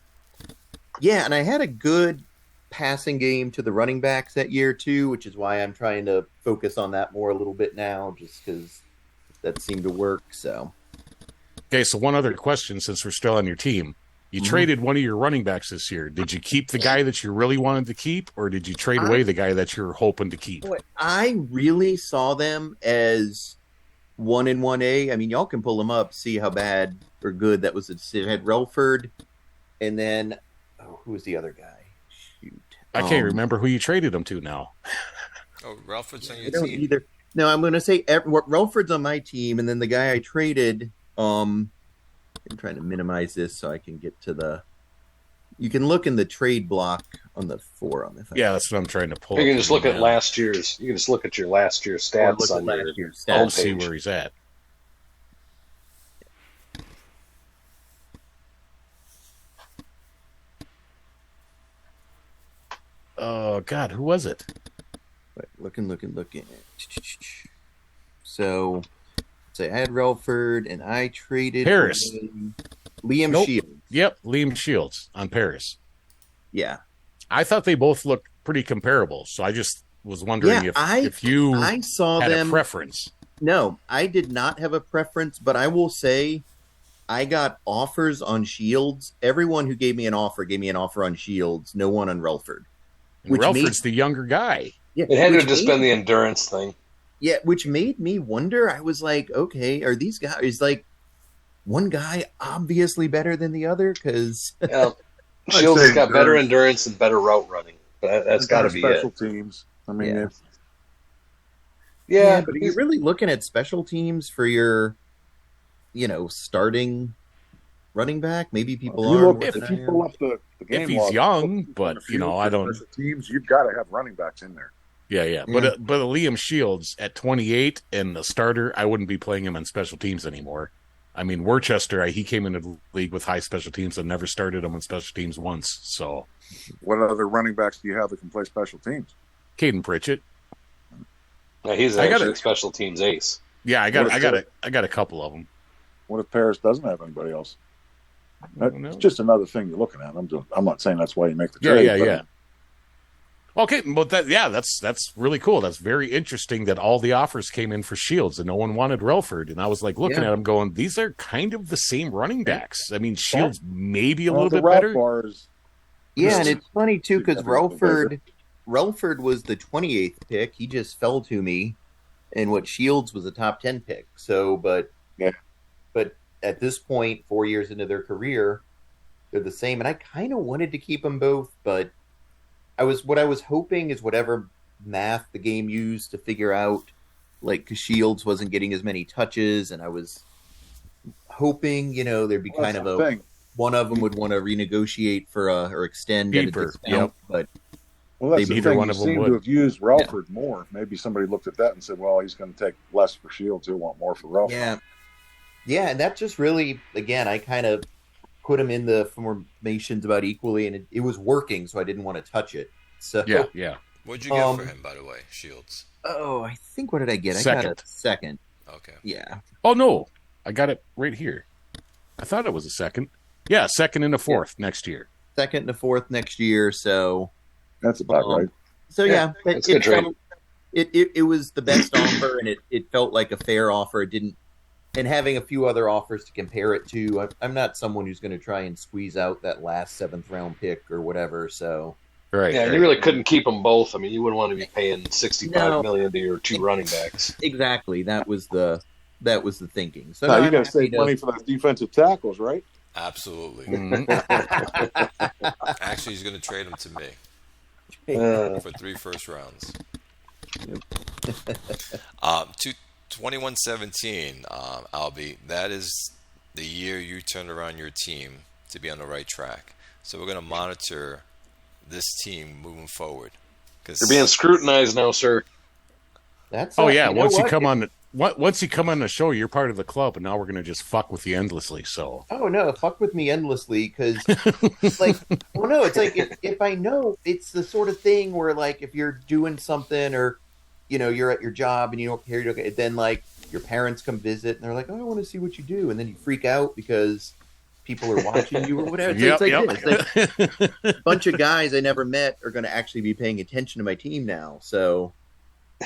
S4: Yeah, and I had a good passing game to the running backs that year too, which is why I'm trying to focus on that more a little bit now, just because that seemed to work. So,
S2: okay, so one other question, since we're still on your team, you traded one of your running backs this year. Did you keep the guy that you really wanted to keep, or did you trade away the guy that you're hoping to keep?
S4: I really saw them as 1 and 1A. I mean, y'all can pull them up, see how bad or good that was. It had Relford, and then who was the other guy? Shoot,
S2: I can't remember who you traded him to now.
S1: Oh, Ralphard's on
S4: I
S1: your
S4: don't
S1: team.
S4: either. No, I'm going to say Relford's on my team, and then the guy I traded. I'm trying to minimize this so I can get to the. You can look in the trade block on the forum.
S2: Yeah, that's what I'm trying to pull.
S5: You can
S2: up
S5: just
S2: here
S5: look at
S2: now.
S5: last year's. You can just look at your last year's stats on
S4: last
S5: your
S4: year's
S2: I'll
S4: stats.
S2: see
S5: homepage.
S2: where he's at. Oh God, who was it?
S4: Looking. So I had Relford, and I traded
S2: Harris.
S4: away Liam
S2: Nope.
S4: Shields.
S2: Yep, Liam Shields on Paris.
S4: Yeah,
S2: I thought they both looked pretty comparable, so I just was wondering if you
S4: I saw
S2: had
S4: them.
S2: a preference.
S4: No, I did not have a preference, but I will say I got offers on Shields. Everyone who gave me an offer on Shields. No one on Relford.
S2: And Relford's the younger guy.
S4: Yeah,
S5: It had to
S4: which
S5: have just
S4: made-
S5: been the endurance thing.
S4: Yeah, which made me wonder. I was like, okay, are these guys like one guy obviously better than the other? Because
S5: Yeah.
S6: I'd
S5: Shields
S6: say
S5: has got better
S6: endurance.
S5: endurance and better route running. That's got to be
S6: special
S5: it.
S6: teams. I mean,
S4: Yeah.
S6: it's,
S5: Yeah,
S4: but you're really looking at special teams for your, starting running back. Maybe people
S6: if you
S4: are.
S6: look,
S4: more
S6: if
S4: than
S6: you
S4: I
S6: pull
S4: am.
S6: up the game
S2: If he's
S6: log,
S2: young,
S6: on
S2: but
S6: the field
S2: I
S6: for
S2: don't.
S6: special teams, you've got to have running backs in there.
S2: Yeah. But a Liam Shields at 28 and the starter, I wouldn't be playing him on special teams anymore. I mean, Worcester, he came into the league with high special teams and never started him on special teams once. So,
S6: What other running backs do you have that can play special teams?
S2: Caden Pritchett.
S5: no, he's
S2: I got
S5: actually
S2: it.
S5: a special teams ace.
S2: Yeah, I got a couple of them.
S6: What if Paris doesn't have anybody else?
S2: I don't know.
S6: That's just another thing you're looking at. I'm not saying that's why you make the
S2: Yeah,
S6: trade. but
S2: yeah. Okay, but that's really cool. That's very interesting that all the offers came in for Shields and no one wanted Relford. And I was like looking at them going, these are kind of the same running backs. I mean, Shields maybe a
S6: Well,
S2: little
S6: the
S2: bit
S6: route
S2: better.
S6: bars.
S4: Yeah, and it's funny too because
S6: Significantly
S4: Relford was the 28th pick. He just fell to me, and what Shields was a top 10 pick. So, but at this point, 4 years into their career, they're the same. And I kind of wanted to keep them both, but what I was hoping is whatever math the game used to figure out, like, because Shields wasn't getting as many touches, and I was hoping, there'd be kind of one of them would want to renegotiate for or extend at a
S2: Deeper,
S4: discount, but
S6: Well, that's the
S2: Neither
S6: thing.
S2: one
S6: You
S2: of them
S6: seem
S2: would.
S6: to have used Relford more. Maybe somebody looked at that and said, "Well, he's going to take less for Shields. He'll want more for Relford."
S4: yeah, and that just really, again, I kind of put him in the formations about equally, and it was working, so I didn't want to touch it. So
S2: Yeah.
S1: What'd you get for him, by the way, Shields?
S4: Oh, I think what did I get? I
S2: Second.
S4: got a second.
S1: Okay.
S4: Yeah.
S2: Oh, no. I got it right here. I thought it was a second. Yeah, second and a fourth next year.
S4: Second and a fourth next year. So
S6: That's about right.
S4: So yeah,
S5: that's a good trade.
S4: it was the best offer, and it felt like a fair offer. It didn't, and having a few other offers to compare it to, I'm not someone who's going to try and squeeze out that last 7th-round pick or whatever. So,
S2: Right.
S5: Yeah, you really couldn't keep them both. I mean, you wouldn't want to be paying $65 million to your 2 running backs.
S4: exactly, that was the thinking. So
S6: Now,
S4: no,
S6: you
S4: I'm
S6: got to
S4: happy
S6: save money for those defensive tackles, right?
S1: Absolutely.
S2: Mhm.
S1: Actually, he's going to trade him to me for 3 first rounds. To 21-17, Albie, that is the year you turned around your team to be on the right track. So we're going to monitor this team moving forward.
S5: You're being scrutinized now, sir.
S4: That's
S2: Oh yeah,
S4: you know
S2: once you
S4: what?
S2: come on, once you come on the show, you're part of the club, and now we're gonna just fuck with you endlessly. So
S4: Oh no, fuck with me endlessly because, like, well, no, it's like if I know, it's the sort of thing where, like, if you're doing something or, you're at your job and you don't care, then like your parents come visit and they're like, oh, I want to see what you do, and then you freak out because people are watching you or whatever. It's like this. It's like a bunch of guys I never met are going to actually be paying attention to my team now. So.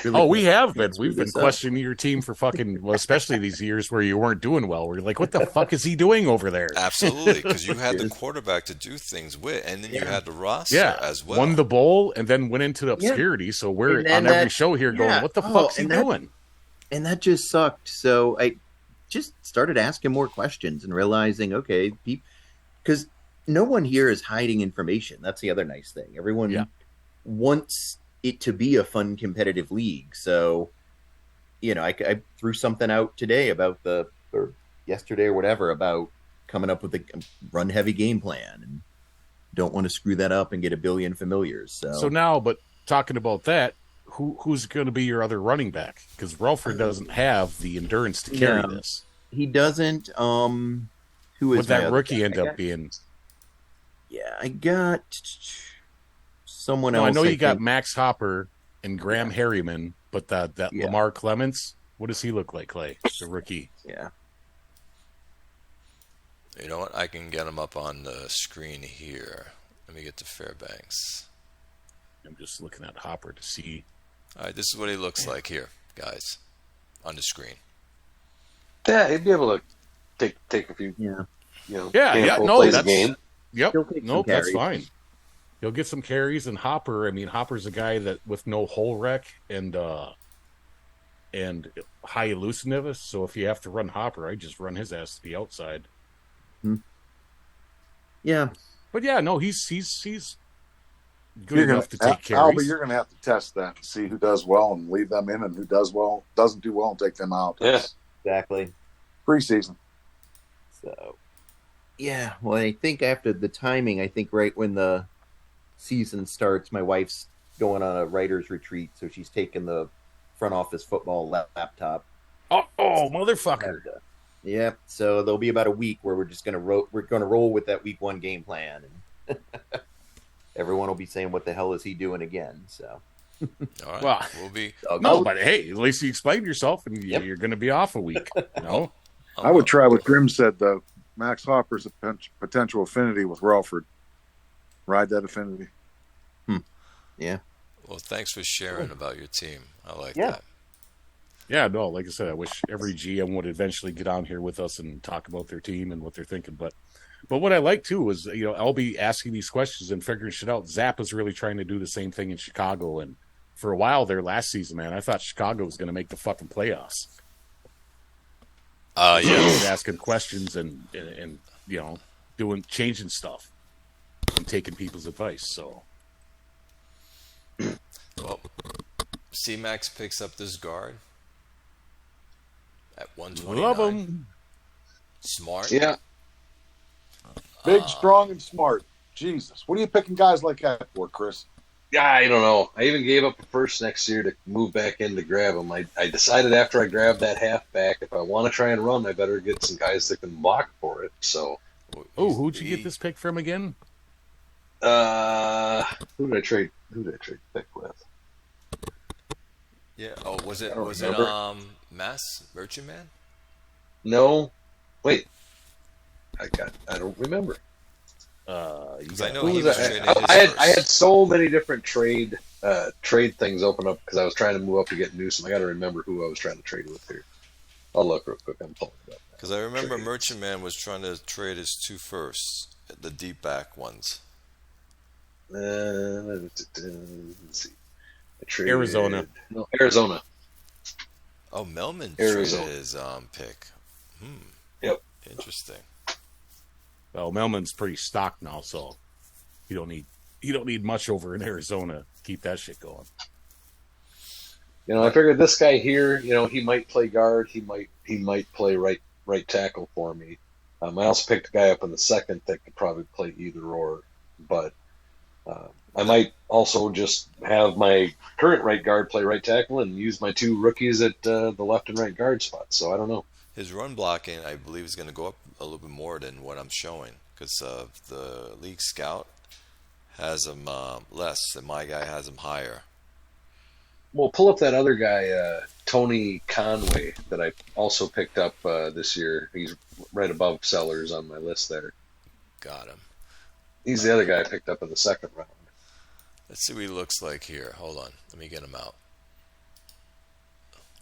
S4: Really
S2: oh, we have been.
S4: screw
S2: We've been
S4: this up.
S2: questioning your team for fucking, well, especially these years where you weren't doing well. We're like, what the fuck is he doing over there?
S1: Absolutely, because you had the quarterback to do things with, and then you had the roster as well.
S2: Won the bowl and then went into the obscurity. So we're
S4: And then
S2: on every
S4: that-
S2: show here going,
S4: yeah.
S2: what the
S4: Oh,
S2: fuck's he
S4: and that-
S2: doing?
S4: And that just sucked. So I just started asking more questions and realizing, okay, because no one here is hiding information. That's the other nice thing. Everyone wants it to be a fun competitive league. So, I threw something out today or yesterday or whatever, about coming up with a run heavy game plan, and don't want to screw that up and get a billion familiars.
S2: So now, but talking about that, who's going to be your other running back? Because Relford doesn't have the endurance to carry
S4: No.
S2: this.
S4: He doesn't. Who is
S2: Would
S4: my
S2: that
S4: other
S2: rookie
S4: guy?
S2: end up being?
S4: Yeah, I got someone
S2: No,
S4: else.
S2: I know you
S4: think.
S2: got Max Hopper and Graham Harriman, but that
S4: Yeah.
S2: Lamar Clements, what does he look like, Clay? The rookie.
S4: Yeah.
S1: You know what? I can get him up on the screen here. Let me get to Fairbanks.
S2: I'm just looking at Hopper to see.
S1: All right, this is what he looks like here, guys, on the screen.
S5: Yeah, he'd be able to take a few,
S4: Yeah.
S5: handful of
S2: no,
S5: plays a
S2: that's
S5: game.
S2: Yep.
S4: He'll take some
S2: Nope, that's
S4: carries.
S2: fine. He'll get some carries, and Hopper. I mean, Hopper's a guy that with no hole wreck and high elusiveness. So if you have to run Hopper, I just run his ass to the outside.
S4: Yeah.
S2: But yeah, no, he's good
S6: You're
S2: enough to
S6: gonna,
S2: take carries.
S6: Albie, you're going to have to test that to see who does well and leave them in, and who doesn't do well, and take them out. That's
S4: Exactly.
S6: preseason.
S4: So, yeah. Well, I think after the timing, I think right when the season starts, my wife's going on a writer's retreat, so she's taking the front office football laptop.
S2: Oh, motherfucker!
S4: Yep. So there'll be about a week where we're just gonna roll with that week 1 game plan, and everyone will be saying, "What the hell is he doing again?" So.
S1: All right,
S2: Well,
S1: we'll be.
S2: No, but hey, at least you explained yourself, and
S4: Yep.
S2: you're going to be off a week. You know,
S6: I would try what Grim said, though. Max Hopper's a potential affinity with Relford. Ride that affinity.
S4: Yeah.
S1: Well, thanks for sharing about your team. I like
S4: Yeah.
S1: that.
S2: yeah, no, like I said, I wish every GM would eventually get on here with us and talk about their team and what they're thinking. But what I like too is LB asking these questions and figuring shit out. Zapp is really trying to do the same thing in Chicago, and for a while there last season, man, I thought Chicago was going to make the fucking playoffs.
S1: Yeah.
S2: He was asking questions and changing stuff and taking people's advice. So
S1: Well, C-Max picks up this guard at 129.
S2: love him.
S1: Smart.
S5: Yeah,
S6: Big, strong, and smart. Jesus. What are you picking guys like that for, Chris?
S5: yeah. I don't know. I even gave up a first next year to move back in to grab him. I decided after I grabbed that halfback, if I want to try and run, I better get some guys that can block for it. So,
S2: Oh, who'd you get this pick from again?
S5: who did I trade? Pick with?
S1: Yeah. Oh, was it
S5: remember.
S1: Mass Merchant Man?
S5: No, wait. I don't remember.
S2: You
S1: Because I
S2: got-
S1: know
S5: Who
S1: he
S5: was
S1: was
S5: that?
S1: trading his
S5: I
S1: first.
S5: had so many different trade trade things open up because I was trying to move up to get Newsom. I got to remember who I was trying to trade with here. I'll look real quick. I'm pulling it up.
S1: Because I remember Merchant Man was trying to trade his 2 firsts, the deep back ones.
S5: Let's see. I traded,
S2: Arizona.
S5: No, Arizona.
S1: Oh, Melman
S5: Arizona.
S1: traded his pick.
S5: Yep.
S1: Interesting.
S2: Well, Melman's pretty stocked now, so you don't need much over in Arizona to keep that shit going.
S5: I figured this guy here, he might play guard. He might play right tackle for me. I also picked a guy up in the second that could probably play either or, but I might also just have my current right guard play right tackle and use my 2 rookies at the left and right guard spots. So I don't know.
S1: His run blocking, I believe, is going to go up a little bit more than what I'm showing because the league scout has him less, and my guy has him higher.
S5: Well, pull up that other guy, Tony Conway, that I also picked up this year. He's right above Sellers on my list there.
S1: Got him.
S5: He's the other guy I picked up in the second round.
S1: Let's see what he looks like here. Hold on. Let me get him out.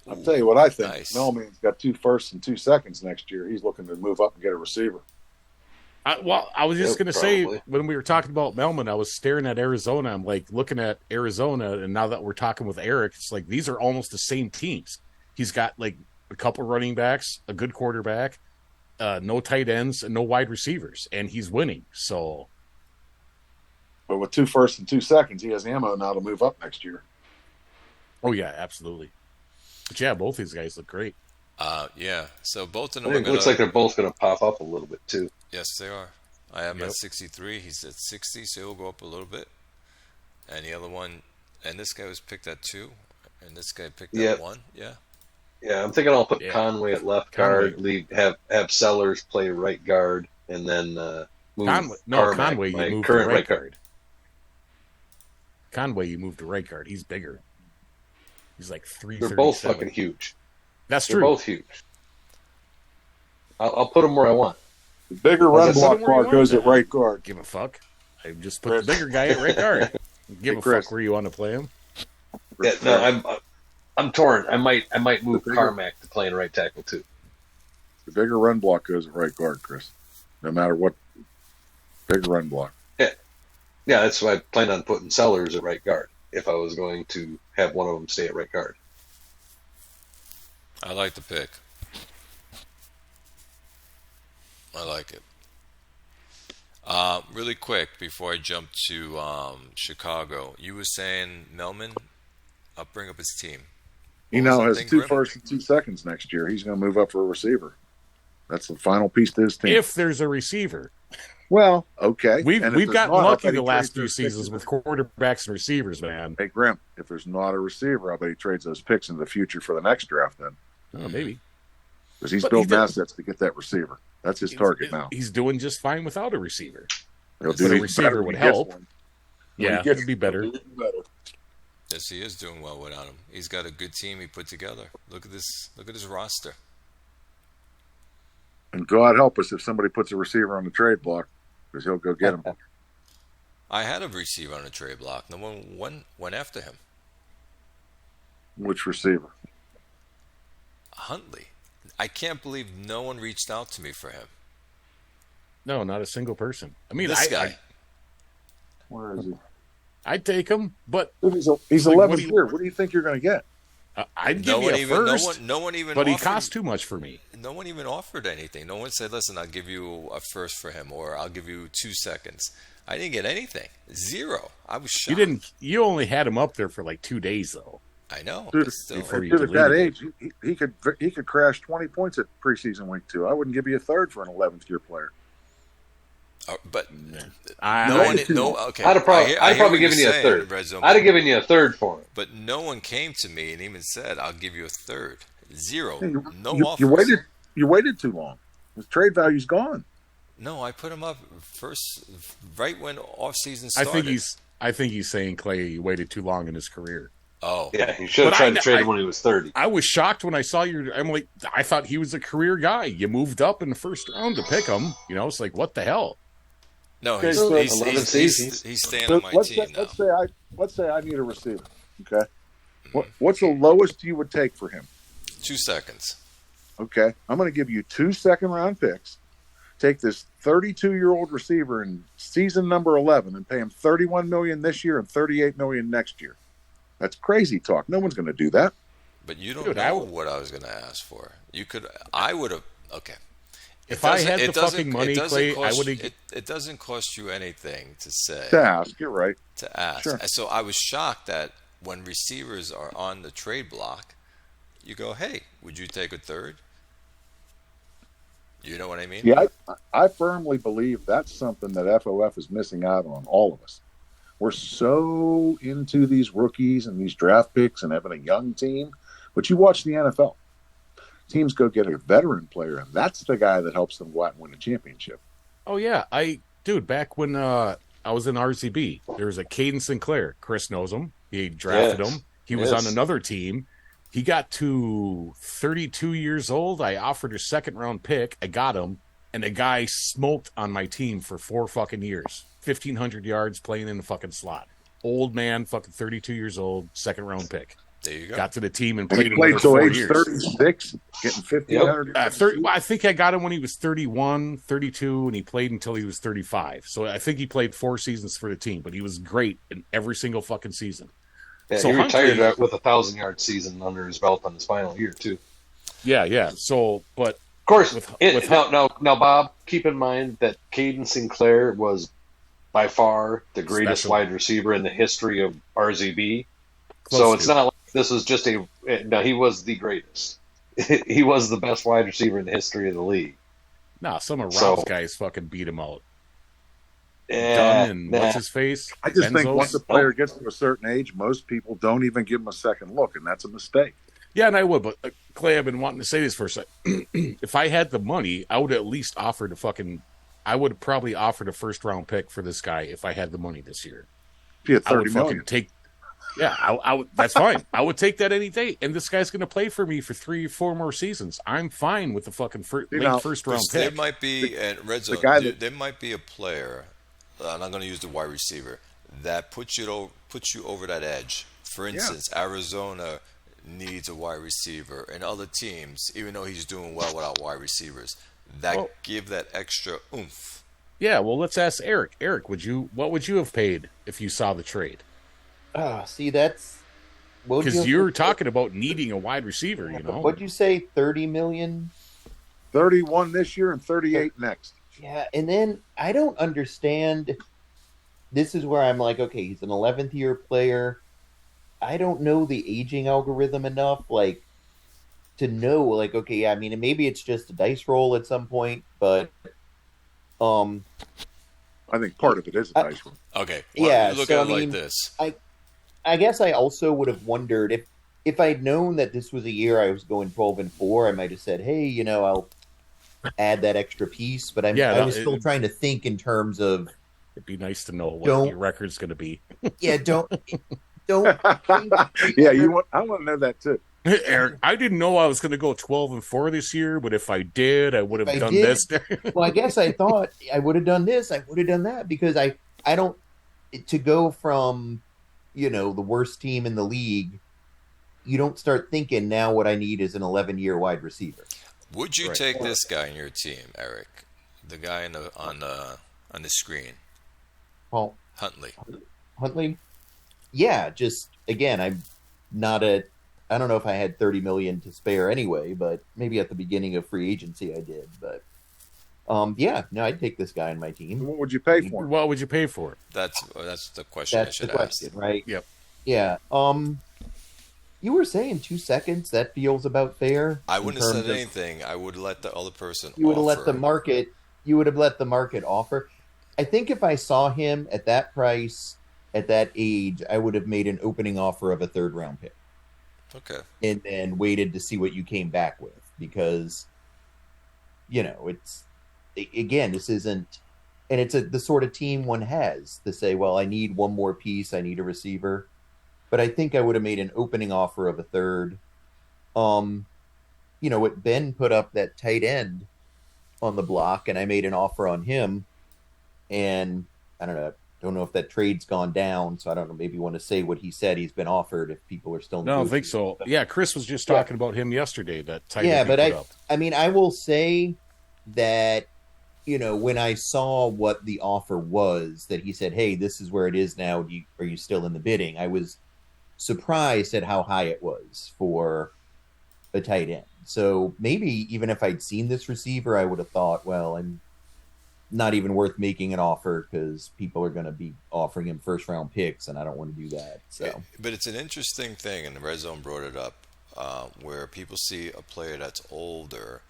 S6: I'll tell you what I think.
S1: Nice.
S6: Melman's got 2 firsts and 2 seconds next year. He's looking to move up and get a receiver.
S2: I was just
S5: Yeah,
S2: going to say,
S5: probably.
S2: when we were talking about Melman, I was staring at Arizona. I'm like looking at Arizona, and now that we're talking with Eric, it's like these are almost the same teams. He's got like a couple running backs, a good quarterback, no tight ends, and no wide receivers, and he's winning. So,
S6: But with 2 firsts and 2 seconds, he has ammo now to move up next year.
S2: oh yeah, absolutely. But yeah, both these guys look great.
S1: Yeah. So both of
S5: I
S1: them are
S5: think it
S1: going
S5: looks like they're both going to pop up a little bit too.
S1: Yes, they are. I am
S2: Yep.
S1: at 63. He's at 60, so he'll go up a little bit. And the other one, and this guy was picked at 2, and this guy picked
S5: Yep.
S1: at 1. Yeah.
S5: Yeah, I'm thinking I'll put
S2: Yeah.
S5: Conway at left
S2: Conway.
S5: guard, have Sellers play right guard, and then move Carmack,
S2: Conway,
S5: my
S2: you moved to
S5: current
S2: right guard. Conway, you moved to right guard. He's bigger. He's like 337.
S5: They're both fucking huge.
S2: That's
S5: They're
S2: true.
S5: both huge. I'll put them where I want.
S6: The bigger run
S2: Put him
S6: block
S2: where you
S6: part goes
S2: want
S6: at right guard.
S2: Give a fuck. I just put the bigger guy at right guard. Give
S6: Hey,
S2: a
S6: Chris.
S2: fuck where you want to play him.
S5: Yeah, no, I'm torn. I might move
S6: Bigger.
S5: Carmack to playing right tackle too.
S6: The bigger run block goes at right guard, Chris. No matter what, bigger run block.
S5: Yeah, that's why I planned on putting Sellers at right guard if I was going to have one of them stay at right guard.
S1: I like the pick. I like it. Really quick before I jump to Chicago, you were saying Melman, I'll bring up his team.
S6: He
S1: What was
S6: now
S1: the
S6: has
S1: thing,
S6: 2
S1: Grim?
S6: firsts and 2 seconds next year. He's going to move up for a receiver. That's the final piece to his team.
S2: If there's a receiver.
S6: Well, okay.
S2: We've
S6: And if
S2: we've
S6: there's
S2: gotten
S6: not,
S2: lucky
S6: I'll bet
S2: the
S6: he
S2: last
S6: trades
S2: few
S6: those picks
S2: seasons
S6: into-
S2: with quarterbacks and receivers, man.
S6: Hey, Grim, if there's not a receiver, I bet he trades those picks in the future for the next draft then.
S2: Oh, maybe.
S6: Because he's
S2: But
S6: building
S2: he did-
S6: assets to get that receiver. That's his target now.
S2: He's doing just fine without a receiver.
S6: He'll
S2: but
S6: do
S2: a
S6: even
S2: receiver
S6: better when
S2: would
S6: he gets
S2: help.
S6: one. When
S2: Yeah,
S6: he gets
S2: it'd be better.
S6: he'll do even better.
S1: Yes, he is doing well without him. He's got a good team he put together. Look at this. Look at his roster.
S6: And God help us if somebody puts a receiver on the trade block, because he'll go get him.
S1: I had a receiver on a trade block. No one went after him.
S6: Which receiver?
S1: Huntley. I can't believe no one reached out to me for him.
S2: No, not a single person. I mean,
S1: This
S2: I,
S1: guy.
S6: Where is he?
S2: I'd take him, but
S6: Dude, he's
S2: Like,
S6: 11th
S2: what do you-
S6: year. What do you think you're going to get?
S2: I'd
S1: No
S2: give you
S1: one
S2: a
S1: even.
S2: first.
S1: No one even.
S2: but he
S1: offered-
S2: costs too much for me.
S1: No one even offered anything. No one said, "Listen, I'll give you a first for him, or I'll give you 2 seconds." I didn't get anything. 0. I was shocked.
S2: You didn't. You only had him up there for like 2 days, though.
S1: I know.
S6: Dude,
S1: but still.
S2: before you
S6: Dude, at that
S2: deleted
S6: age, he could crash 20 points at preseason week 2. I wouldn't give you a third for an 11th year player.
S1: But
S2: I,
S1: no one.
S6: I-
S1: No. Okay.
S5: I'd have
S1: I hear
S5: probably
S1: what
S5: given
S1: you're
S5: you a
S1: saying,
S5: third.
S1: Red Zone,
S5: I'd have given you a third for him.
S1: But no one came to me and even said, "I'll give you a third." 0. No
S6: you,
S1: offers.
S6: you waited too long. His trade value's gone.
S1: No, I put him up first, right when off season
S2: I
S1: started.
S2: think he's saying Clay he waited too long in his career.
S1: Oh,
S5: Yeah, he should have
S2: But
S5: tried to
S2: I-
S5: trade him when he was 30.
S2: I was shocked when I saw your. I'm like, I thought he was a career guy. You moved up in the first round to pick him. You know, it's like, what the hell?
S1: No,
S6: Okay, so
S5: 11 seasons.
S1: he's staying
S6: So
S1: on my team now.
S6: let's say I need a receiver. Okay, what's the lowest you would take for him?
S1: 2 seconds.
S6: Okay, I'm going to give you 2 second-round picks. Take this 32-year-old receiver in season number 11 and pay him $31 million this year and $38 million next year. That's crazy talk. No one's going to do that.
S1: But you don't
S2: Dude,
S1: know what I was going to ask for. You could. I would have. Okay.
S2: If I had the fucking money, Clay, I would have.
S1: It doesn't cost you anything to say.
S6: To ask, you're right.
S1: To ask.
S6: Sure.
S1: So I was shocked that when receivers are on the trade block, you go, "Hey, would you take a third?" You know what I mean?
S6: Yeah, I firmly believe that's something that FOF is missing out on, all of us. We're so into these rookies and these draft picks and having a young team. But you watch the NFL. Teams go get a veteran player, and that's the guy that helps them go out and win a championship.
S2: Oh yeah, back when I was in RCB, there was a Caden Sinclair. Chris knows him. He drafted him. He was on another team. He got to 32 years old. I offered a second-round pick. I got him, and the guy smoked on my team for 4 fucking years. 1,500 yards playing in the fucking slot. Old man, fucking 32 years old, second-round pick.
S1: There you go.
S2: Got to the team and
S6: He
S2: played
S6: played
S2: another
S6: till
S2: 4
S6: age
S2: years.
S6: 36, getting 1,500 yards.
S2: I think I got him when he was 31, 32, and he played until he was 35. So I think he played 4 seasons for the team, but he was great in every single fucking season.
S5: Yeah,
S2: So
S5: he retired
S2: Huntley-
S5: with a 1,000-yard season under his belt on his final year too.
S2: Yeah. So, but
S5: Of course,
S2: With-
S5: now, Bob, keep in mind that Caden Sinclair was by far the greatest
S2: Special.
S5: wide receiver in the history of RZB.
S2: Close
S5: So
S2: to.
S5: it's not like this is just no, he was the greatest. He was the best wide receiver in the history of the league.
S2: nah, some of Rob's
S5: So-
S2: guys fucking beat him out.
S5: Yeah,
S2: Dunn and
S5: nah.
S2: what's his face?
S6: I just think
S2: Benzos.
S6: once a player gets to a certain age, most people don't even give him a second look, and that's a mistake.
S2: Yeah, and I would, but Clay, I've been wanting to say this for a second. If I had the money, I would at least offer the fucking. I would probably offer the first-round pick for this guy if I had the money this year.
S6: If you had
S2: I
S6: 30
S2: would fucking
S6: million.
S2: take. Yeah, I would. That's fine. I would take that any day. And this guy's going to play for me for 3 or 4 more seasons. I'm fine with the fucking late first-round
S1: There
S2: pick.
S1: might be, and Red Zone,
S6: guy
S1: there,
S6: that-
S1: there might be a player, and I'm going to use the wide receiver, that puts you over that edge. For instance, Arizona needs a wide receiver, and other teams, even though he's doing well without wide receivers, that
S2: Well-
S1: give that extra oomph.
S2: Yeah, well, let's ask Eric. Eric, what would you have paid if you saw the trade?
S4: See, that's
S2: Because you're talking about needing a wide receiver, you know.
S4: What'd you say? 30 million?
S6: 31 this year and 38 next.
S4: Yeah, and then I don't understand. This is where I'm like, okay, he's an 11th year player. I don't know the aging algorithm enough, like, to know, like, okay, yeah, I mean, maybe it's just a dice roll at some point, but,
S6: I think part of it is a dice roll.
S1: Okay, well,
S4: Yeah,
S1: look
S4: so,
S1: at it
S4: I
S1: like
S4: mean,
S1: this.
S4: I guess I also would have wondered if I'd known that this was a year I was going 12-4, I might have said, hey, I'll add that extra piece, but I was still trying to think in terms of,
S2: It'd be nice to know what
S4: Don't-
S2: your record's going to be.
S4: yeah, don't.
S6: Yeah, I want to know that too.
S2: Eric, I didn't know I was going to go 12-4 this year, but if I did, I would have
S4: If I
S2: done
S4: did-
S2: this.
S4: Well, I guess I thought I would have done this, I would have done that, because I don't, to go from, the worst team in the league, you don't start thinking now what I need is an 11-year wide receiver.
S1: Would you
S2: Right.
S1: take this guy in your team, Eric? The guy on the screen,
S4: Well,
S1: Huntley.
S4: Huntley, yeah, just again, I'm not I don't know if I had 30 million to spare anyway, but maybe at the beginning of free agency I did. But yeah, no, I'd take this guy in my team.
S6: What would you pay for him?
S2: What would you pay for it?
S1: That's the question I
S4: That's
S1: should
S4: the question,
S1: ask.
S4: right?
S2: Yep.
S4: Yeah. You were saying 2 seconds. That feels about fair.
S1: I
S4: in
S1: wouldn't have
S4: terms
S1: said
S4: of-
S1: anything. I would let the other person.
S4: You would have let
S1: offer.
S4: the market. You would have let the market offer. I think if I saw him at that price, at that age, I would have made an opening offer of a 3rd-round pick,
S1: Okay.
S4: and then waited to see what you came back with, because, it's again, this isn't, and it's the sort of team one has to say, well, I need one more piece, I need a receiver, but I think I would have made an opening offer of a 3rd. What Ben put up that tight end on the block, and I made an offer on him, and I don't know if that trade's gone down, so I don't know. Maybe you want to say what he said he's been offered if people are still
S2: No, I don't think
S4: negotiating.
S2: so. Yeah, Chris was just
S6: Yeah.
S2: talking about him yesterday. That title
S4: Yeah,
S2: he
S4: but
S2: put up.
S4: I mean, I will say that when I saw what the offer was, that he said, "Hey, this is where it is now. Are you still in the bidding?" I was surprised at how high it was for a tight end. So maybe even if I'd seen this receiver, I would have thought, well, I'm not even worth making an offer because people are going to be offering him first round picks, and I don't want to do that. So
S1: But it's an interesting thing, and the red zone brought it up, where people see a player that's older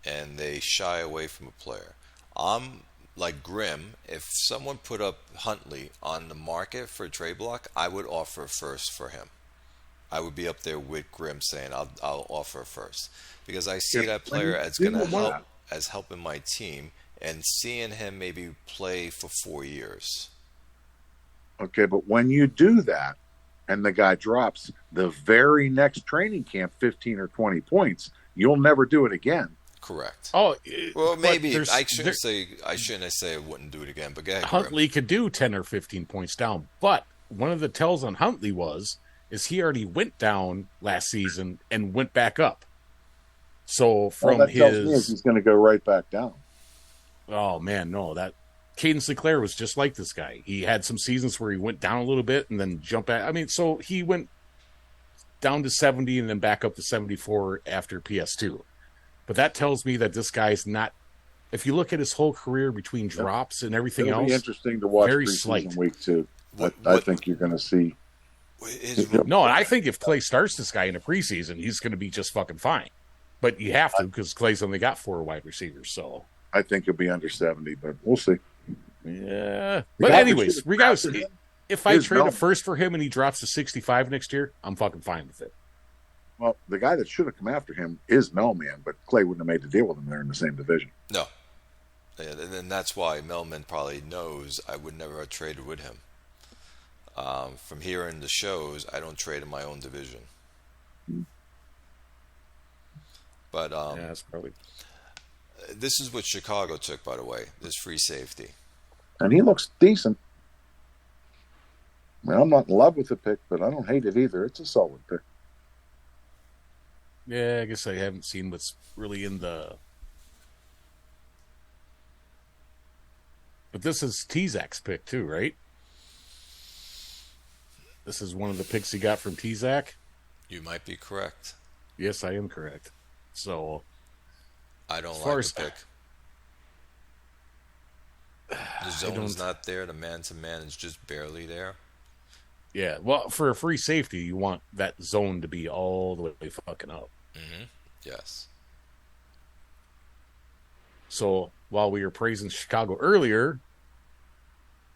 S1: and they shy away from a player. I'm like Grim. If someone put up Huntley on the market for a trade block, I would offer first for him. I would be up there with Grim saying I'll offer first because I see
S6: If
S1: that
S6: when
S1: player
S6: you
S1: as
S6: do
S1: going to help
S6: that,
S1: as helping my team and seeing him maybe play for 4 years.
S6: okay, but when you do that and the guy drops the very next training camp 15 or 20 points, you'll never do it again.
S1: Correct.
S2: Oh,
S1: Well,
S2: but
S1: maybe
S2: there's-
S1: I shouldn't say I wouldn't do it again. But go ahead, Grim.
S2: Huntley could do 10 or 15 points down. But one of the tells on Huntley is he already went down last season and went back up. So
S6: All
S2: from
S6: that tells me is
S2: his
S6: he's going to go right back down.
S2: oh man, no, that Caden Sinclair was just like this guy. He had some seasons where he went down a little bit and then jumped back. I mean, so he went down to 70 and then back up to 74 after PS2. But that tells me that this guy's not. If you look at his whole career between drops and everything
S6: It'll
S2: else,
S6: be interesting to watch
S2: very
S6: preseason
S2: slight.
S6: week two. I
S1: What
S6: think you're going to see.
S1: his
S2: No, and I think if Clay starts this guy in the preseason, he's going to be just fucking fine. But you have to because Clay's only got 4 wide receivers. So
S6: I think he'll be under 70, but we'll see.
S2: yeah.
S6: The
S2: But
S6: guy that
S2: anyways,
S6: should've
S2: regardless,
S6: drafted him
S2: if I
S6: is
S2: trade a
S6: Melvin.
S2: first for him and he drops to 65 next year, I'm fucking fine with it.
S6: Well, the guy that should have come after him is Melman, but Clay wouldn't have made the deal with him. They're in the same division.
S1: no, and that's why Melman probably knows I would never have traded with him. From hearing the shows, I don't trade in my own division. But
S2: Yeah, that's probably.
S1: this is what Chicago took, by the way. This free safety.
S6: And he looks decent. I mean, I'm not in love with the pick, but I don't hate it either. It's a solid pick.
S2: Yeah, I guess I haven't seen what's really in the. But this is Tzach's pick too, right? This is one of the picks he got from Tzach.
S1: You might be correct.
S2: Yes, I am correct. So
S1: I don't
S2: As far
S1: like
S2: as-
S1: the pick. The zone's not there. The man-to-man is just barely there.
S2: yeah, well, for a free safety, you want that zone to be all the way fucking up.
S1: Mm-hmm. Yes.
S2: So while we were praising Chicago earlier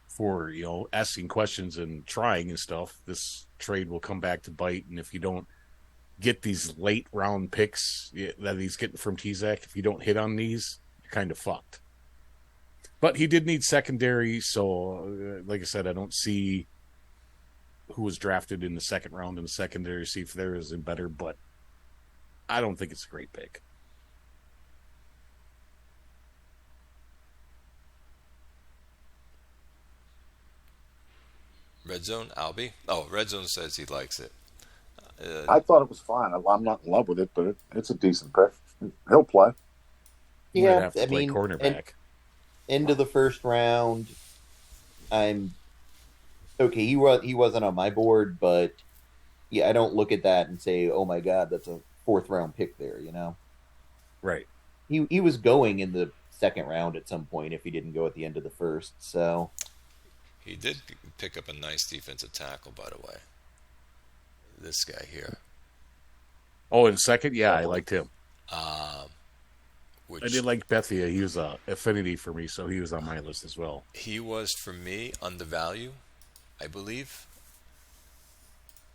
S2: for asking questions and trying and stuff, this trade will come back to bite. And if you don't get these late round picks that he's getting from Tzach, if you don't hit on these, you're kind of fucked. But he did need secondary, so like I said, I don't see who was drafted in the second round in the secondary. See if there is a better, but I don't think it's a great pick.
S1: Red Zone, Albie. Oh, Red Zone says he likes it.
S6: I thought it was fine. I'm not in love with it, but it's a decent pick. He'll play.
S2: You might
S4: yeah,
S2: have to
S4: I
S2: play
S4: mean,
S2: cornerback.
S4: end of the first round, I'm okay. He wasn't on my board, but yeah, I don't look at that and say, "Oh my God, that's a 4th round pick." There,
S2: Right.
S4: he was going in the 2nd round at some point if he didn't go at the end of the first. So
S1: He did pick up a nice defensive tackle, by the way. This guy here.
S2: Oh, in second, yeah, I liked him.
S1: Which
S2: I did like Bethia. He was a affinity for me, so he was on my list as well.
S1: he was, for me, undervalued, I believe.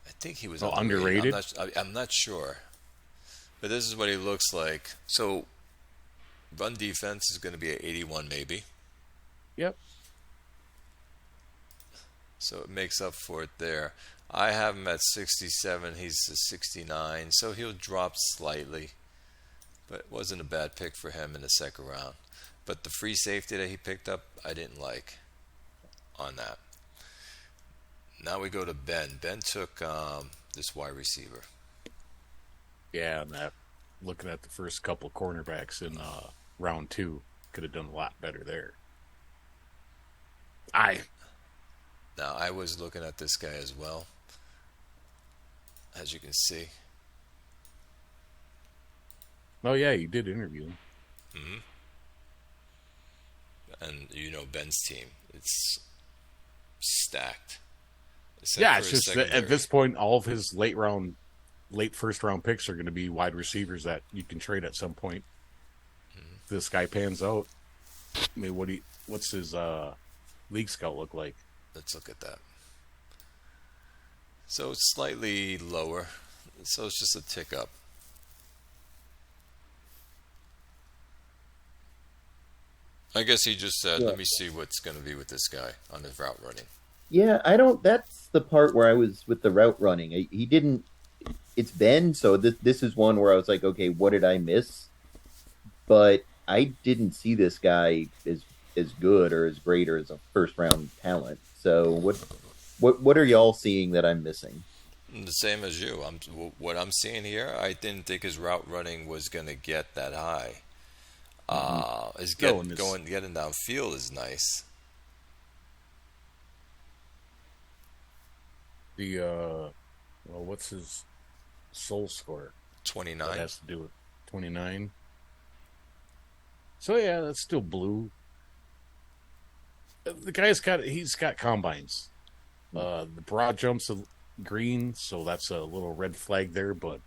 S1: I think he was
S2: underrated?
S1: I'm not sure. But this is what he looks like. So, run defense is going to be at 81 maybe.
S2: Yep.
S1: So it makes up for it there. I have him at 67. He's a 69. So he'll drop slightly. But it wasn't a bad pick for him in the second round. But the free safety that he picked up, I didn't like on that. Now we go to Ben. Ben took this wide receiver.
S2: Yeah, and that looking at the first couple cornerbacks in round 2, could have done a lot better there.
S1: Now I was looking at this guy as well, as you can see.
S2: Oh yeah, you did interview him.
S1: And you know Ben's team, it's stacked. Except
S2: Yeah,
S1: for
S2: it's
S1: his
S2: just that at
S1: secondary.
S2: this point, all of his late first round picks are going to be wide receivers that you can trade at some point. If this guy pans out, I mean, what's his league scout look like?
S1: Let's look at that. So it's slightly lower. So it's just a tick up. I guess he just said, let me see what's going to be with this guy on his route running.
S4: Yeah, I don't. That's the part where I was with the route running. He didn't. It's Ben, so this is one where I was like, okay, what did I miss? But I didn't see this guy as good or as great or as a first round talent. So what are y'all seeing that I'm missing?
S1: The same as you. What I'm seeing here, I didn't think his route running was going to get that high. His getting downfield is nice.
S2: What's his soul score?
S1: 29.
S2: That has to do with 29. So yeah, that's still blue. The he's got combines. The broad jumps of green, so that's a little red flag there. But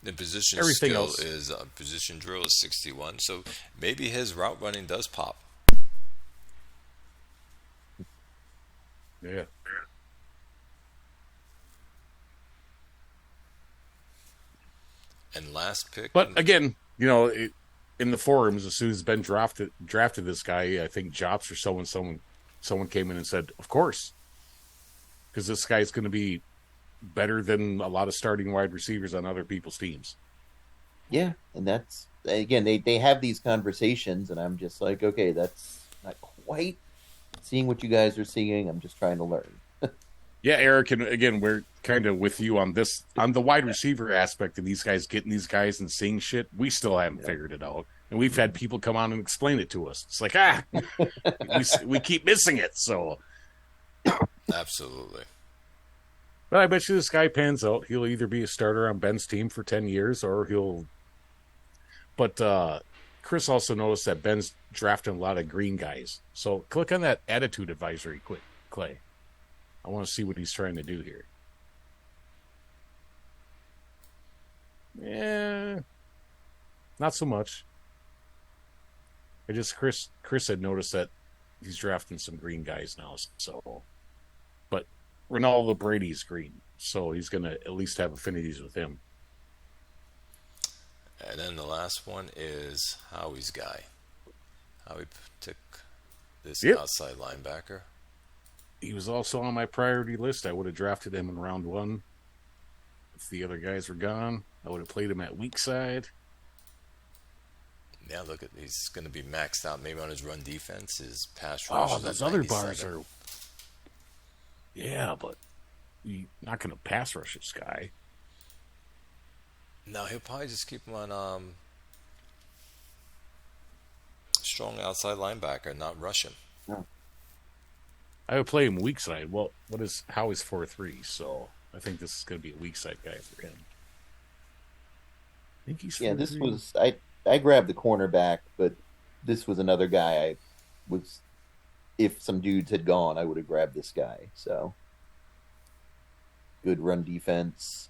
S1: The position
S2: everything
S1: skill
S2: else
S1: is position drill is 61. So maybe his route running does pop.
S2: yeah.
S1: And last pick.
S2: But again, in the forums, as soon as Ben drafted this guy, I think Jops or someone came in and said, "Of course," because this guy's going to be better than a lot of starting wide receivers on other people's teams.
S4: Yeah, and that's again they have these conversations, and I'm just like, okay, that's not quite seeing what you guys are seeing. I'm just trying to learn.
S2: Yeah, Eric, and again, we're kind of with you on this on the wide receiver aspect of these guys getting these guys and seeing shit. We still haven't figured it out, and we've had people come on and explain it to us. It's like we keep missing it. So,
S1: Absolutely.
S2: but I bet you this guy pans out. He'll either be a starter on Ben's team for 10 years, or he'll. But Chris also noticed that Ben's drafting a lot of green guys. So click on that attitude advisory, quick, Clay. I want to see what he's trying to do here. Yeah, not so much. Chris had noticed that he's drafting some green guys now. So, but Ronaldo Brady's green, so he's gonna at least have affinities with him.
S1: And then the last one is Howie's guy. Howie took this outside linebacker.
S2: He was also on my priority list. I would have drafted him in round 1. If the other guys were gone, I would have played him at weak side.
S1: Yeah, look at he's going to be maxed out maybe on his run defense. His pass rush.
S2: Oh,
S1: is
S2: those
S1: at
S2: other
S1: 97.
S2: bars are. Yeah, but you're not going to pass rush this guy.
S1: No, he'll probably just keep him on strong outside linebacker, not rush him.
S2: I would play him weak side. Well, Howie's 4-3, so I think this is going to be a weak side guy for him. I think he's 4-3.
S4: This was I grabbed the cornerback, but this was another guy I was. If some dudes had gone, I would have grabbed this guy. So good run defense,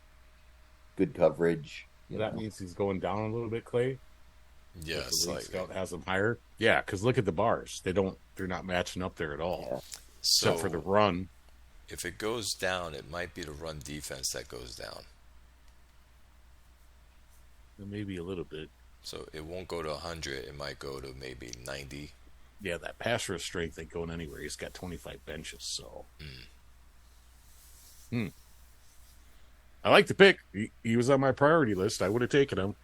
S4: good coverage.
S2: That means he's going down a little bit, Clay.
S1: Yeah,
S2: The league
S1: slightly.
S2: scout has him higher. Yeah, because look at the bars. They're not matching up there at all.
S4: Yeah.
S1: So
S2: Except for the run.
S1: if it goes down, it might be the run defense that goes down.
S2: Maybe a little bit.
S1: So it won't go to 100. It might go to maybe 90.
S2: Yeah, that pass rush strength ain't going anywhere. He's got 25 benches, so. I like the pick. He was on my priority list. I would have taken him.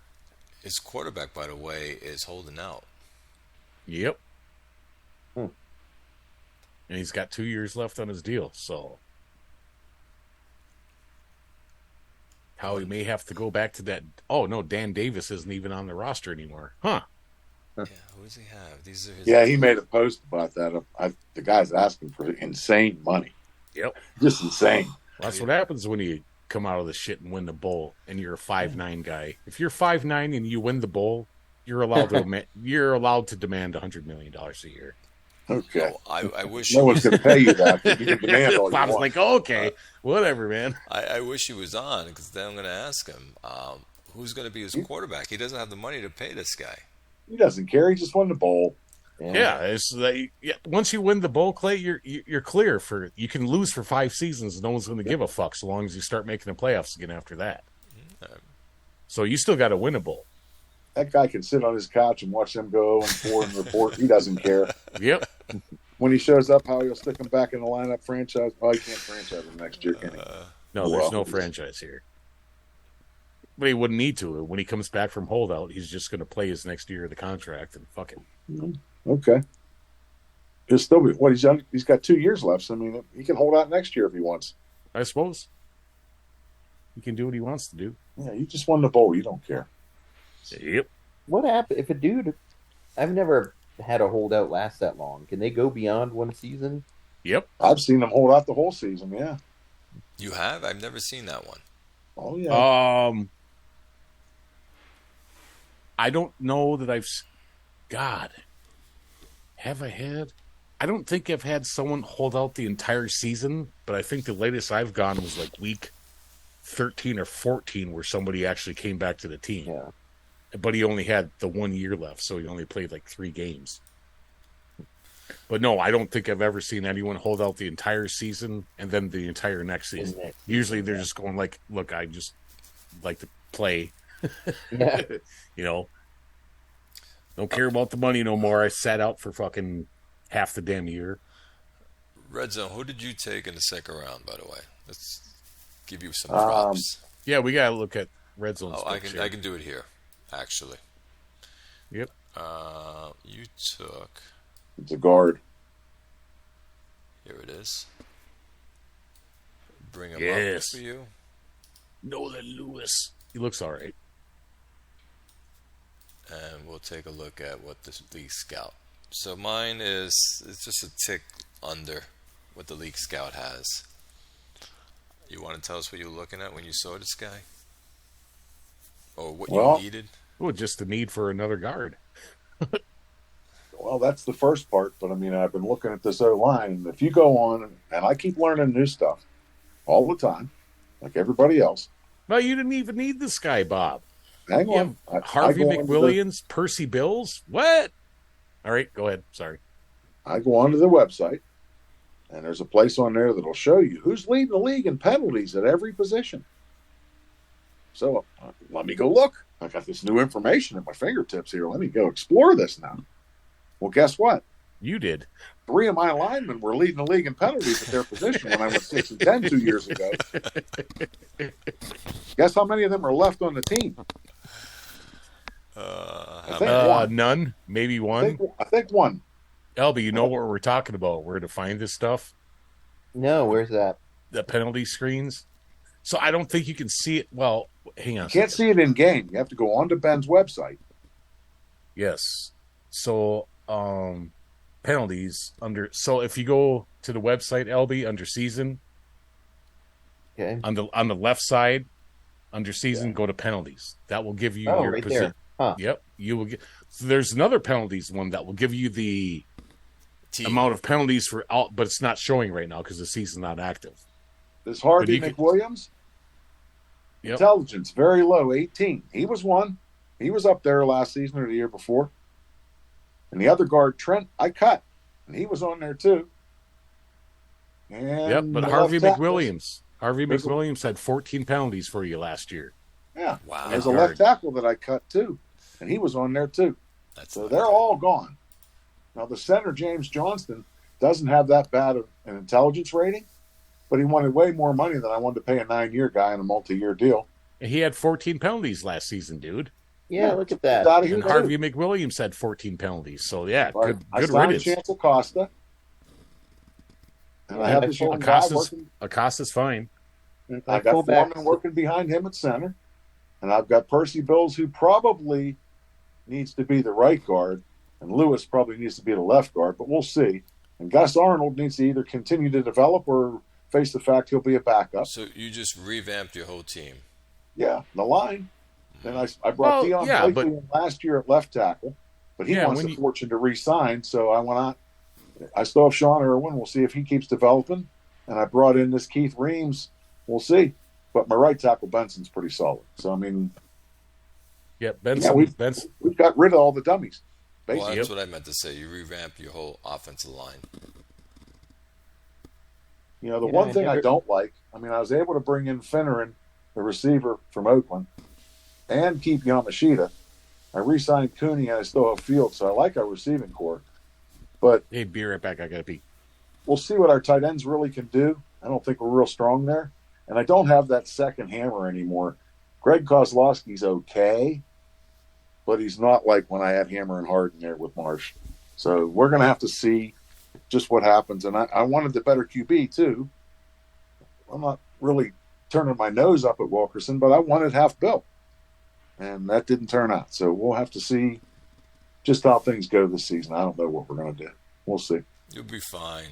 S1: His quarterback, by the way, is holding out.
S2: Yep.
S4: Hmm.
S2: And he's got 2 years left on his deal, so how he may have to go back to that. Oh no, Dan Davis isn't even on the roster anymore, huh?
S1: Yeah, who does he have? These are his.
S6: Yeah, he made a post about that. The guy's asking for insane money.
S2: Yep.
S6: Just insane.
S2: That's what happens when you come out of the shit and win the bowl, and you're a 5'9" guy. If you're 5'9" and you win the bowl, you're allowed to demand $100 million a year.
S6: Okay.
S1: Oh, I wish.
S6: No one's going to pay you that. But you can demand all you
S2: Bob's
S6: want.
S2: like, okay, whatever, man.
S1: I wish he was on because then I'm going to ask him who's going to be his quarterback. He doesn't have the money to pay this guy.
S6: He doesn't care. He just won the bowl.
S2: Yeah, it's like, once you win the bowl, Clay, you're clear for. You can lose for 5 seasons. No one's going to give a fuck so long as you start making the playoffs again after that. So you still got to win a bowl.
S6: That guy can sit on his couch and watch them go 0-4 and report. He doesn't care.
S2: Yep.
S6: When he shows up, how he'll stick him back in the lineup franchise. Oh, he can't franchise him next year, can he?
S2: No, there's no franchise here. But he wouldn't need to. When he comes back from holdout, he's just going to play his next year of the contract and fuck it.
S6: Okay. He'll still be what he's done. He's got 2 years left. So, I mean, he can hold out next year if he wants.
S2: I suppose. He can do what he wants to do.
S6: Yeah, you just won the bowl. You don't care.
S2: Yep.
S4: What happened if a dude? I've never had a holdout last that long. Can they go beyond one season?
S2: Yep.
S6: I've seen them hold out the whole season. Yeah.
S1: You have? I've never seen that one.
S6: Oh yeah.
S2: I don't know that God, have I had? I don't think I've had someone hold out the entire season, but I think the latest I've gone was like week 13 or 14 where somebody actually came back to the team.
S4: Yeah.
S2: But he only had the 1 year left, so he only played like 3 games. But no, I don't think I've ever seen anyone hold out the entire season and then the entire next season. Usually they're just going like, look, I just like to play.
S4: Yeah.
S2: You know, don't care about the money no more. I sat out for fucking half the damn year.
S1: Red Zone, who did you take in the second round, by the way? Let's give you some props.
S2: Yeah, we got to look at Red Zone's
S1: I
S2: picks
S1: can
S2: here.
S1: I can do it here, actually.
S2: Yep.
S1: You took.
S6: It's a guard.
S1: Here it is. Bring him
S2: Yes.
S1: up for you.
S2: Nolan Lewis. He looks all right.
S1: And we'll take a look at what the League Scout. So mine is it's just a tick under what the League Scout has. You want to tell us what you were looking at when you saw this guy? Or what you needed?
S2: Oh, just the need for another guard.
S6: Well, that's the first part, but I mean, I've been looking at this O-line, and if you go on, and I keep learning new stuff all the time, like everybody else.
S2: No, you didn't even need this guy, Bob.
S6: Hang
S2: You
S6: on.
S2: have Harvey
S6: I go on to
S2: McWilliams, Percy Bills. What? All right, go ahead. Sorry.
S6: I go onto the website, and there's a place on there that'll show you who's leading the league in penalties at every position. So let me go look. I got this new information at my fingertips here. Let me go explore this now. Well, guess what?
S2: You did.
S6: 3 of my linemen were leading the league in penalties at their position when I went 6-10 2 years ago. Guess how many of them are left on the team? I think one.
S2: None. Maybe one.
S6: I think one.
S2: Elby, you know what we're talking about, where to find this stuff?
S4: No, where's that?
S2: The penalty screens. So I don't think you can see it. Well, hang on.
S6: You can't see it in game. You have to go onto Ben's website.
S2: Yes. So penalties under. So if you go to the website, LB, under season,
S4: Okay.
S2: on the left side, under season, go to penalties. That will give you
S4: Oh,
S2: your
S4: right
S2: position.
S4: there. Huh.
S2: Yep. You will get. So there's another penalties one that will give you the
S1: Team.
S2: amount of penalties for out, but it's not showing right now because the season's not active.
S6: This Harvey
S2: But you
S6: McWilliams,
S2: Yep.
S6: intelligence very low, 18. He was one. He was up there last season or the year before. And the other guard, Trent, I cut, and he was on there too. And
S2: Yep. But
S6: the
S2: Harvey
S6: left tackle-
S2: McWilliams. Harvey McWilliams had 14 penalties for you last year.
S6: Yeah.
S1: Wow.
S6: There's a
S2: Guard.
S6: left tackle that I cut too, and he was on there too.
S1: That's
S6: So
S1: not
S6: they're
S1: good.
S6: all gone. Now the center, James Johnston, doesn't have that bad of an intelligence rating, but he wanted way more money than I wanted to pay a 9-year guy in a multi-year deal.
S2: He had 14 penalties last season, dude.
S4: Yeah, look at that.
S6: Out of here
S2: And
S6: too.
S2: Harvey McWilliams had 14 penalties. So yeah,
S6: Right.
S2: good
S6: I signed
S2: riddance.
S6: Chance Acosta, and I
S4: Yeah,
S6: have
S4: my
S6: this young guy
S2: Acosta's
S6: working.
S2: Acosta's fine.
S6: I got
S4: fullback.
S6: Foreman working behind him at center, and I've got Percy Bills, who probably needs to be the right guard, and Lewis probably needs to be the left guard, but we'll see. And Gus Arnold needs to either continue to develop or face the fact he'll be a backup.
S1: So you just revamped your whole team.
S6: Yeah, the line. Then I brought
S2: Well,
S6: Dion
S2: yeah,
S6: Blakely in last year at left tackle, but he
S2: Yeah,
S6: wants
S2: when
S6: the
S2: you-
S6: fortune to re-sign, so I went on. I still have Sean Irwin. We'll see if he keeps developing. And I brought in this Keith Reams. We'll see. But my right tackle Benson's pretty solid. So I mean,
S2: Yeah, Benson.
S6: Yeah, we've-
S2: Benson.
S6: we've got rid of all the dummies.
S1: Well,
S6: Basically,
S1: that's what I meant to say. You revamped your whole offensive line.
S6: you know, the
S4: Yeah,
S6: one thing I
S4: never-
S6: don't like. I mean, I was able to bring in Finneran, the receiver from Oakland, and keep Yamashita. I re-signed Cooney, and I still have Field, so I like our receiving core. But
S2: Hey, be right back. I gotta pee.
S6: we'll see what our tight ends really can do. I don't think we're real strong there. And I don't have that second hammer anymore. Greg Kozlowski's okay, but he's not like when I had Hammer and Harden there with Marsh. So we're going to have to see just what happens. And I wanted the better QB too. I'm not really turning my nose up at Wilkerson, but I wanted half Bill. And that didn't turn out. So we'll have to see just how things go this season. I don't know what we're going to do. We'll see.
S1: You'll be fine.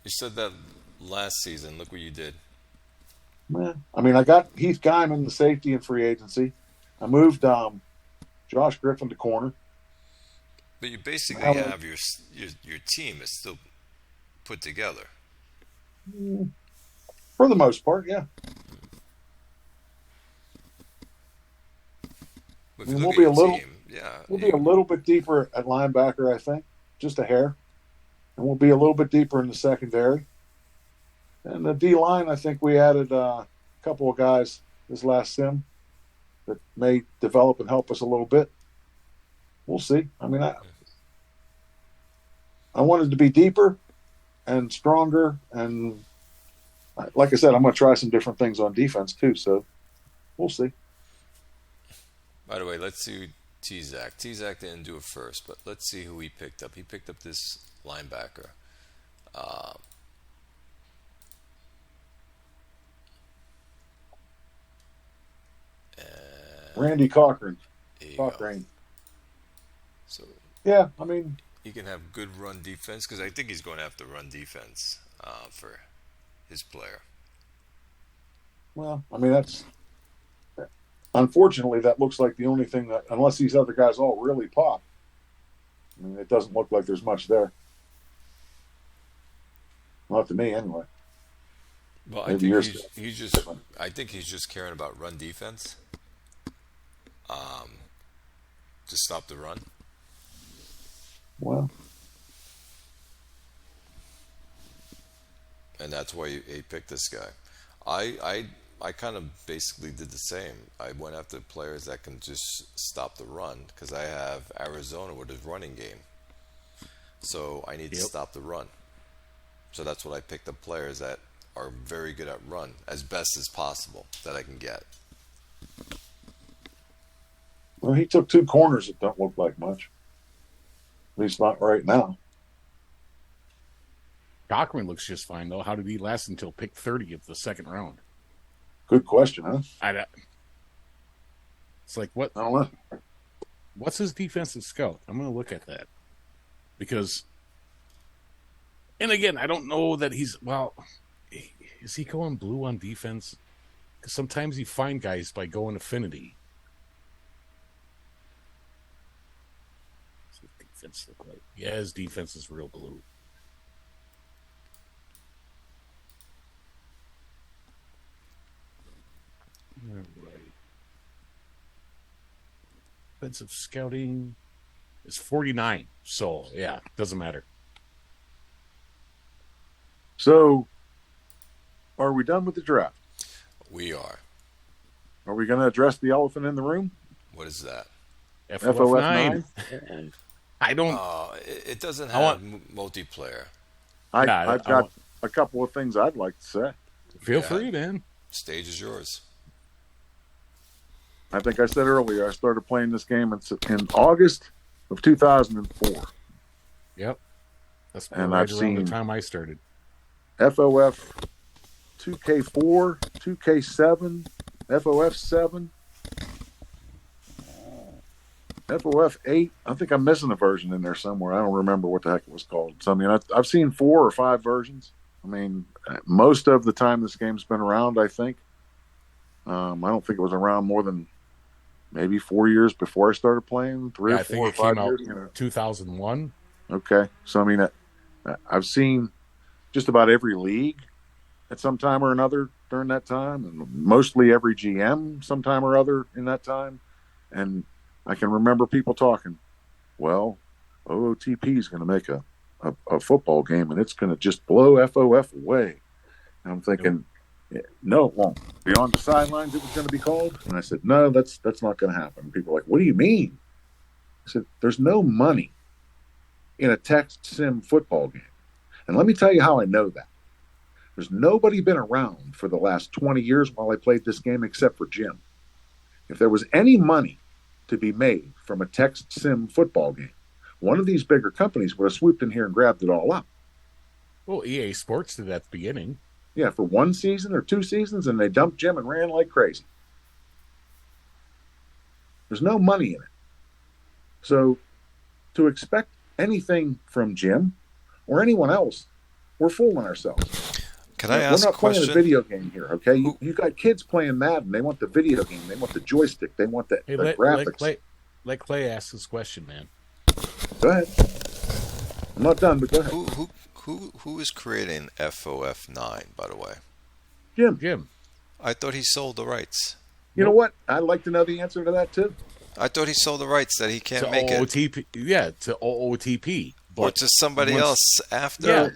S1: You said that last season. Look what you did.
S6: Man, I mean, I got Heath Guyman, the safety in free agency. I moved Josh Griffin to corner.
S1: But you basically
S6: Well-
S1: have your team is still put together.
S6: For the most part, yeah.
S1: If
S6: I
S1: you
S6: mean,
S1: look
S6: we'll
S1: at
S6: be a
S1: your
S6: little-
S1: team, yeah,
S6: We'll be a little bit deeper at linebacker, I think, just a hair. And we'll be a little bit deeper in the secondary. And the D line, I think we added a couple of guys this last sim that may develop and help us a little bit. We'll see. I mean, I wanted to be deeper and stronger. And like I said, I'm going to try some different things on defense too. So we'll see.
S1: By the way, let's see T-Zac. T-Zac didn't do it first, but let's see who he picked up. He picked up this linebacker.
S6: Randy Cochran.
S1: There you go.
S6: Cochrane.
S1: So
S6: Yeah, I mean,
S1: he can have good run defense because I think he's going to have to run defense for his player.
S6: well, I mean, that's unfortunately that looks like the only thing that, unless these other guys all really pop, I mean, it doesn't look like there's much there. Not to me, anyway.
S1: Well, I
S6: Maybe
S1: think
S6: yours-
S1: he's just. I think he's just caring about run defense. To stop the run.
S6: Well,
S1: And that's why he picked this guy. I kind of basically did the same. I went after players that can just stop the run because I have Arizona with his running game. So I need to stop the run. So that's what I picked up, players that are very good at run as best as possible that I can get.
S6: well, he took two corners that don't look like much. At least not right now.
S2: Cochran looks just fine though. How did he last until pick 30 of the second round?
S6: Good question, huh?
S2: It's like what?
S6: I don't know.
S2: What's his defensive scout? I'm going to look at that because, and again, I don't know that he's well. Is he going blue on defense? Because sometimes you find guys by going affinity. What's his defense look like? Yeah, his defense is real blue. All right. Defensive scouting is 49. So, yeah, doesn't matter.
S6: So, are we done with the draft?
S1: We are.
S6: Are we going to address the elephant in the room?
S1: What is that?
S2: FOF9. I don't.
S1: It doesn't
S2: I
S1: have
S2: want-
S1: multiplayer.
S6: I've
S2: I
S6: got
S2: want-
S6: a couple of things I'd like to say.
S2: Feel
S1: Yeah.
S2: free, man.
S1: Stage is yours.
S6: I think I said earlier, I started playing this game in August of 2004.
S2: Yep. That's
S6: And
S2: right
S6: I've
S2: around
S6: seen
S2: the time I started.
S6: FOF 2K4, 2K7, FOF 7, FOF 8. I think I'm missing a version in there somewhere. I don't remember what the heck it was called. So, I mean, I've seen 4 or 5 versions. I mean, most of the time this game's been around, I think. I don't think it was around more than maybe 4 years before I started playing, 3
S2: Yeah,
S6: or
S2: I
S6: 4
S2: think
S6: or
S2: it
S6: 5
S2: came out
S6: years. You know.
S2: 2001.
S6: Okay. So, I mean, I've seen just about every league at some time or another during that time, and mostly every GM sometime or other in that time. And I can remember people talking, well, OOTP is going to make a football game, and it's going to just blow FOF away. And I'm thinking, no, it won't. Beyond the Sidelines, it was going to be called. And I said, no, that's not going to happen. And people are like, what do you mean? I said, there's no money in a text sim football game. And let me tell you how I know that. There's nobody been around for the last 20 years while I played this game except for Jim. If there was any money to be made from a text sim football game, one of these bigger companies would have swooped in here and grabbed it all up.
S2: Well, EA Sports did at the beginning.
S6: Yeah, for 1 season or 2 seasons, and they dumped Jim and ran like crazy. There's no money in it. So to expect anything from Jim or anyone else, we're fooling ourselves.
S1: Can I ask
S6: We're
S1: a
S6: not playing a
S1: question?
S6: video game here, okay? You've got kids playing Madden. They want the video game. They want the joystick. They want the graphics.
S2: Let Clay ask this question, man.
S6: Go ahead. I'm not done, but go ahead.
S1: Who is creating FOF 9, by the way?
S2: Jim.
S1: I thought he sold the rights.
S6: You know what? I'd like to know the answer to that, too.
S1: I thought he sold the rights that he can't
S2: To
S1: make it.
S2: OOTP. Yeah, to OOTP.
S1: Or to somebody else after.
S2: Yeah.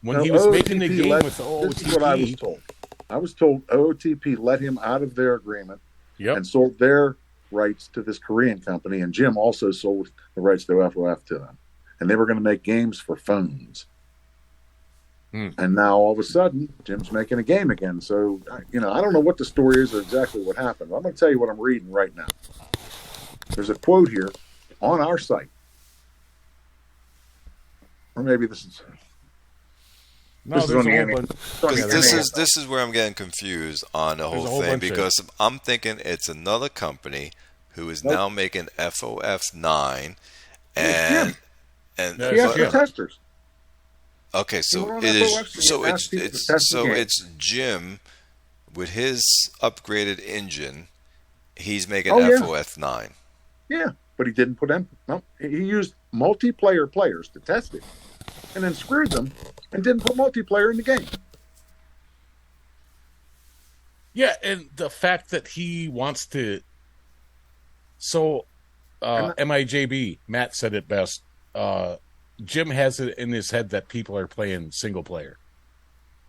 S2: When he was making the game with OOTP.
S6: This is what I was told. I was told OOTP let him out of their agreement and sold their rights to this Korean company, and Jim also sold the rights to FOF to them. And they were going to make games for phones. And now all of a sudden, Jim's making a game again. So, I don't know what the story is or exactly what happened. But I'm going to tell you what I'm reading right now. There's a quote here on our site. Or maybe this is...
S2: No, this is a whole bunch.
S1: This is where I'm getting confused on the whole thing, because I'm thinking it's another company who is now making FOF 9 and
S6: the testers.
S1: Okay, so it's Jim with his upgraded engine. He's making FOF 9.
S6: Yeah, but he didn't put in. No, he used multiplayer players to test it, and then screwed them and didn't put multiplayer in the game.
S2: Yeah, and the fact that he wants to. So, MIJB, Matt said it best. Jim has it in his head that people are playing single player,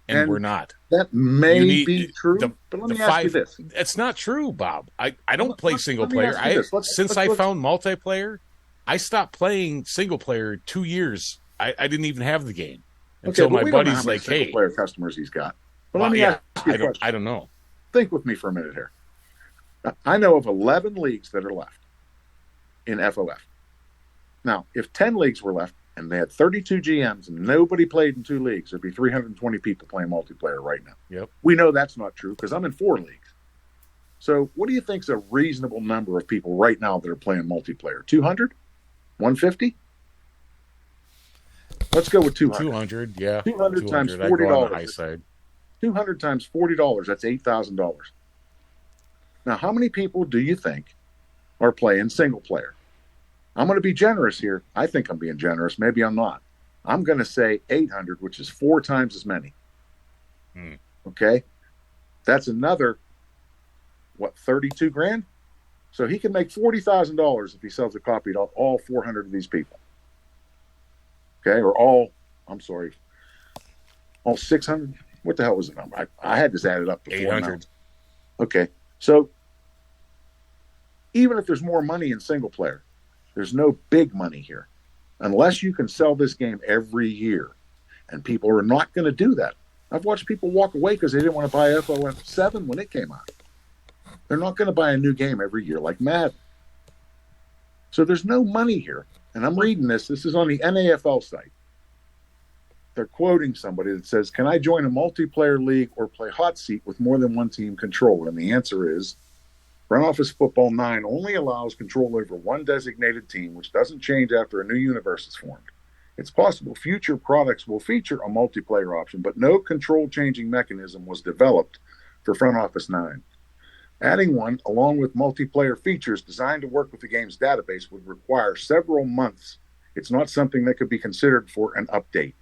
S2: and we're not.
S6: That may be true, but let me ask you this.
S2: It's not true, Bob. I don't play single player. Since I found multiplayer, I stopped playing single player 2 years. I didn't even have the game until my buddy's like, "Hey,
S6: player customers he's got." But let me ask you a question.
S2: I don't know.
S6: Think with me for a minute here. I know of 11 leagues that are left in FOF. Now, if 10 leagues were left and they had 32 GMs and nobody played in 2 leagues, there'd be 320 people playing multiplayer right now.
S2: Yep.
S6: We know that's not true because I'm in 4 leagues. So what do you think is a reasonable number of people right now that are playing multiplayer? 200? 150? Let's go with 200.
S2: 200, yeah.
S6: 200 times $40.
S2: I'd go on the high side.
S6: 200 times $40, that's $8,000. Now, how many people do you think are playing single player? I'm going to be generous here. I think I'm being generous. Maybe I'm not. I'm going to say 800, which is 4 times as many. Okay? That's another, 32 grand? So he can make $40,000 if he sells a copy to all 400 of these people. Okay? Or all 600? What the hell was the number? I had this added up before.
S2: 800.
S6: Okay. So even if there's more money in single player, there's no big money here. Unless you can sell this game every year. And people are not going to do that. I've watched people walk away because they didn't want to buy FOF 7 when it came out. They're not going to buy a new game every year like Madden. So there's no money here. And I'm reading this. This is on the NAFL site. They're quoting somebody that says, "Can I join a multiplayer league or play hot seat with more than one team control?" And the answer is, Front Office Football 9 only allows control over one designated team, which doesn't change after a new universe is formed. It's possible future products will feature a multiplayer option, but no control changing mechanism was developed for Front Office 9. Adding one, along with multiplayer features designed to work with the game's database, would require several months. It's not something that could be considered for an update.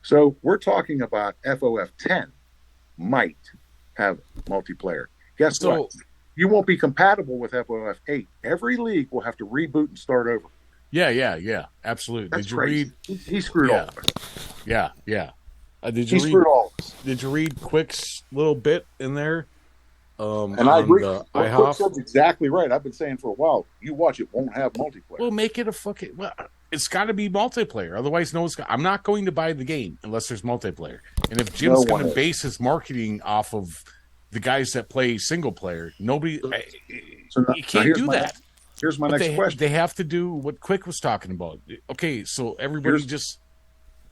S6: So we're talking about FOF 10 might have multiplayer. Guess what? You won't be compatible with FOF 8. Every league will have to reboot and start over.
S2: Yeah, absolutely.
S6: That's
S2: did you
S6: crazy.
S2: read?
S6: He screwed all of us.
S2: Yeah. Did
S6: He
S2: you
S6: screwed all of us.
S2: Did you read Quick's little bit in there?
S6: And I agree.
S2: What
S6: Quick said's exactly right. I've been saying for a while, you watch it won't have multiplayer.
S2: Well, make it a fucking. Well, it's got to be multiplayer. Otherwise, no one's. I'm not going to buy the game unless there's multiplayer. And if Jim's going to base his marketing off of the guys that play single player, nobody. You can't do that.
S6: Here's my next question.
S2: They have to do what Quick was talking about. Okay, so everybody it's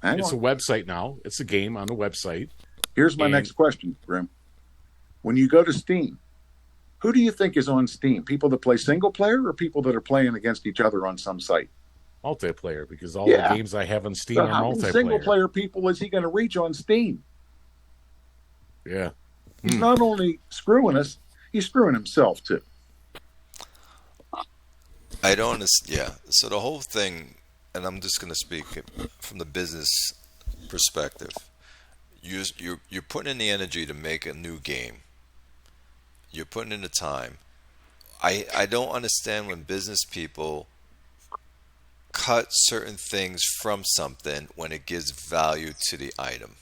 S2: a website now. It's a game on a website.
S6: Here's my next question, Grim. When you go to Steam, who do you think is on Steam? People that play single player or people that are playing against each other on some site?
S2: Multiplayer, because all the games I have on Steam are
S6: how
S2: multiplayer.
S6: many single player people is he going to reach on Steam?
S2: Yeah.
S6: He's not only screwing us, he's screwing himself too.
S1: I don't understand. Yeah. So the whole thing, and I'm just going to speak from the business perspective. You're putting in the energy to make a new game. You're putting in the time. I don't understand when business people cut certain things from something when it gives value to the item.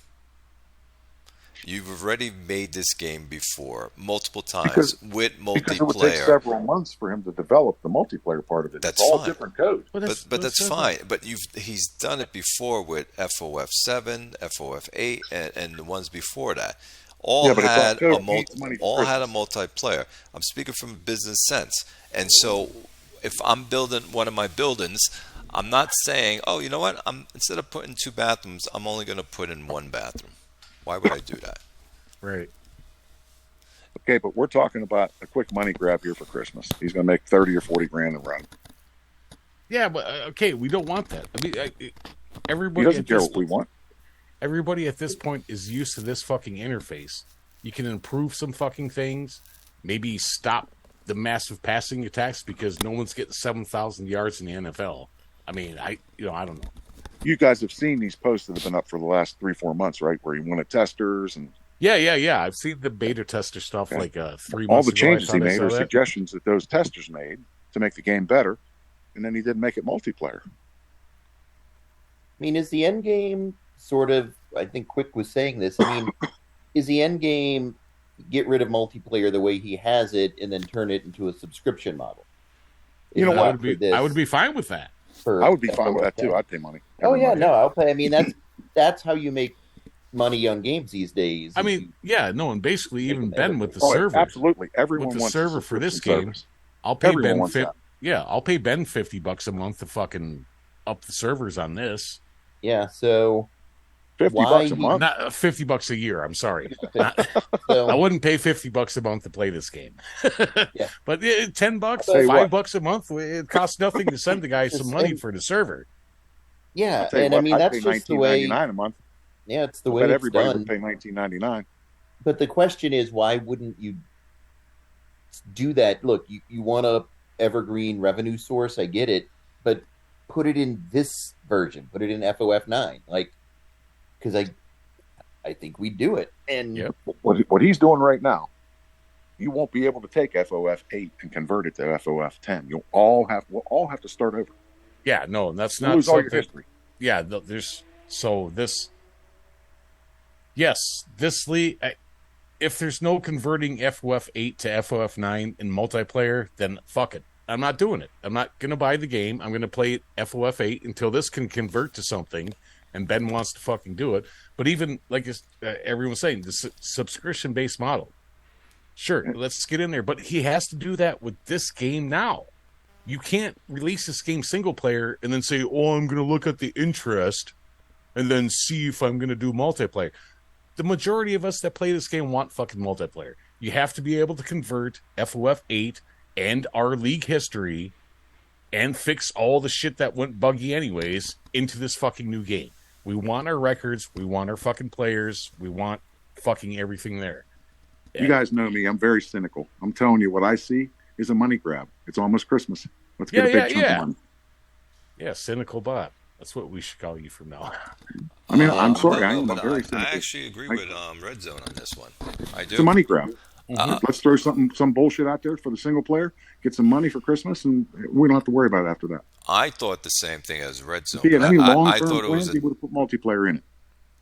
S1: You've already made this game before, multiple times, with multiplayer.
S6: Because it would take several months for him to develop the multiplayer part of it.
S1: That's
S6: it's all
S1: fine.
S6: Different code.
S1: But that's fine. But he's done it before with FOF 7, FOF 8, and the ones before that. All had a multiplayer. I'm speaking from a business sense. And so if I'm building one of my buildings, I'm not saying, oh, you know what? Instead of putting 2 bathrooms, I'm only going to put in 1 bathroom. Why would I do that?
S2: Right.
S6: Okay, but we're talking about a quick money grab here for Christmas. He's going to make 30 or 40 grand and run.
S2: Yeah, but okay, we don't want that. I mean, everybody
S6: he doesn't care what we want.
S2: Everybody at this point is used to this fucking interface. You can improve some fucking things. Maybe stop the massive passing attacks because no one's getting 7,000 yards in the NFL. I mean, I don't know.
S6: You guys have seen these posts that have been up for the last 3-4 months, right? Where he won at testers and
S2: yeah. I've seen the beta tester stuff like 3 months ago.
S6: All the changes he made are suggestions that those testers made to make the game better, and then he didn't make it multiplayer.
S4: I mean, is the end game sort of? I think Quick was saying this. I mean, is the end game get rid of multiplayer the way he has it, and then turn it into a subscription model?
S6: You know what?
S2: I would be fine with that.
S6: I would be fine with that too. I'd pay money.
S4: I'll pay. I mean, that's how you make money on games these days.
S2: I mean, and basically even Ben with the server.
S6: Absolutely, everyone
S2: with the
S6: wants
S2: server for this game. I'll pay Ben. I'll pay Ben $50 a month to fucking up the servers on this.
S4: Yeah, so
S6: $50 a month,
S2: not $50 a year. I'm sorry, I wouldn't pay $50 a month to play this game.
S4: Yeah.
S2: But $10, $5 a month, it costs nothing to send the guy some money for the server.
S4: Yeah, and I mean that's just the way.
S6: $19.99 a month.
S4: Yeah, it's the way it's
S6: everybody
S4: done.
S6: would pay $19.99.
S4: But the question is, why wouldn't you do that? Look, you want a evergreen revenue source. I get it, but put it in this version. Put it in FOF 9, because I think we'd do it. And
S6: what he's doing right now, you won't be able to take FOF 8 and convert it to FOF 10. We'll all have to start over.
S2: Yeah, no, that's
S6: You'll
S2: not
S6: lose all your history.
S2: Yeah, this league. If there's no converting FOF 8 to FOF 9 in multiplayer, then fuck it. I'm not doing it. I'm not going to buy the game. I'm going to play FOF 8 until this can convert to something, and Ben wants to fucking do it. But even, like everyone's saying, the subscription-based model. Sure, let's get in there. But he has to do that with this game now. You can't release this game single player and then say, oh, I'm going to look at the interest and then see if I'm going to do multiplayer. The majority of us that play this game want fucking multiplayer. You have to be able to convert FOF 8 and our league history and fix all the shit that went buggy anyways into this fucking new game. We want our records. We want our fucking players. We want fucking everything there.
S6: You guys know me. I'm very cynical. I'm telling you, what I see is a money grab. It's almost Christmas. Let's get a big chunk of money.
S2: Yeah, cynical Bob. That's what we should call you from now on.
S6: I mean, I'm sorry.
S1: No,
S6: I'm
S1: but
S6: very
S1: I
S6: cynical.
S1: actually agree with Red Zone on this one. I do.
S6: It's a money grab.
S1: Uh,
S6: Let's throw some bullshit out there for the single player, get some money for Christmas, and we don't have to worry about it after that.
S1: I thought the same thing as Red Zone.
S6: If he had any
S1: I
S6: long-term
S1: thought it was
S6: plans, he would have put multiplayer in it.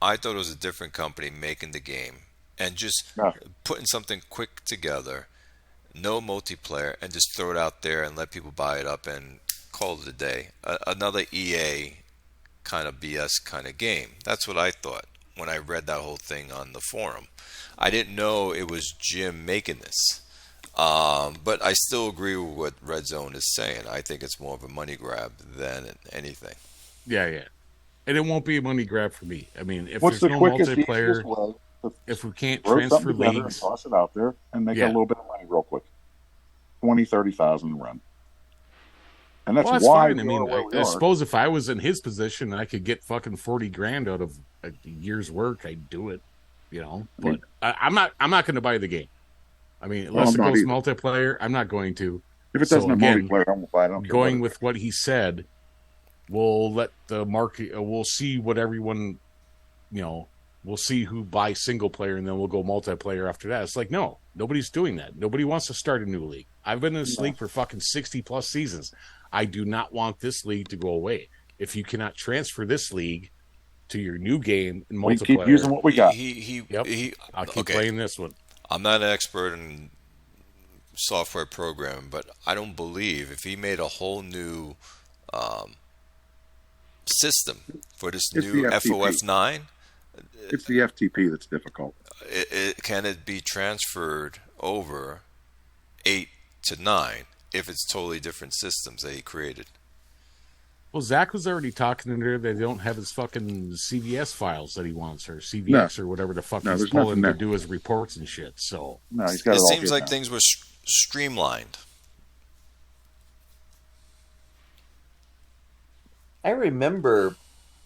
S1: I thought it was a different company making the game and just
S6: No.
S1: putting something quick together, no multiplayer, and just throw it out there and let people buy it up and call it a day. Another EA kind of BS kind of game. That's what I thought when I read that whole thing on the forum. I didn't know it was Jim making this. But I still agree with what Red Zone is saying. I think it's more of a money grab than anything.
S2: Yeah. And it won't be a money grab for me. I mean, if
S6: What's
S2: there's
S6: the
S2: no
S6: quickest,
S2: multiplayer,
S6: easiest way to
S2: if we can't
S6: throw
S2: transfer
S6: something together and
S2: leagues,
S6: toss it out there and make a
S2: Yeah.
S6: little bit of money real quick? 20, 30,000 to run. And that's
S2: well, that's
S6: why
S2: fine. I
S6: we
S2: mean,
S6: are where we
S2: I
S6: are.
S2: suppose if I was in his position and I could get fucking 40 grand out of a year's work, I'd do it. You know, but I'm not going to buy the game. I mean, unless it
S6: I'm not
S2: goes
S6: either.
S2: multiplayer, I'm not going to.
S6: If it doesn't have
S2: again,
S6: multiplayer, I won't buy it. I don't care
S2: Going
S6: what
S2: with what he said, we'll let the market. We'll see what everyone, we'll see who buys single player, and then we'll go multiplayer after that. It's like, no, nobody's doing that. Nobody wants to start a new league. I've been in this league for fucking 60 plus seasons. I do not want this league to go away. If you cannot transfer this league to your new game in
S6: we
S2: multiplayer,
S6: keep using what we got.
S2: I'll keep
S1: okay.
S2: playing this one.
S1: I'm not an expert in software programming, but I don't believe if he made a whole new system for this
S6: It's
S1: new
S6: the FTP.
S1: FOF 9,
S6: It's the FTP that's difficult.
S1: can it be transferred over 8 to 9 if it's totally different systems that he created?
S2: Well, Zach was already talking in there that they don't have his fucking CVS files that he wants, or CVX, or whatever the fuck
S6: No,
S2: he's
S6: there's
S2: pulling
S6: nothing
S2: to
S6: there.
S2: do his reports and shit. So
S6: No, he's got it,
S1: It
S6: all
S1: seems
S6: good
S1: like
S6: now.
S1: things were streamlined.
S7: I remember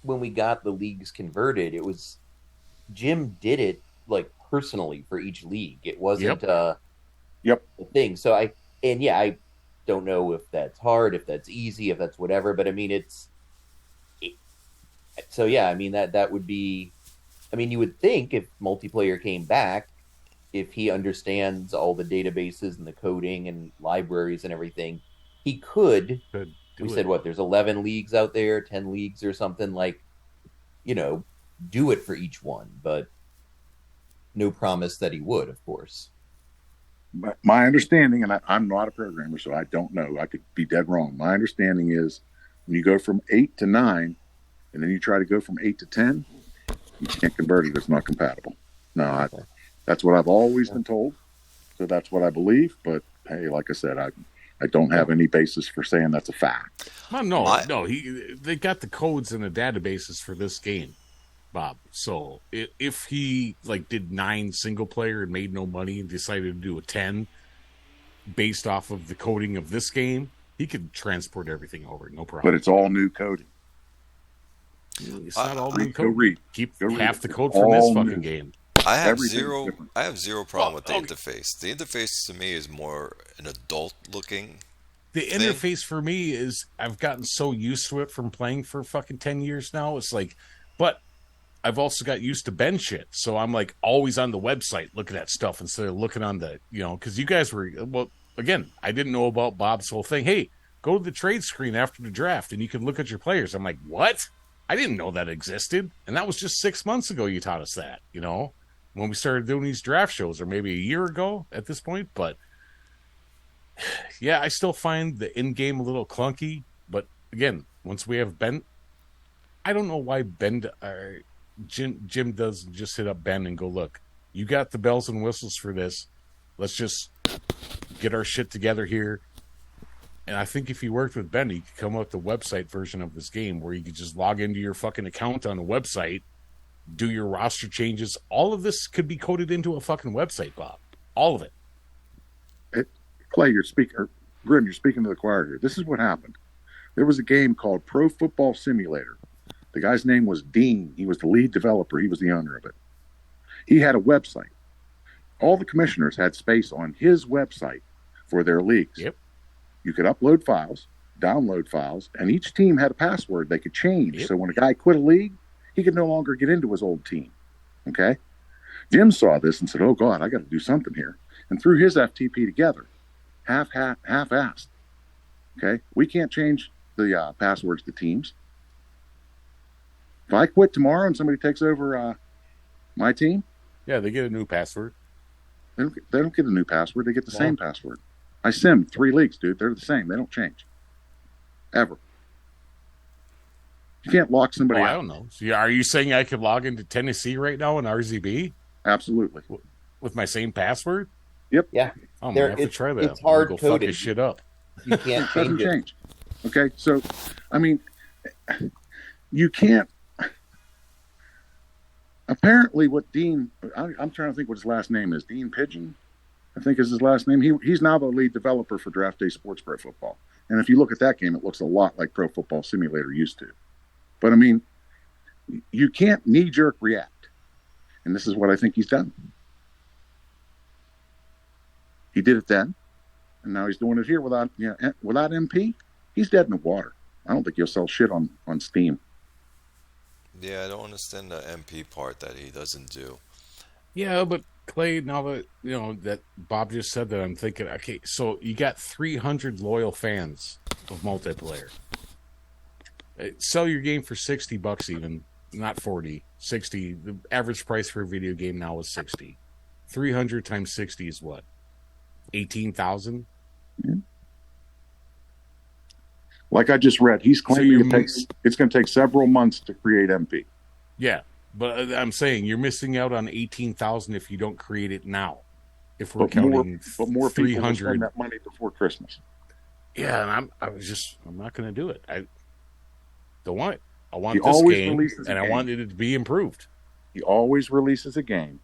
S7: when we got the leagues converted, it was Jim did it like personally for each league. It wasn't
S6: Yep.
S7: a thing. So I don't know if that's hard, if that's easy, if that's whatever, but I mean that would be, I mean, you would think if multiplayer came back, if he understands all the databases and the coding and libraries and everything, he could. We said what? There's 11 leagues out there, 10 leagues or something, like, do it for each one, but no promise that he would, of course.
S6: My understanding, and I'm not a programmer, so I don't know. I could be dead wrong. My understanding is when you go from 8 to 9, and then you try to go from 8 to 10, you can't convert it. It's not compatible. No, that's what I've always been told. So that's what I believe. But hey, like I said, I don't have any basis for saying that's a fact.
S2: Well, no. They got the codes and the databases for this game, Bob. So if he did 9 single player and made no money and decided to do a 10 based off of the coding of this game, he could transport everything over, no problem.
S6: But it's all new coding.
S2: It's not all new
S6: Go
S2: code.
S6: read.
S2: Keep
S6: Go read
S2: half
S6: it.
S2: the code
S6: It's
S2: from this
S6: all
S2: fucking
S6: new.
S2: game.
S1: I have
S6: Everything's different.
S1: zero problem with the
S2: okay.
S1: interface. The interface to me is more an adult looking.
S2: The
S1: thing.
S2: interface for me is I've gotten so used to it from playing for fucking 10 years now. It's like, but I've also got used to Ben shit. So I'm like always on the website looking at stuff instead of looking on the, because you guys were, well, again, I didn't know about Bob's whole thing. Hey, go to the trade screen after the draft and you can look at your players. I'm like, what? I didn't know that existed. And that was just 6 months ago you taught us that, when we started doing these draft shows, or maybe a year ago at this point. But yeah, I still find the in-game a little clunky. But again, once we have Ben, I don't know why Jim doesn't just hit up Ben and go, look, you got the bells and whistles for this. let's just get our shit together here. And I think if you worked with Ben, you could come up with the website version of this game where you could just log into your fucking account on the website, do your roster changes. All of this could be coded into a fucking website, Bob. All of it.
S6: Clay, Grim, you're speaking to the choir here. This is what happened. There was a game called Pro Football Simulator. The guy's name was Dean. He was the lead developer. He was the owner of it. He had a website. All the commissioners had space on his website for their leagues.
S2: Yep.
S6: You could upload files, download files, and each team had a password they could change.
S2: Yep.
S6: So when a guy quit a league, he could no longer get into his old team. Okay? Jim saw this and said, oh, God, I got to do something here. And threw his FTP together, half-assed. Okay? We can't change the passwords to teams. If I quit tomorrow and somebody takes over my team,
S2: Yeah, they get a new password.
S6: they don't get a new password. They get the same password. I simmed 3 leagues, dude. They're the same. They don't change. Ever. You can't lock somebody
S2: I
S6: out.
S2: don't know. So are you saying I could log into Tennessee right now in RZB
S6: Absolutely.
S2: with my same password?
S7: Yeah,
S2: Oh, I
S7: There-
S2: might have to
S7: it's-
S2: try that.
S7: it's hard
S2: Go fuck
S7: coded.
S2: his shit up.
S7: you can't
S6: It doesn't
S7: change it.
S6: change. Okay, so, I mean, you can't. Apparently, what Dean, I'm trying to think what his last name is. Dean Pigeon, I think is his last name. He's now the lead developer for Draft Day Sports Pro Football. And if you look at that game, it looks a lot like Pro Football Simulator used to. But I mean, you can't knee-jerk react. And this is what I think he's done. He did it then, and now he's doing it here without MP. He's dead in the water. I don't think he'll sell shit on Steam.
S1: Yeah, I don't understand the MP part that he doesn't do.
S2: Yeah, but Clay, now that that Bob just said that, I'm thinking, okay, so you got 300 loyal fans of multiplayer. Sell your game for $60 even, not 40, 60. The average price for a video game now is 60. 300 times 60 is what? 18,000?
S6: Like I just read, he's claiming
S2: you're
S6: it's going to take several months to create MP.
S2: Yeah, but I'm saying you're missing out on 18,000 if you don't create it now. If we're
S6: But more
S2: counting
S6: people will
S2: 300.
S6: spend that money before Christmas.
S2: Yeah, and I'm not going to do it. I don't want it. I want
S6: He
S2: this
S6: always
S2: game,
S6: releases a
S2: and I
S6: game.
S2: want it to be improved.
S6: He always releases a game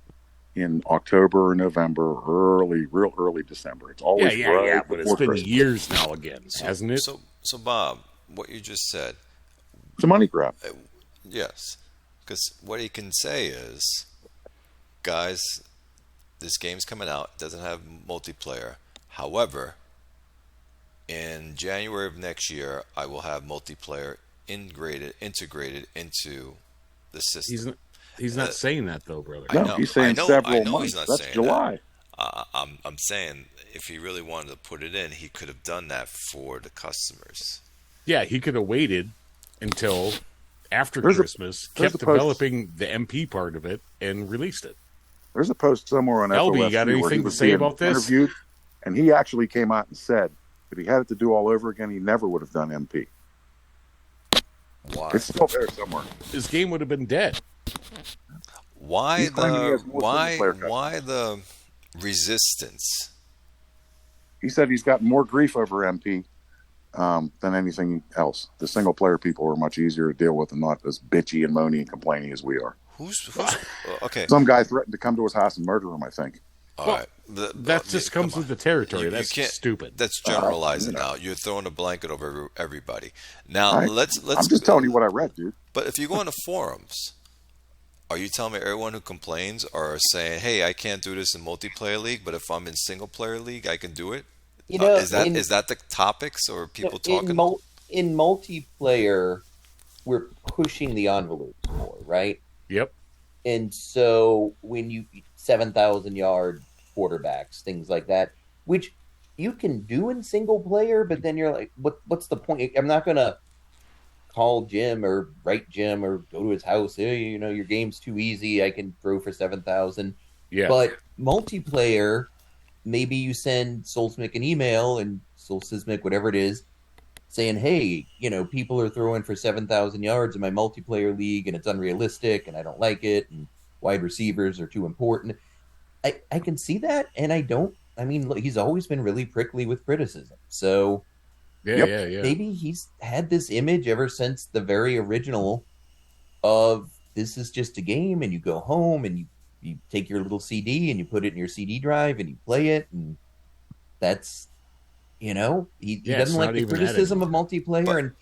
S6: in October or November, real early December. It's always right
S2: But it's
S6: before
S2: been
S6: Christmas.
S2: years now again, hasn't it?
S1: So Bob, what you just said,
S6: It's a money grab.
S1: yes, because what he can say is, guys, this game's coming out, it doesn't have multiplayer. However, in January of next year, I will have multiplayer integrated into the system.
S2: He's not saying that though, brother.
S6: No,
S1: I know,
S6: he's saying
S1: I know
S6: several
S1: he's
S6: months.
S1: not
S6: That's
S1: saying
S6: July.
S1: I'm saying if he really wanted to put it in, he could have done that for the customers.
S2: Yeah, he could have waited until after
S6: There's
S2: Christmas,
S6: there's
S2: kept
S6: a post-
S2: developing the MP part of it, and released it.
S6: There's a post somewhere on
S2: LB, you
S6: FOFC
S2: got
S6: where he
S2: anything to
S6: was
S2: say
S6: being
S2: about this?
S6: interviewed, and he actually came out and said if he had it to do all over again, he never would have done MP.
S1: Why?
S6: It's still there somewhere.
S2: This game would have been dead.
S1: Why
S6: He's claiming he
S1: the
S6: has more single-player customers.
S1: why the resistance?
S6: He said he's gotten more grief over MP than anything else. The single player people are much easier to deal with and not as bitchy and moany and complaining as we are.
S1: Who's okay?
S6: Some guy threatened to come to his house and murder him, I think.
S1: All
S2: Well,
S1: right.
S2: That just comes
S1: come
S2: with
S1: on.
S2: the territory.
S1: You
S2: That's
S1: can't-
S2: stupid.
S1: That's generalizing now. You're throwing a blanket over everybody. Now
S6: I-
S1: let's.
S6: I'm just telling you what I read, dude.
S1: But if you go on the forums, are you telling me everyone who complains are saying, "Hey, I can't do this in multiplayer league, but if I'm in single player league, I can do it"?
S7: You know,
S1: is that the topics or people talking?
S7: in multiplayer, we're pushing the envelopes more, right?
S2: Yep.
S7: And so when you 7,000-yard quarterbacks, things like that, which you can do in single player, but then you're like, what's the point? I'm not gonna call Jim or write Jim or go to his house. Hey, your game's too easy. I can throw for 7,000.
S2: Yeah.
S7: But multiplayer, maybe you send Solsmik an email and Solsismic, whatever it is, saying, hey, people are throwing for 7,000 yards in my multiplayer league and it's unrealistic and I don't like it and wide receivers are too important. I can see that, and I don't I mean, look, he's always been really prickly with criticism. So
S2: Yeah,
S6: Yep.
S2: yeah, yeah.
S7: maybe he's had this image ever since the very original of this is just a game, and you go home and you take your little CD and you put it in your CD drive and you play it, and that's he
S2: Yeah, it's
S7: doesn't like
S2: not
S7: the
S2: even that
S7: criticism of
S2: anymore.
S7: multiplayer
S1: But
S7: and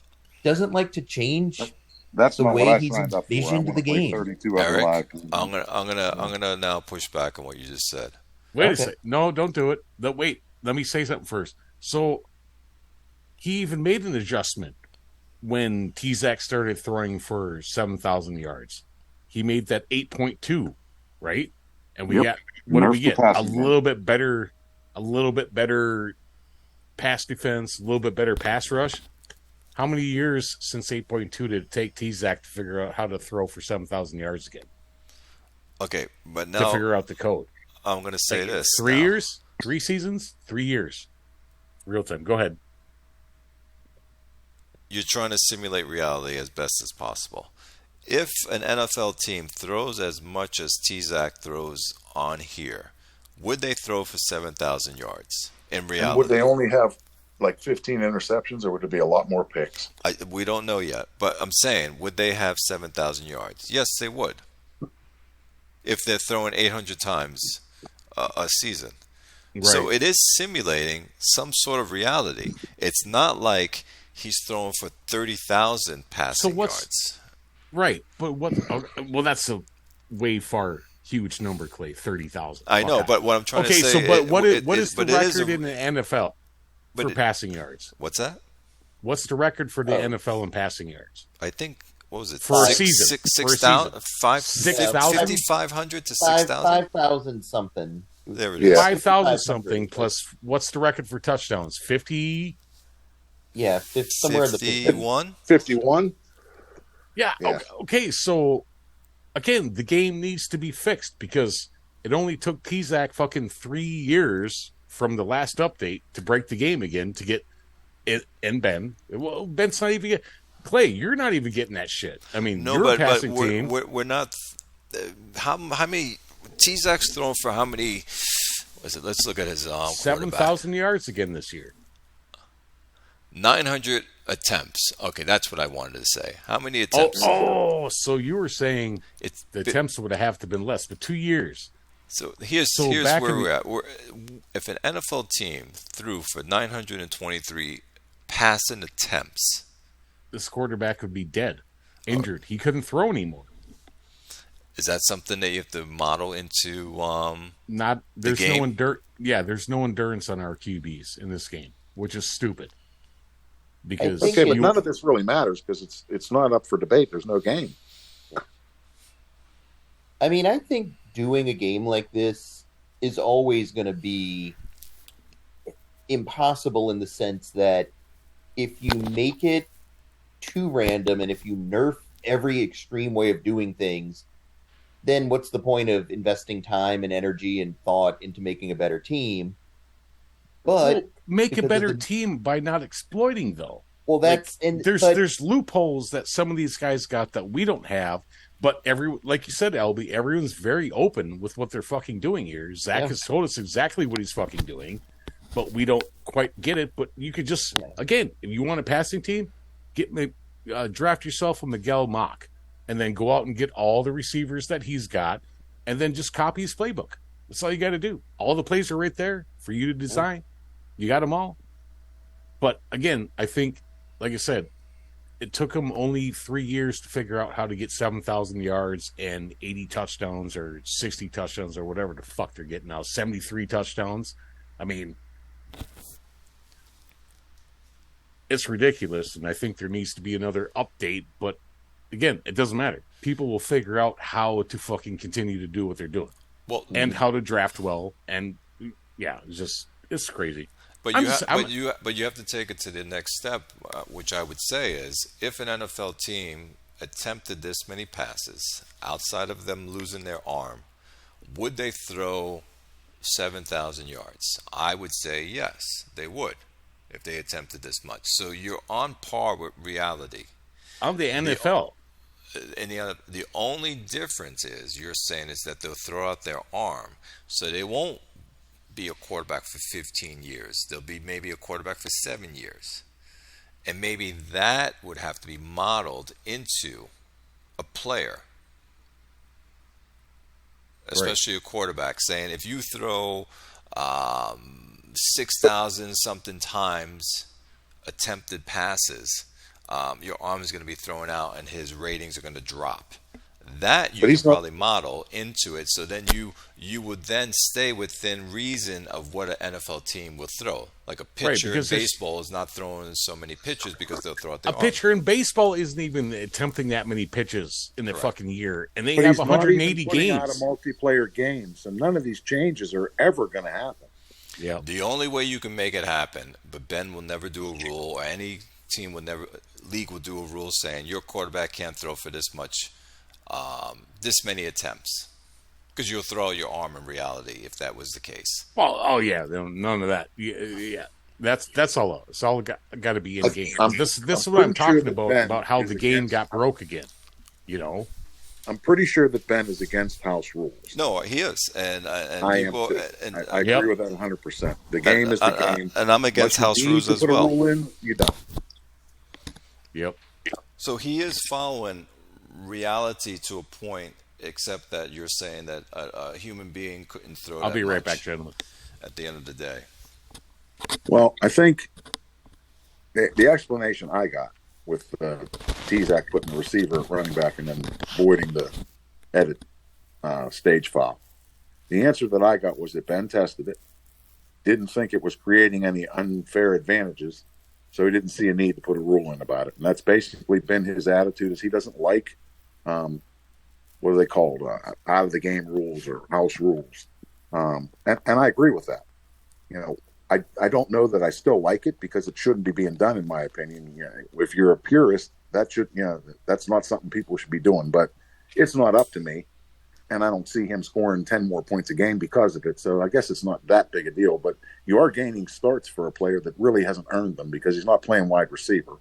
S7: doesn't like to change
S6: That's
S7: the
S6: not what
S7: way
S6: I
S7: he's
S6: signed up for. I
S7: envisioned
S6: want
S7: the
S6: to play
S7: game.
S6: 32 other
S1: Eric,
S6: live.
S1: I'm gonna now push back on what you just said.
S2: Wait a
S7: Okay.
S2: second. No, don't do it. Wait, let me say something first. So he even made an adjustment when T-Zac started throwing for 7,000 yards. He made that 8.2, right? And we
S6: Yep.
S2: got, what did we
S6: Nerfed the
S2: get?
S6: passing game.
S2: A little bit better pass defense, a little bit better pass rush. How many years since 8.2 did it take T-Zac to figure out how to throw for 7,000 yards again?
S1: Okay, but
S2: To
S1: now
S2: figure out the code.
S1: I'm gonna say this.
S2: 3
S1: now.
S2: years? 3 seasons? 3 years. Real time. Go ahead.
S1: You're trying to simulate reality as best as possible. If an NFL team throws as much as T-Zac throws on here, would they throw for 7,000 yards in
S6: And
S1: reality?
S6: would they only have like 15 interceptions, or would it be a lot more picks?
S1: We don't know yet, but I'm saying, would they have 7,000 yards? Yes, they would. If they're throwing 800 times a season.
S2: Right.
S1: So it is simulating some sort of reality. It's not like he's throwing for 30,000 passing yards.
S2: Right, but what? Well, that's a way far huge number, Clay. 30,000.
S1: I know, but what I'm trying to
S2: Okay,
S1: say.
S2: so but what is the
S1: but it is
S2: record in the NFL
S1: but
S2: for
S1: it-
S2: passing yards?
S1: What's that?
S2: What's the record for the NFL in passing yards?
S1: I think, what was it?
S2: For a
S1: Six-
S2: season.
S1: six-
S2: For a
S1: 6,000?
S2: season.
S1: 5,000?
S2: 6,000?
S1: 5,500 to 6,000?
S7: 5,000 something.
S1: There it
S6: Yeah.
S1: is.
S2: 5,000
S7: 500.
S2: something plus what's the record for touchdowns? 50.
S7: Yeah, somewhere in the 50s.
S1: 51?
S6: 51?
S2: Yeah.
S6: Yeah.
S2: Okay. So again, the game needs to be fixed because it only took T-Zac fucking 3 years from the last update to break the game again to get it. And Ben, well, Ben's not even Clay. You're not even getting that shit. I mean,
S1: No,
S2: you're
S1: but
S2: a passing
S1: we're,
S2: team.
S1: we're not. How many? T-Zac's thrown for how many? Was it? Let's look at his
S2: 7,000 yards again this year.
S1: 900 attempts. Okay, that's what I wanted to say. How many
S2: Oh,
S1: attempts?
S2: so you were saying
S1: It's
S2: the attempts would have to been less, but 2 years.
S1: So here's
S2: So back
S1: where
S2: in
S1: we're at. If an NFL team threw for 923 passing attempts,
S2: This quarterback would be dead, injured. He couldn't throw anymore.
S1: is that something that you have to model into?
S2: Not there's
S1: game?
S2: no there's no endurance on our QBs in this game, which is stupid. Because
S7: think
S6: Okay, but
S7: you-
S6: none of this really matters because it's not up for debate. There's no game.
S7: I mean, I think doing a game like this is always going to be impossible in the sense that if you make it too random and if you nerf every extreme way of doing things, then what's the point of investing time and energy and thought into making a better team? But
S2: Well, make a
S7: because of
S2: better
S7: the-
S2: team by not exploiting though.
S7: well, that's
S2: There's loopholes that some of these guys got that we don't have. But like you said, Albie, everyone's very open with what they're fucking doing here. Zach
S7: Yeah.
S2: has told us exactly what he's fucking doing, but we don't quite get it. But you could just, again, if you want a passing team, draft yourself a Miguel Mock, and then go out and get all the receivers that he's got, and then just copy his playbook. That's all you got to do. All the plays are right there for you to design. You got them all. But again, I think, like I said, it took him only 3 years to figure out how to get 7,000 yards and 80 touchdowns or 60 touchdowns or whatever the fuck they're getting now. 73 touchdowns. I mean, it's ridiculous, and I think there needs to be another update. But again, it doesn't matter. People will figure out how to fucking continue to do what they're doing
S1: well,
S2: and how to draft well. And yeah, it's crazy.
S1: But
S2: I'm
S1: you,
S2: just-
S1: ha-
S2: I'm-
S1: but you have to take it to the next step, which I would say is if an NFL team attempted this many passes outside of them losing their arm, would they throw 7,000 yards? I would say yes, they would if they attempted this much. So you're on par with reality.
S2: I'm the NFL.
S1: And the only difference is you're saying is that they'll throw out their arm, so they won't be a quarterback for 15 years. They'll be maybe a quarterback for 7 years. And maybe that would have to be modeled into a player,
S2: Right.
S1: especially a quarterback, saying if you throw 6,000 something times attempted passes, your arm is going to be thrown out and his ratings are going to drop. That you
S6: But
S1: can
S6: he's not.
S1: probably model into it, so then you would then stay within reason of what an NFL team will throw. Like a
S2: Right,
S1: pitcher in
S2: because there's
S1: baseball is not throwing so many pitches because they'll throw out
S2: a
S1: their arm.
S2: pitcher in baseball isn't even attempting that many pitches in the
S1: Correct.
S2: fucking year, and they
S6: But
S2: have
S6: he's not even
S2: 180
S6: putting out a
S2: games.
S6: multiplayer game, so none of these changes are ever going to happen.
S2: Yeah.
S1: The only way you can make it happen, but Ben will never do a rule, or any team will never, league will do a rule saying your quarterback can't throw for this much, this many attempts, because you'll throw out your arm in reality if that was the case.
S2: Well, oh yeah, none of that. Yeah, yeah. That's all. It's all got to be in game.
S6: I'm,
S2: This is
S6: I'm
S2: what I'm
S6: pretty sure
S2: talking
S6: that
S2: about.
S6: Ben
S2: About how
S6: is
S2: the game
S6: against.
S2: got broke again. You know.
S6: I'm pretty sure that Ben is against house rules.
S1: No, he is, and
S6: I am
S1: people,
S6: too.
S1: and
S6: I
S2: Yep.
S6: agree with that 100%. The game is the game.
S1: and I'm against
S6: Unless
S1: house
S6: you need
S1: rules
S6: to
S1: as
S6: put a
S1: well.
S6: rule in, you don't.
S2: Yep.
S1: So he is following reality to a point, except that you're saying that a human being couldn't throw.
S2: I'll
S1: that
S2: be right
S1: much
S2: back, gentlemen.
S1: at the end of the day.
S6: Well, I think the explanation I got with T-Zac putting the receiver at running back and then voiding the edit stage file, the answer that I got was that Ben tested it, didn't think it was creating any unfair advantages, so he didn't see a need to put a rule in about it. And that's basically been his attitude, is he doesn't like, what are they called, out of the game rules or house rules. And I agree with that. You know, I don't know that I still like it, because it shouldn't be being done, in my opinion. You know, if you're a purist, that should, you know, that's not something people should be doing. But it's not up to me, and I don't see him scoring 10 more points a game because of it. So I guess it's not that big a deal. But you are gaining starts for a player that really hasn't earned them, because he's not playing wide receiver.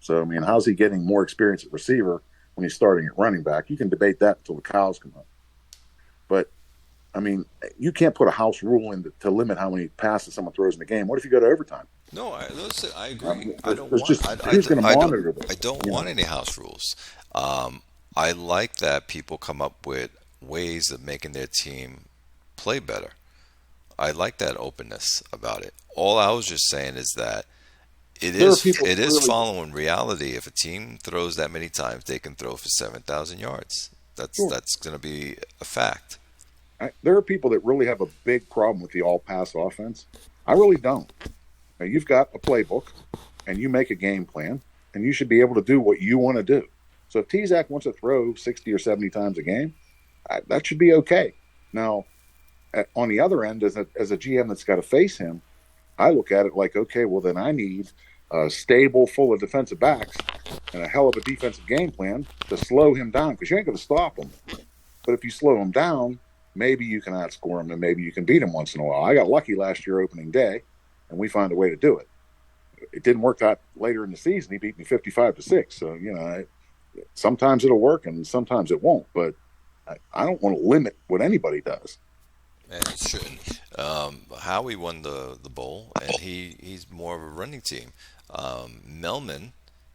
S6: So I mean, how's he getting more experience at receiver when he's starting at running back? You can debate that until the cows come home. But I mean, you can't put a house rule in to limit how many passes someone throws in the game. What if you go to overtime?
S1: No, listen, I agree. I
S6: There's
S1: don't want.
S6: just
S1: I
S6: who's going to monitor this?
S1: I don't
S6: You
S1: want
S6: know?
S1: any house rules. I like that people come up with ways of making their team play better. I like that openness about it. All I was just saying is that
S6: There are people
S1: it is
S6: really-
S1: following reality. If a team throws that many times, they can throw for 7,000 yards.
S6: Sure.
S1: That's going to be a fact.
S6: There are people that really have a big problem with the all-pass offense. I really don't. Now, you've got a playbook, and you make a game plan, and you should be able to do what you want to do. So if T-Zac wants to throw 60 or 70 times a game, that should be okay. Now, on the other end, as a GM that's got to face him, I look at it like, okay, well, then I need a stable, full of defensive backs and a hell of a defensive game plan to slow him down, because you ain't going to stop him. But if you slow him down, maybe you can outscore him, and maybe you can beat him once in a while. I got lucky last year opening day, and we found a way to do it. It didn't work out later in the season. He beat me 55-6. So, you know, sometimes it'll work and sometimes it won't. But I don't want to limit what anybody does.
S1: And it shouldn't. Howie won the bowl, and he's more of a running team. Melman,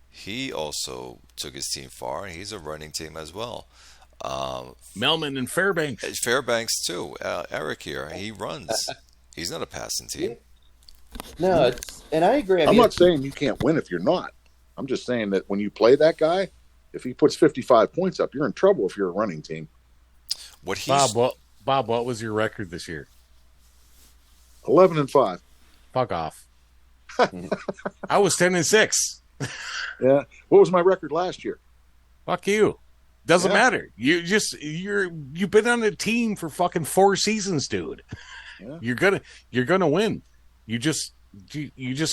S1: he also took his team far, and he's a running team as well.
S2: Melman and Fairbanks.
S1: Fairbanks too. Eric here, he runs. He's not a passing team.
S7: No, and I agree. I
S6: I'm
S7: mean,
S6: not saying you can't win if you're not. I'm just saying that when you play that guy, if he puts 55 points up, you're in trouble if you're a running team.
S1: What he's
S2: Bob, what was your record this year?
S6: 11-5.
S2: Fuck off. I was 10-6.
S6: Yeah. What was my record last year?
S2: Fuck you. Doesn't
S6: Yeah.
S2: matter. You've been on a team for fucking 4 seasons, dude.
S6: Yeah.
S2: You're gonna win. You just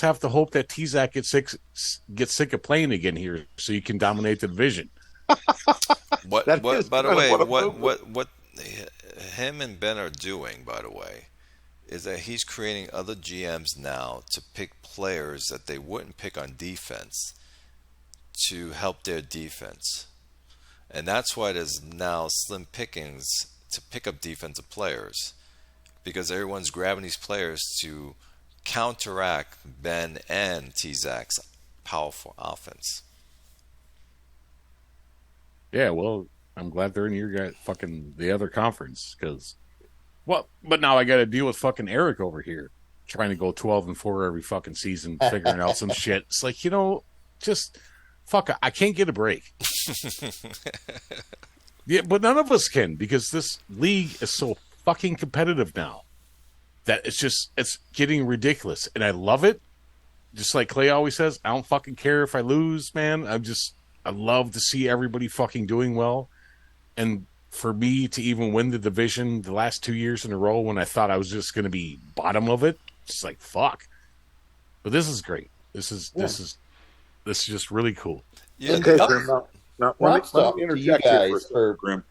S2: have to hope that T-Zac gets sick of playing again here, so you can dominate the division.
S1: what
S6: That
S1: what
S6: is
S1: by the
S6: kind of
S1: way,
S6: what I'm
S1: what him and Ben are doing, by the way, is that he's creating other GMs now to pick players that they wouldn't pick on defense to help their defense. And that's why there's now slim pickings to pick up defensive players, because everyone's grabbing these players to counteract Ben and T-Zac's powerful offense.
S2: Yeah, well, I'm glad they're in your guy fucking the other conference because, well, but now I got to deal with fucking Eric over here trying to go 12-4 every fucking season, figuring out some shit. It's like, just fuck. I can't get a break. Yeah, but none of us can because this league is so fucking competitive now that it's getting ridiculous, and I love it. Just like Clay always says, I don't fucking care if I lose, man. I love to see everybody fucking doing well. And for me to even win the division the last 2 years in a row when I thought I was just going to be bottom of it, it's like, fuck. But this is great. This is just really cool.
S1: Yeah,
S6: Okay, Grim. Now,
S7: Props
S6: let
S7: to
S6: me
S7: you
S6: interject here
S7: guys
S6: for a second, Grim.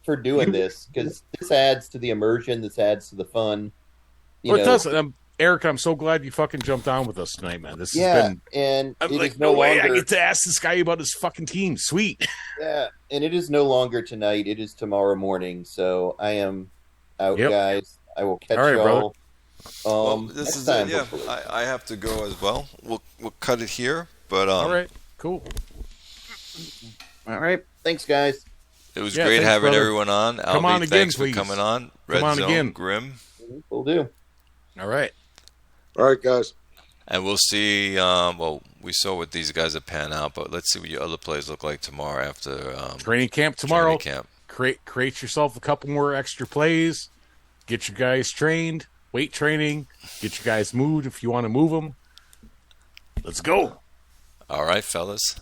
S7: for doing this, because this adds to the immersion, this adds to the fun.
S2: Well, it does. Eric, I'm so glad you fucking jumped on with us tonight, man. This has been.
S7: And
S2: I'm
S7: it
S2: like,
S7: is
S2: no way
S7: longer,
S2: I get to ask this guy about his fucking team. Sweet.
S7: Yeah, and it is no longer tonight. It is tomorrow morning. So I am out,
S2: Yep.
S7: guys. I will catch
S2: All right,
S7: y'all.
S1: well, this
S7: next
S1: is
S7: time,
S1: it. Yeah,
S7: hopefully.
S1: I have to go as well. We'll cut it here. But
S2: All right, cool.
S7: All right. Thanks, guys.
S1: it was
S2: Yeah,
S1: great
S2: thanks,
S1: having
S2: brother.
S1: everyone on.
S2: Come
S1: Albie,
S2: on again,
S1: thanks
S2: please.
S1: for coming on. Red
S2: on
S1: Zone,
S2: again.
S1: Grim.
S7: Will do.
S2: All right.
S6: All right, guys.
S1: And we'll see. We saw what these guys have panned out, but let's see what your other plays look like tomorrow after
S2: Training camp tomorrow.
S1: Training camp.
S2: Create yourself a couple more extra plays. Get your guys trained. Weight training. Get your guys moved if you want to move them. Let's go.
S1: All right, fellas.